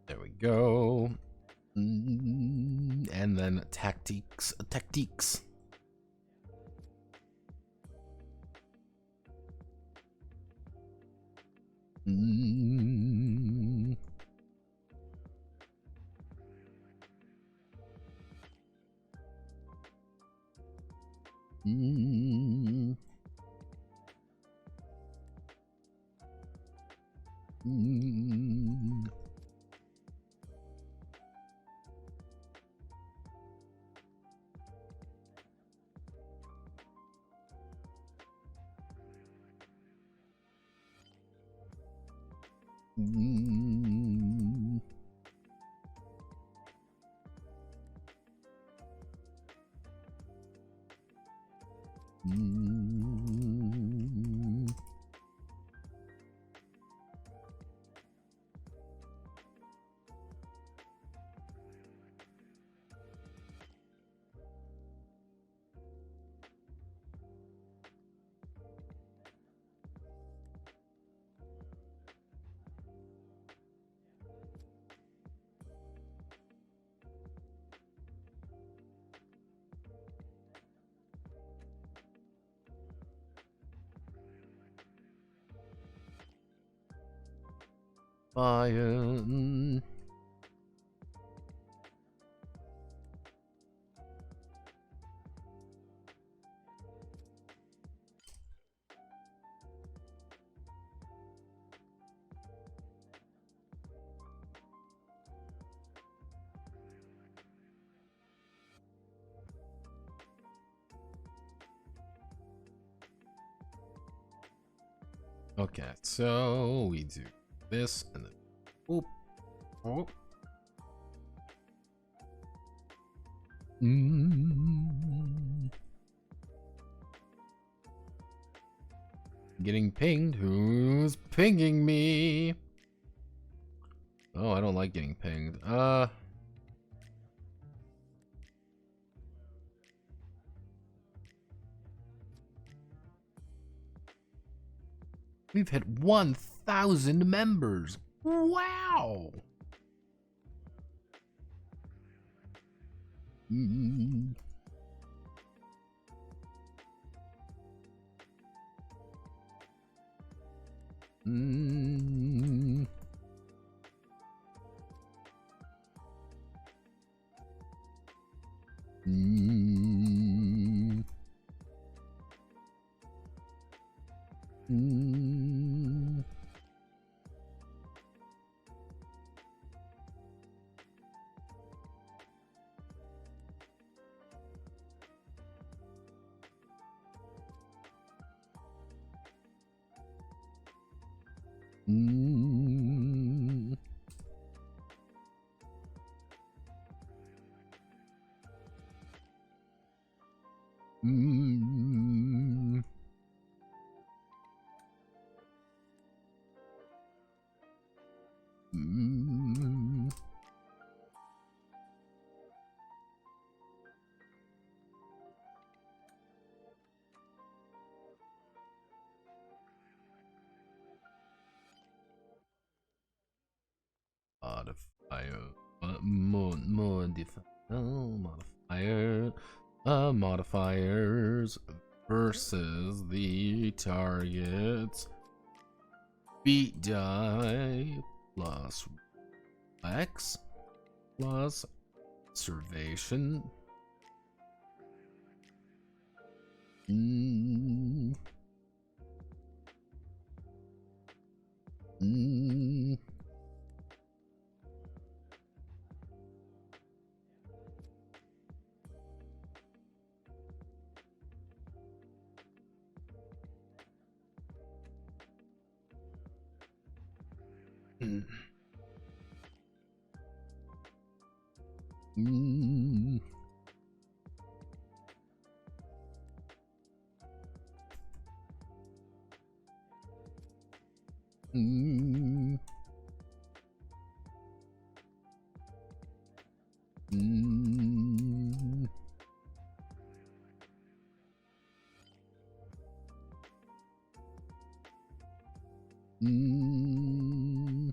There we go. And then tactics. Fire. Okay, so we do this and then oop, oop. Getting pinged. Who's pinging me? Oh, I don't like getting pinged. We've hit 1,000 members. Wow. Mm. Mm. Mm. Mm. Mm. Mm. Mm. Modifiers versus the target's beat die plus X plus observation. Mm. Mm. Mm. Mm. Mm. Mm. Mm.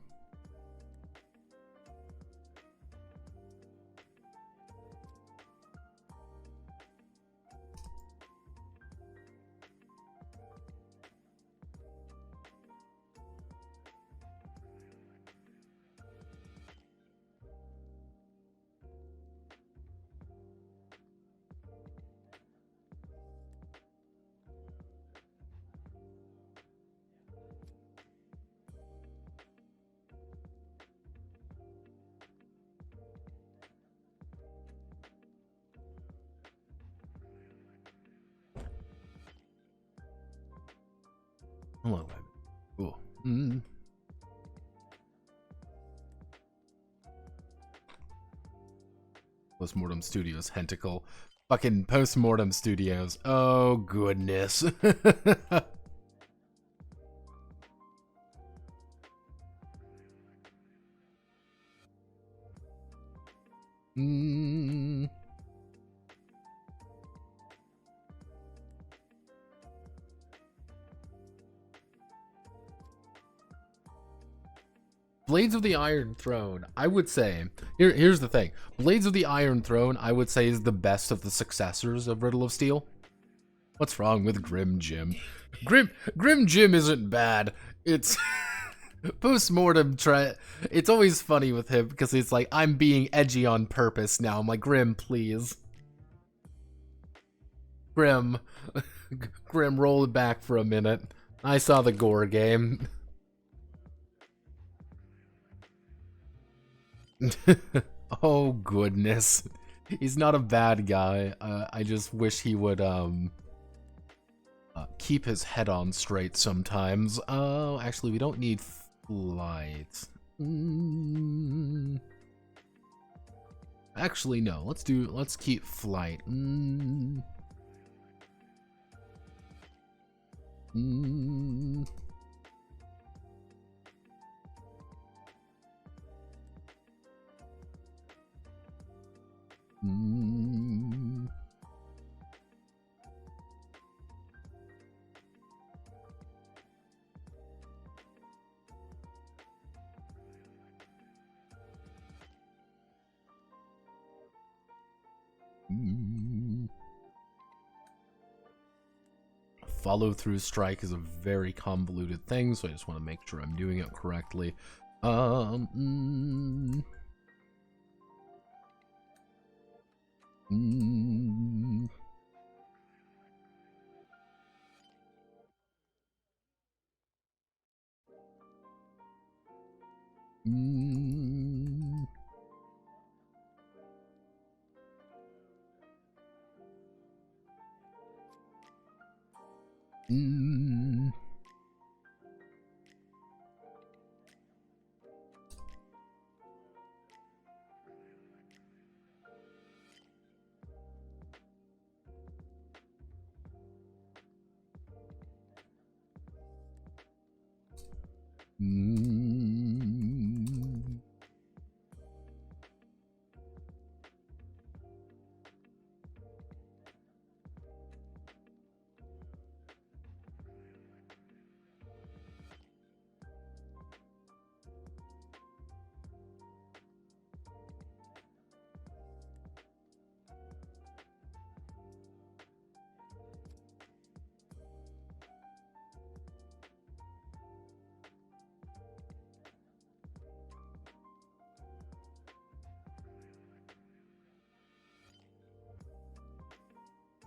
Hello, baby. Cool. Mm. Postmortem Studios, Hentacle. Fucking Postmortem Studios. Oh, goodness. Mm. Blades of the Iron Throne, I would say. Here's the thing. Blades of the Iron Throne, I would say, is the best of the successors of Riddle of Steel. What's wrong with Grim Jim? Grim Jim isn't bad. It's postmortem it's always funny with him because it's like, I'm being edgy on purpose now. I'm like, Grim, please. Grim. Grim, roll it back for a minute. I saw the gore game. Oh goodness. He's not a bad guy. I just wish he would keep his head on straight sometimes. Oh, actually we don't need flight. Actually no, let's keep flight. Follow through strike is a very convoluted thing, so I just want to make sure I'm doing it correctly.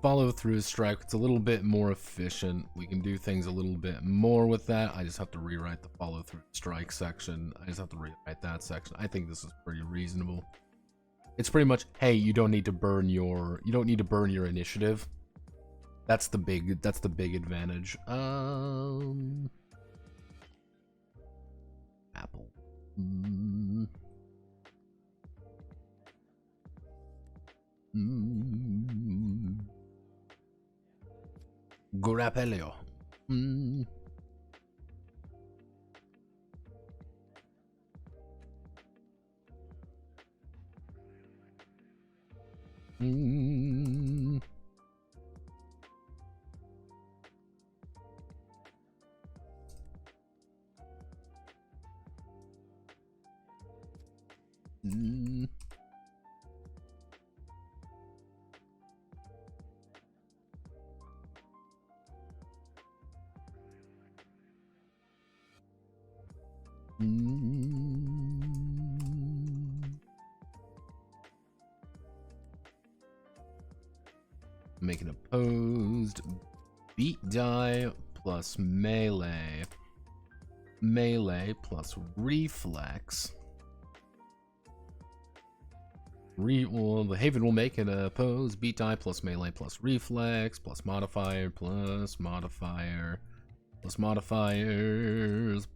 Follow through strike. It's a little bit more efficient. We can do things a little bit more with that. I just have to rewrite the follow through strike section. I just have to rewrite that section. I think this is pretty reasonable. It's pretty much, hey, you don't need to burn your initiative. That's the big advantage. Apple. Grapelio. Make an opposed beat die plus melee. Melee plus reflex. Well, the Haven will make an opposed beat die plus melee plus reflex plus modifier plus modifier plus modifiers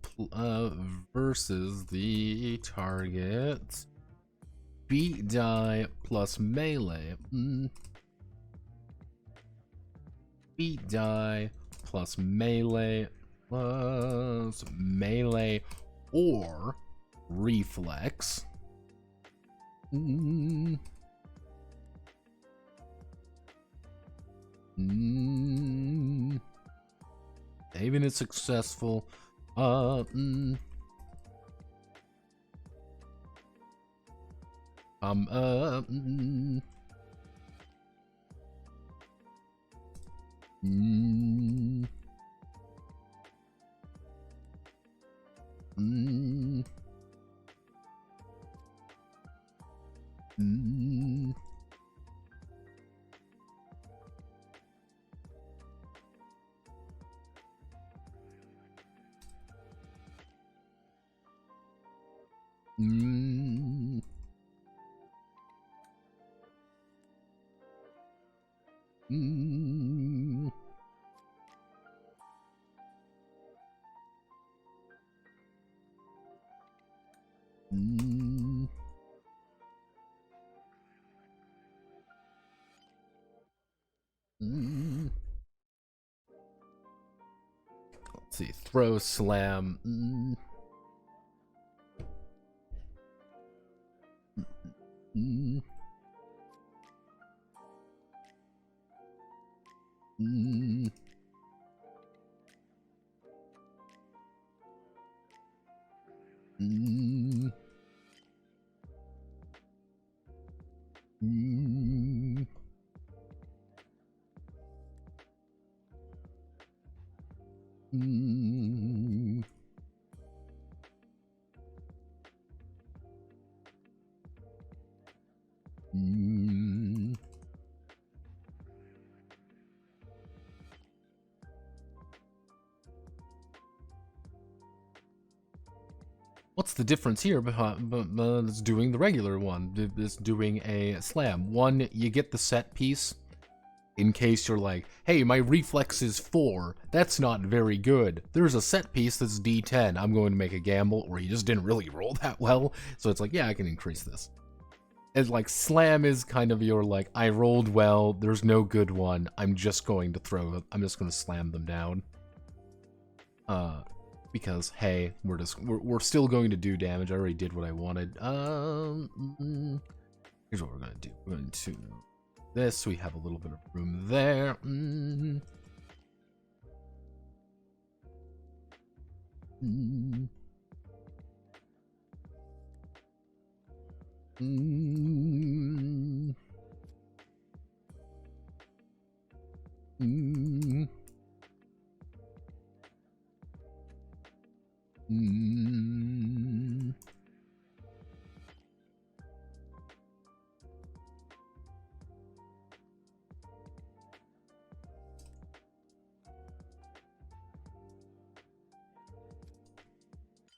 versus the target. Beat die plus melee. Beat die plus melee or reflex. Haven is successful. Let's see, throw slam. Mm. Mm. What's the difference here it's doing the regular one? It's doing a slam. One, you get the set piece in case you're like, hey, my reflex is 4. That's not very good. There's a set piece that's D10. I'm going to make a gamble, or you just didn't really roll that well. So it's like, yeah, I can increase this. And like slam is kind of your like, I rolled well. There's no good one. I'm just going to slam them down. Because hey, we're still going to do damage. I already did what I wanted. Here's what we're gonna do. We're going to this. We have a little bit of room there. Mm. Mm. Mm. Mm. Mm.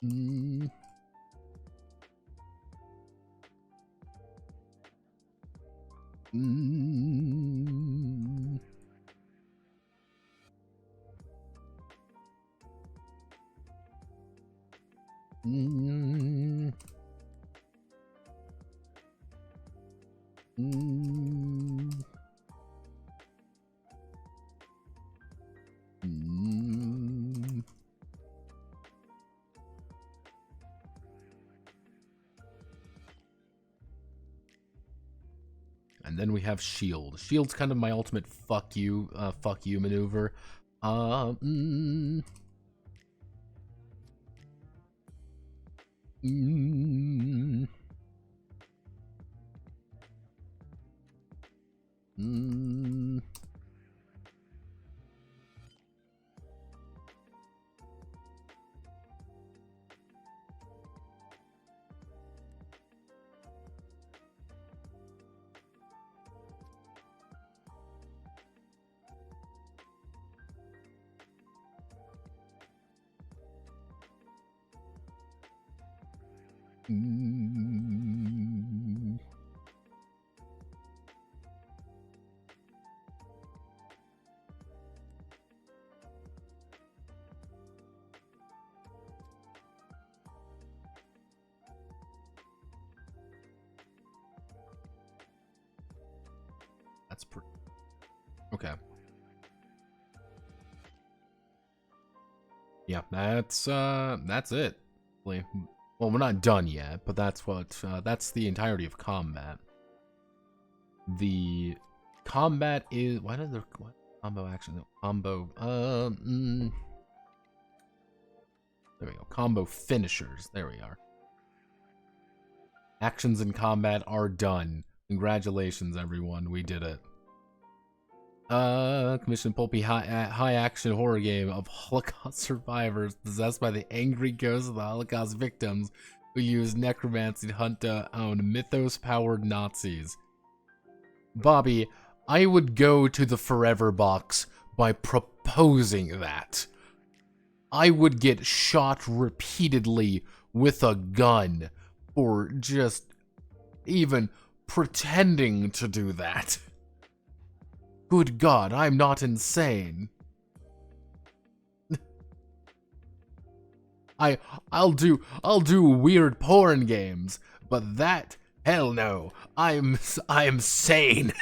Mm. Mm. Mm. Mm. Mm. And then we have shield. Shield's kind of my ultimate fuck you maneuver. Mm. Mm. Mm. Mm. That's pretty okay. Yeah, that's it. Well, we're not done yet, but that's the entirety of combat. The combat is what combo action? Combo there we go. Combo finishers. There we are. Actions in combat are done. Congratulations, everyone. We did it. Commission pulpy high action horror game of Holocaust survivors possessed by the angry ghosts of the Holocaust victims who use necromancy to hunt down mythos-powered Nazis. Bobby, I would go to the forever box by proposing that. I would get shot repeatedly with a gun for just even pretending to do that. Good God, I'm not insane. I'll do weird porn games, but that, hell no. I'm sane.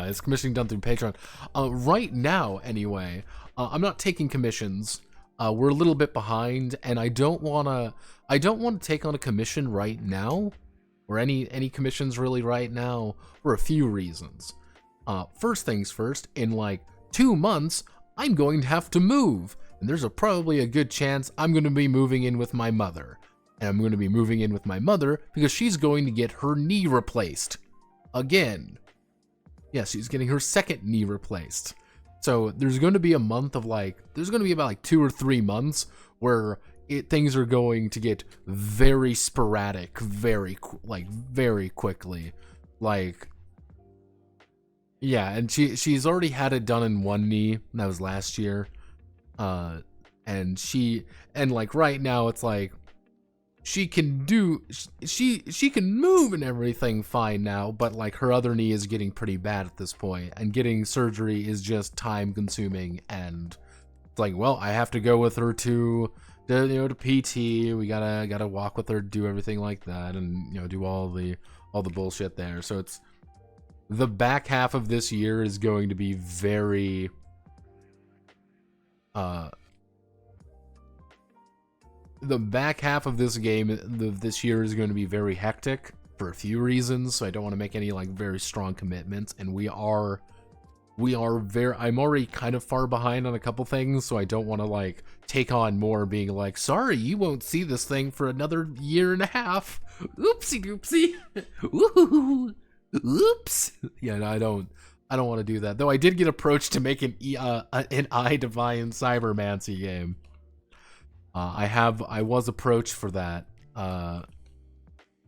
Is commissioning done through Patreon? Right now, anyway, I'm not taking commissions. We're a little bit behind, and I don't want to take on a commission right now, or any commissions really right now, for a few reasons. First things first, in like 2 months, I'm going to have to move, and there's probably a good chance I'm going to be moving in with my mother. And I'm going to be moving in with my mother because she's going to get her knee replaced. Again. Yeah, she's getting her second knee replaced. So there's going to be a month of there's going to be about 2 or 3 months where things are going to get very sporadic, very quickly. Yeah, and she's already had it done in one knee, and that was last year. And right now it's she can move and everything fine now, but her other knee is getting pretty bad at this point, and getting surgery is just time consuming, and it's well, I have to go with her to PT. We gotta walk with her, do everything like that, and do all the bullshit there. So it's the back half of this year is going to be very the back half of this this year is going to be very hectic for a few reasons, so I don't want to make any very strong commitments, and I'm already kind of far behind on a couple things, so I don't want to take on more, being sorry, you won't see this thing for another year and a half. Oopsie doopsie. Oops. Yeah, no, I don't want to do that. Though I did get approached to make an I Divine Cybermancy game. I was approached for that. I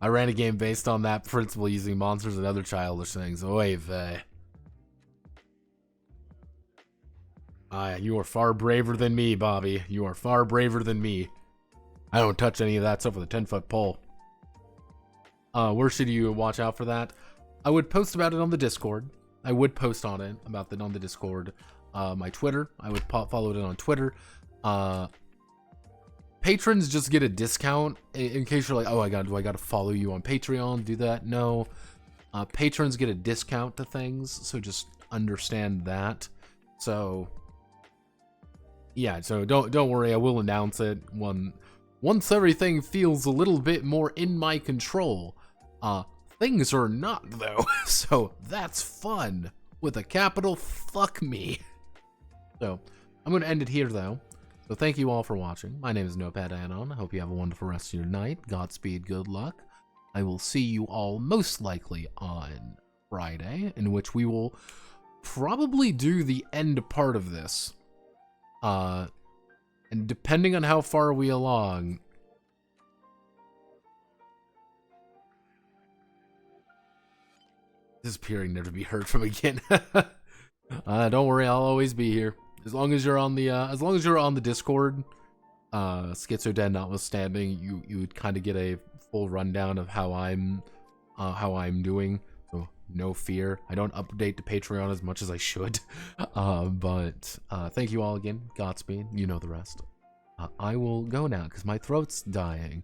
ran a game based on that principle using monsters and other childish things. Oy vey. You are far braver than me, Bobby. You are far braver than me. I don't touch any of that stuff with a 10-foot pole. Where should you watch out for that? I would post about it on the Discord. I would post on it about it on the Discord. My Twitter, I would follow it on Twitter. Patrons just get a discount in case you're oh, do I got to follow you on Patreon? Do that? No. Patrons get a discount to things, so just understand that. So yeah, so don't worry, I will announce it once everything feels a little bit more in my control. Things are not though, so that's fun with a capital fuck me. So I'm going to end it here though. So thank you all for watching. My name is Notepad Anon. I hope you have a wonderful rest of your night. Godspeed, good luck. I will see you all most likely on Friday, in which we will probably do the end part of this. And depending on how far we along, disappearing, never to be heard from again. Don't worry, I'll always be here. As long as you're on the Discord, Schizoden notwithstanding, you would kind of get a full rundown of how I'm doing. So no fear. I don't update to Patreon as much as I should. But thank you all again. Godspeed. You know the rest. I will go now because my throat's dying.